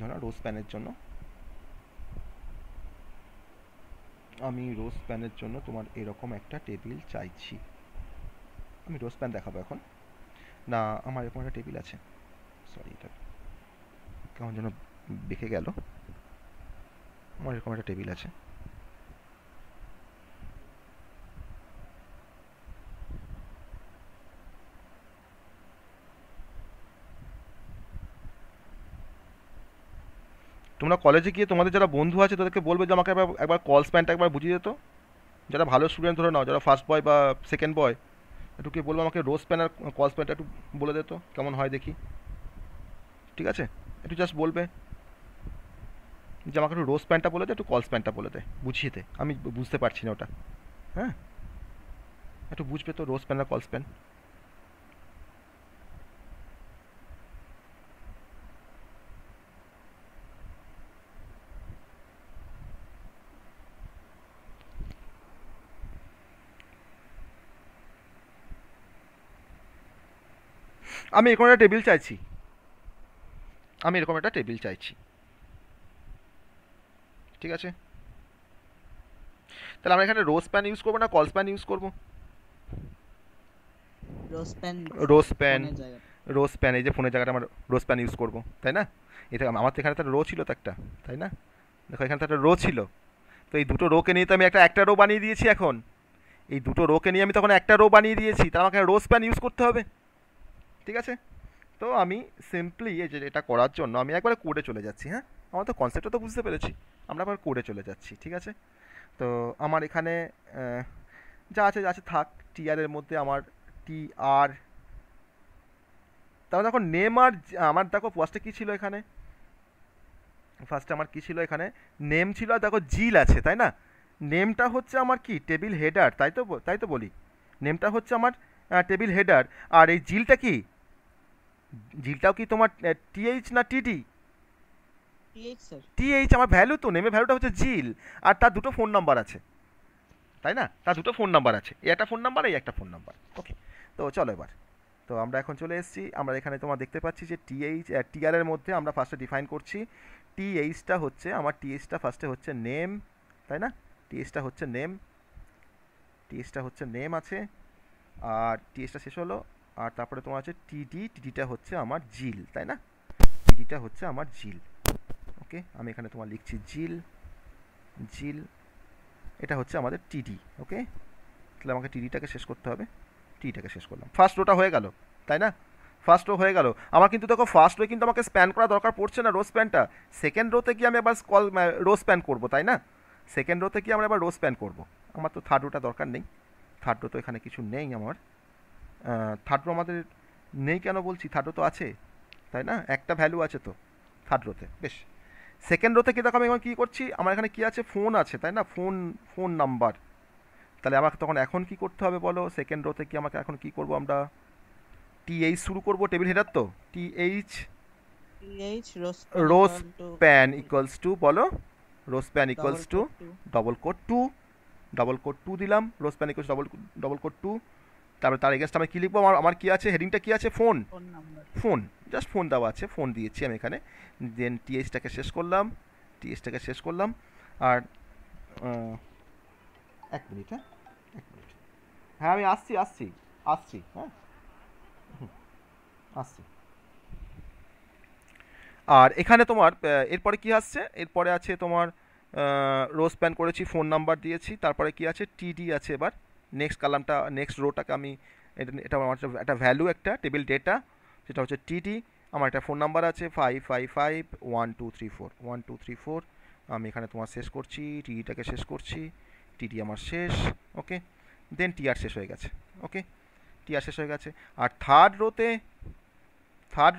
ধরো রো স্প্যানের জন্য আমি রো স্প্যানের জন্য তোমার এরকম একটা টেবিল চাইছি। আমি রো স্প্যান দেখাবো এখন, না আমার এরকম একটা টেবিল আছে, সরি এটা কেমন যেন বেঁকে গেল, আমার এরকম একটা টেবিল আছে। তোমরা কলেজে গিয়ে তোমাদের যারা বন্ধু আছে তাদেরকে বলবে যে আমাকে একবার কল স্প্যানটা একবার বুঝিয়ে দিত, যারা ভালো স্টুডেন্ট ধরে নাও, যারা ফার্স্ট বয় বা সেকেন্ড বয়, একটু কি বলবো আমাকে রো স্প্যান আর কল স্প্যানটা একটু বলে দিত, কেমন হয় দেখি, ঠিক আছে? একটু জাস্ট বলবে যে আমাকে একটু রো স্প্যানটা বলে দে, একটু কল স্প্যানটা বলে দে, বুঝিয়ে দে, আমি বুঝতে পারছি না ওটা। হ্যাঁ, একটু বুঝবে তো রো স্প্যান আর কল স্প্যান। আমি এরকম একটা টেবিল চাইছি, আমি এরকম একটা টেবিল চাইছি, ঠিক আছে? তাহলে আমরা এখানে রো স্প্যান ইউজ করবো না কল স্প্যান ইউজ করবো? রোস্প্যান রো স্প্যান, ফোনের জায়গায়। রো স্প্যান, এই যে ফোনের জায়গাটা আমার রো স্প্যান ইউজ করবো, তাই না? এটা আমার তো এখানে একটা রো ছিল তো একটা, তাই না? দেখো এখানে তো একটা রো ছিল, তো এই দুটো রোকে নিয়ে তো আমি একটা রো বানিয়ে দিয়েছি। এখন এই দুটো রোকে নিয়ে আমি তখন একটা রো বানিয়ে দিয়েছি, তার আমাকে রো স্প্যান ইউজ করতে হবে, ঠিক আছে? তো আমি সিম্পলি এই যে এটা করার জন্য আমি একবারে কোডে চলে যাচ্ছি। হ্যাঁ, আমার তো কনসেপ্টটা তো বুঝতে পেরেছি, আমরা একবার কোডে চলে যাচ্ছি, ঠিক আছে? তো আমার এখানে যা আছে যা আছে থাক। টিআরের মধ্যে আমার টি আর, তারপর দেখো নেম আর আমার দেখো ফার্স্টে কী ছিল এখানে, ফার্স্টে আমার কী ছিল এখানে, নেম ছিল, আর দেখো জিল আছে, তাই না? নেমটা হচ্ছে আমার কি টেবিল হেডার, তাই তো বলি, নেমটা হচ্ছে আমার টেবিল হেডার। আর এই জিলটা কি, জিলটাও কি তোমার টিএইচ না টিডি? TH sir. টিএইচ আমার ভ্যালু, তো নেমের ভ্যালুটা হচ্ছে জিল, আর তার দুটো ফোন নাম্বার আছে, তাই না? তার দুটো ফোন নাম্বার আছে, এই একটা ফোন নাম্বার, এই একটা ফোন নাম্বার। ওকে, তো চলো এবার, তো আমরা এখন চলে এসেছি। আমরা এখানে তোমার দেখতে পাচ্ছি যে টিএইচ টিআরের মধ্যে আমরা ফার্স্টে ডিফাইন করছি টিএইচটা হচ্ছে আমার, টিএইচটা ফার্স্টে হচ্ছে নেম, তাই না? টিএইচটা হচ্ছে নেম, টিএইচটা হচ্ছে নেম আছে, আর টিএইচটা শেষ হলো, আর তারপরে তোমার আছে টিডি, টিডিটা হচ্ছে আমার জিল, তাই না? টিডিটা হচ্ছে আমার জিল। ওকে, আমি এখানে তোমার লিখছি জিল, জিল, এটা হচ্ছে আমাদের টিডি। ওকে, তাহলে আমাকে টিডিটাকে শেষ করতে হবে, টিটাকে শেষ করলাম, ফার্স্ট রোটা হয়ে গেল, তাই না? ফার্স্ট রো হয়ে গেল আমার, কিন্তু দেখো ফার্স্ট রো কিন্তু আমাকে স্প্যান করা দরকার পড়ছে না রো স্প্যানটা, সেকেন্ড রোতে কি আমি আবার রো স্প্যান করবো, তাই না? সেকেন্ড রোতে কি আমরা আবার রো স্প্যান করবো, আমার তো থার্ড রোটা দরকার নেই, থার্ড রো তো এখানে কিছু নেই আমার, থার্ড রো আমাদের নেই কেন বলছি, থার্ড রো তো আছে, তাই না? একটা ভ্যালু আছে তো থার্ড রোতে, বেশ। সেকেন্ড রোতে কি দেখো আমি এখন কী করছি, আমার এখানে কী আছে, ফোন আছে, তাই না? ফোন নাম্বার, তাহলে আমাকে তখন এখন কি করতে হবে বলো, সেকেন্ড রোতে কি আমাকে এখন কি করব, আমরা টিএইচ শুরু করব, টেবিল হেডার তো, TH row span equals to, বলো row span equals to double quote 2 দিলাম, row span equals double quote 2, তারপরে তার এগেনস্ট আমি কী লিখবো, আমার কী আছে, হেডিংটা কী আছে, ফোন, জাস্ট ফোন দেওয়া আছে, ফোন দিয়েছি আমি এখানে, দেন টিএইচটাকে শেষ করলাম, আর এক মিনিট, হ্যাঁ এক মিনিট, হ্যাঁ আমি আসছি, হ্যাঁ আসছি। আর এখানে তোমার এরপরে কি আসছে, এরপরে আছে তোমার রো স্প্যান করেছি, ফোন নাম্বার দিয়েছি, তারপরে কি আছে, টিডি আছে। এবার নেক্সট কলামটা, নেক্সট রোটাকে আমি, এটা আমার একটা ভ্যালু, একটা টেবিল ডেটা, সেটা হচ্ছে টিডি, আমার একটা ফোন নাম্বার আছে 555123412334, আমি এখানে তোমার শেষ করছি, টিডিটাকে শেষ করছি, টিডি আমার শেষ। ওকে, দেন টিআর শেষ হয়ে গেছে। ওকে, টিআর শেষ হয়ে গেছে। আর থার্ড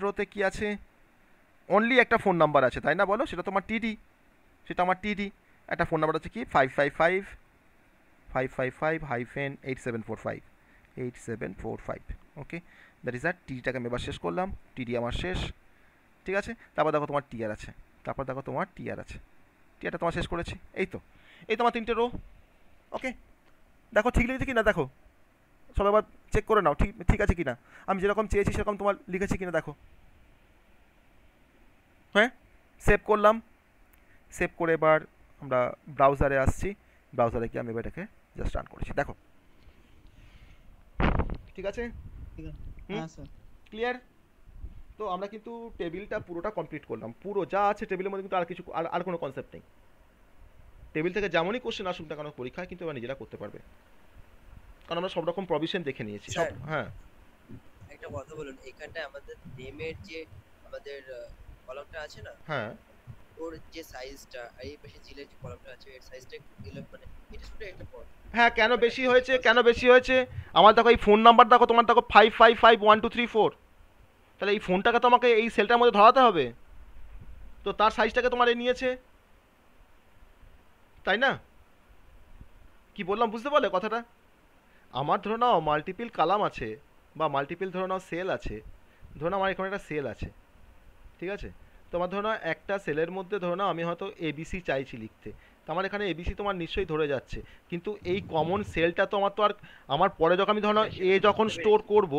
রোতে কি আছে, অনলি একটা ফোন নাম্বার আছে, তাই না বলো, সেটা তোমার টিডি, সেটা আমার টিডি, একটা ফোন নাম্বার আছে কি 555-8745। ওকে, দ্যাট ইজ দ্যাট, টিডিটাকে আমি এবার শেষ করলাম, টিডি আমার শেষ, ঠিক আছে? তারপর দেখো তোমার টিআর আছে, টিআরটা তোমার শেষ করেছি, এই তোমার তিনটে রো। ওকে, দেখো ঠিক লিখেছি কি না, দেখো সব এবার চেক করে নাও, ঠিক আছে কি না, আমি যেরকম চেয়েছি সেরকম তোমার লিখেছি কি না দেখো। হ্যাঁ, সেভ করলাম, সেভ করে এবার আমরা ব্রাউজারে আসছি, ব্রাউজারে গিয়ে আমি এবার এটাকে জাস্ট রান করেছি, দেখো ঠিক আছে, হ্যাঁ স্যার। ক্লিয়ার? তো আমরা কিন্তু টেবিলটা পুরোটা কমপ্লিট করলাম, পুরো যা আছে টেবিলের মধ্যে কিন্তু আর কিছু আর কোনো কনসেপ্ট নেই, টেবিল থেকে যেমনই কোশ্চেন আসুক না কেন পরীক্ষায় কিন্তু এবার নিজেরা করতে পারবে, কারণ আমরা সব রকম প্রভিশন দেখে নিয়েছি সব। হ্যাঁ, একটা কথা বলুন, এখানটায় আমাদের নেমের যে আমাদের কলামটা আছে না, হ্যাঁ ওর যে সাইজটা, আর এই পাশে জিলের যে কলামটা আছে এর সাইজটা একটু মানে এটা শুধু একটা পড়। হ্যাঁ, কেন বেশি হয়েছে, আমার দেখো এই ফোন নাম্বার দেখো, তোমার দেখো 55512334, তাহলে এই ফোনটাকে তো আমাকে এই সেলটার মধ্যে ধরাতে হবে, তো তার সাইজটাকে তোমার এই নিয়েছে, তাই না? কি বললাম বুঝতে পারলে কথাটা? আমার ধরো নাও মাল্টিপল কালাম আছে, বা মাল্টিপল ধরো নাও সেল আছে, ধরো নাও আমার এখানে একটা সেল আছে, ঠিক আছে? তোমার ধরো নাও একটা সেলের মধ্যে ধরো নাও আমি হয়তো এবিসি চাইছি লিখতে, তো আমার এখানে এবিসি তোমার নিশ্চয়ই ধরে যাচ্ছে, কিন্তু এই কমন সেলটা তো আমার আর, আমার পরে যখন আমি ধরো নাও যখন স্টোর করব,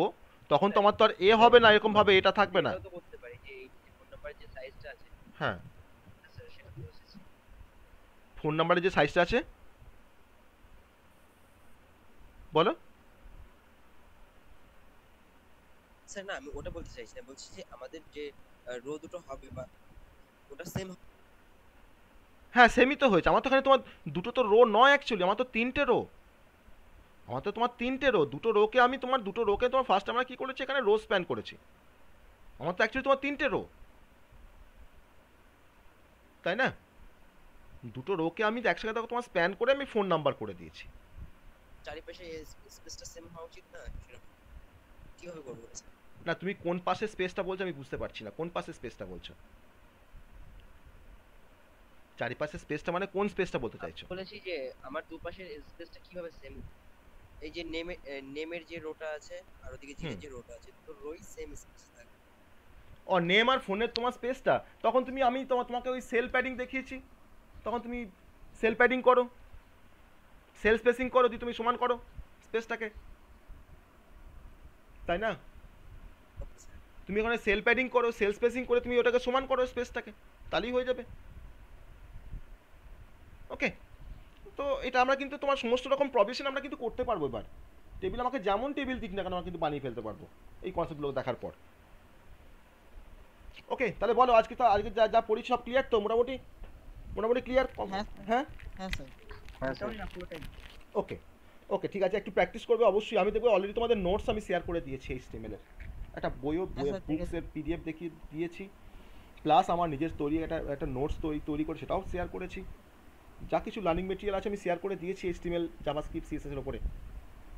তখন তো আমার তো আর এ হবে না, এরকম ভাবে এটা থাকবে না। এটাও তো করতে পারি যে এই ফোন নাম্বারের যে সাইজটা আছে হ্যাঁ, স্যার সেটা তো এসেছে। ফোন নাম্বারের যে সাইজটা আছে বলো। স্যার না আমি ওটা বলতে চাইছি না, বলছি যে আমাদের যে রো দুটো হবে বা ওটা সেম। হ্যাঁ সেমই তো হয়েছে আমার তো। এখানে তোমার দুটো তো রো নয় অ্যাকচুয়ালি, আমার তো তিনটে রো। আমার তো তোমার তিনটে রো, দুটো রোকে আমি তোমার দুটো রোকে তোমার ফার্স্ট আমরা কি করেছি এখানে রো স্প্যান করেছি। আমার তো অ্যাকচুয়ালি তোমার তিনটে রো, তাই না? দুটো রোকে আমি একসাথে দেখো তোমার স্প্যান করে আমি ফোন নাম্বার করে দিয়েছি। চারিপাশে স্পেসটা সেম হওয়া উচিত না, সেরকম কিভাবে করবো স্যার? না তুমি কোন পাশে স্পেসটা বলছো আমি বুঝতে পারছি না, কোন পাশে স্পেসটা বলছো? চারিপাশে স্পেসটা মানে কোন স্পেসটা বলতে চাইছো? বলেছি যে আমার দুপাশের স্পেসটা কিভাবে সেম, এই যে নেমের যে রোটা আছে আর ওদিকে জিনের যে রোটা আছে তো রোই সেম স্পেস থাকে। ও নেম আর ফোনের তোমার স্পেসটা, তখন তুমি আমি তোমাকে ওই সেল প্যাডিং দেখিয়েছি, তখন তুমি সেল প্যাডিং করো, সেল স্পেসিং করো, দিয়ে তুমি সমান করো স্পেসটাকে, তাই না? Okay sir. তুমি ওখানে সেল প্যাডিং করো, সেল স্পেসিং করে তুমি ওটাকে সমান করো স্পেসটাকে, তাহলেই হয়ে যাবে। ওকে, তো এটা আমরা কিন্তু তোমার সমস্ত রকম প্রভিশন আমরা কিন্তু করতে পারবো এবার। টেবিল আমাকে যেমন টেবিল দিক না কেন আমরা কিন্তু বানিয়ে ফেলতে পারবো এই কনসেপ্টগুলো দেখার পর। ওকে, তাহলে বলো আজকে তো আজকে যা যা পড়ি সব ক্লিয়ার তো মোটামুটি? মোটামুটি ক্লিয়ার? হ্যাঁ হ্যাঁ হ্যাঁ স্যার। মোটামুটি না পুরোটাই। ওকে ওকে ঠিক আছে, একটু প্র্যাকটিস করবে অবশ্যই। আমি দেখবো অলরেডি তোমাদের নোটস আমি শেয়ার করে দিয়েছি HTML এর একটা বইও হ্যাঁ স্যার, ঠিক আছে। বুকসের PDF দেখিয়ে দিয়েছি, প্লাস আমার নিজের তৈরি একটা নোটস তৈরি করে সেটাও শেয়ার করেছি। যা কিছু লার্নিং মেটেরিয়াল আছে আমি শেয়ার করে দিয়েছি HTML জাভাস্ক্রিপ্ট CSS এর উপরে।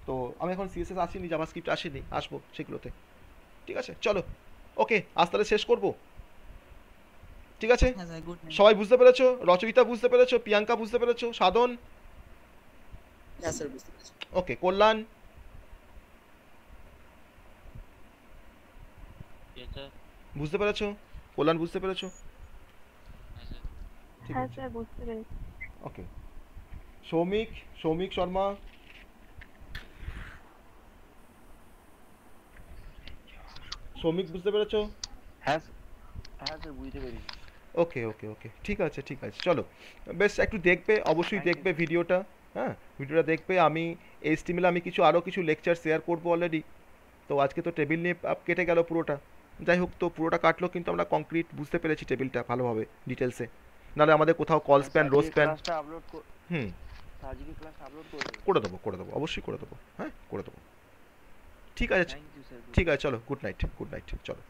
তো আমি এখন CSS আসিনি, জাভাস্ক্রিপ্ট আসেনি, আসবো সেগুলোতে। ঠিক আছে চলো, ওকে আজ তাহলে শেষ করবো। ঠিক আছে, হ্যাঁ স্যার, গুড নাইট। সবাই বুঝতে পেরেছো? রচয়িতা বুঝতে পেরেছো? প্রিয়াঙ্কা বুঝতে পেরেছো? সাধন? হ্যাঁ স্যার বুঝতে পেরেছি। ওকে, কল্যাণ? বুঝতে পেরেছো? কল্যাণ বুঝতে পেরেছো? ঠিক হ্যাঁ আছে স্যার বুঝতে পেরেছি। ওকে। সৌমিক শর্মা? সৌমিক বুঝতে পেরেছো? হ্যাঁ হ্যাঁ স্যার বুঝতে পেরেছি। ওকে ওকে ওকে ঠিক আছে ঠিক আছে চলো, বেশ একটু দেখবে অবশ্যই, দেখবে ভিডিওটা। হ্যাঁ ভিডিওটা দেখবে। আমি HTML আমি আরও কিছু লেকচার শেয়ার করবো অলরেডি। তো আজকে তো টেবিল নিয়ে কেটে গেল পুরোটা, যাই হোক, তো পুরোটা কাটলো কিন্তু আমরা কংক্রিট বুঝতে পেরেছি টেবিলটা ভালোভাবে ডিটেলসে। নাহলে আমাদের কোথাও কল স্প্যান রো স্প্যান ক্লাসটা আপলোড হুম আজকে ক্লাস আপলোড করে দেবো অবশ্যই করে দেবো, হ্যাঁ করে দেবো। ঠিক আছে থ্যাংক ইউ স্যার। ঠিক আছে চলো, গুড নাইট চলো।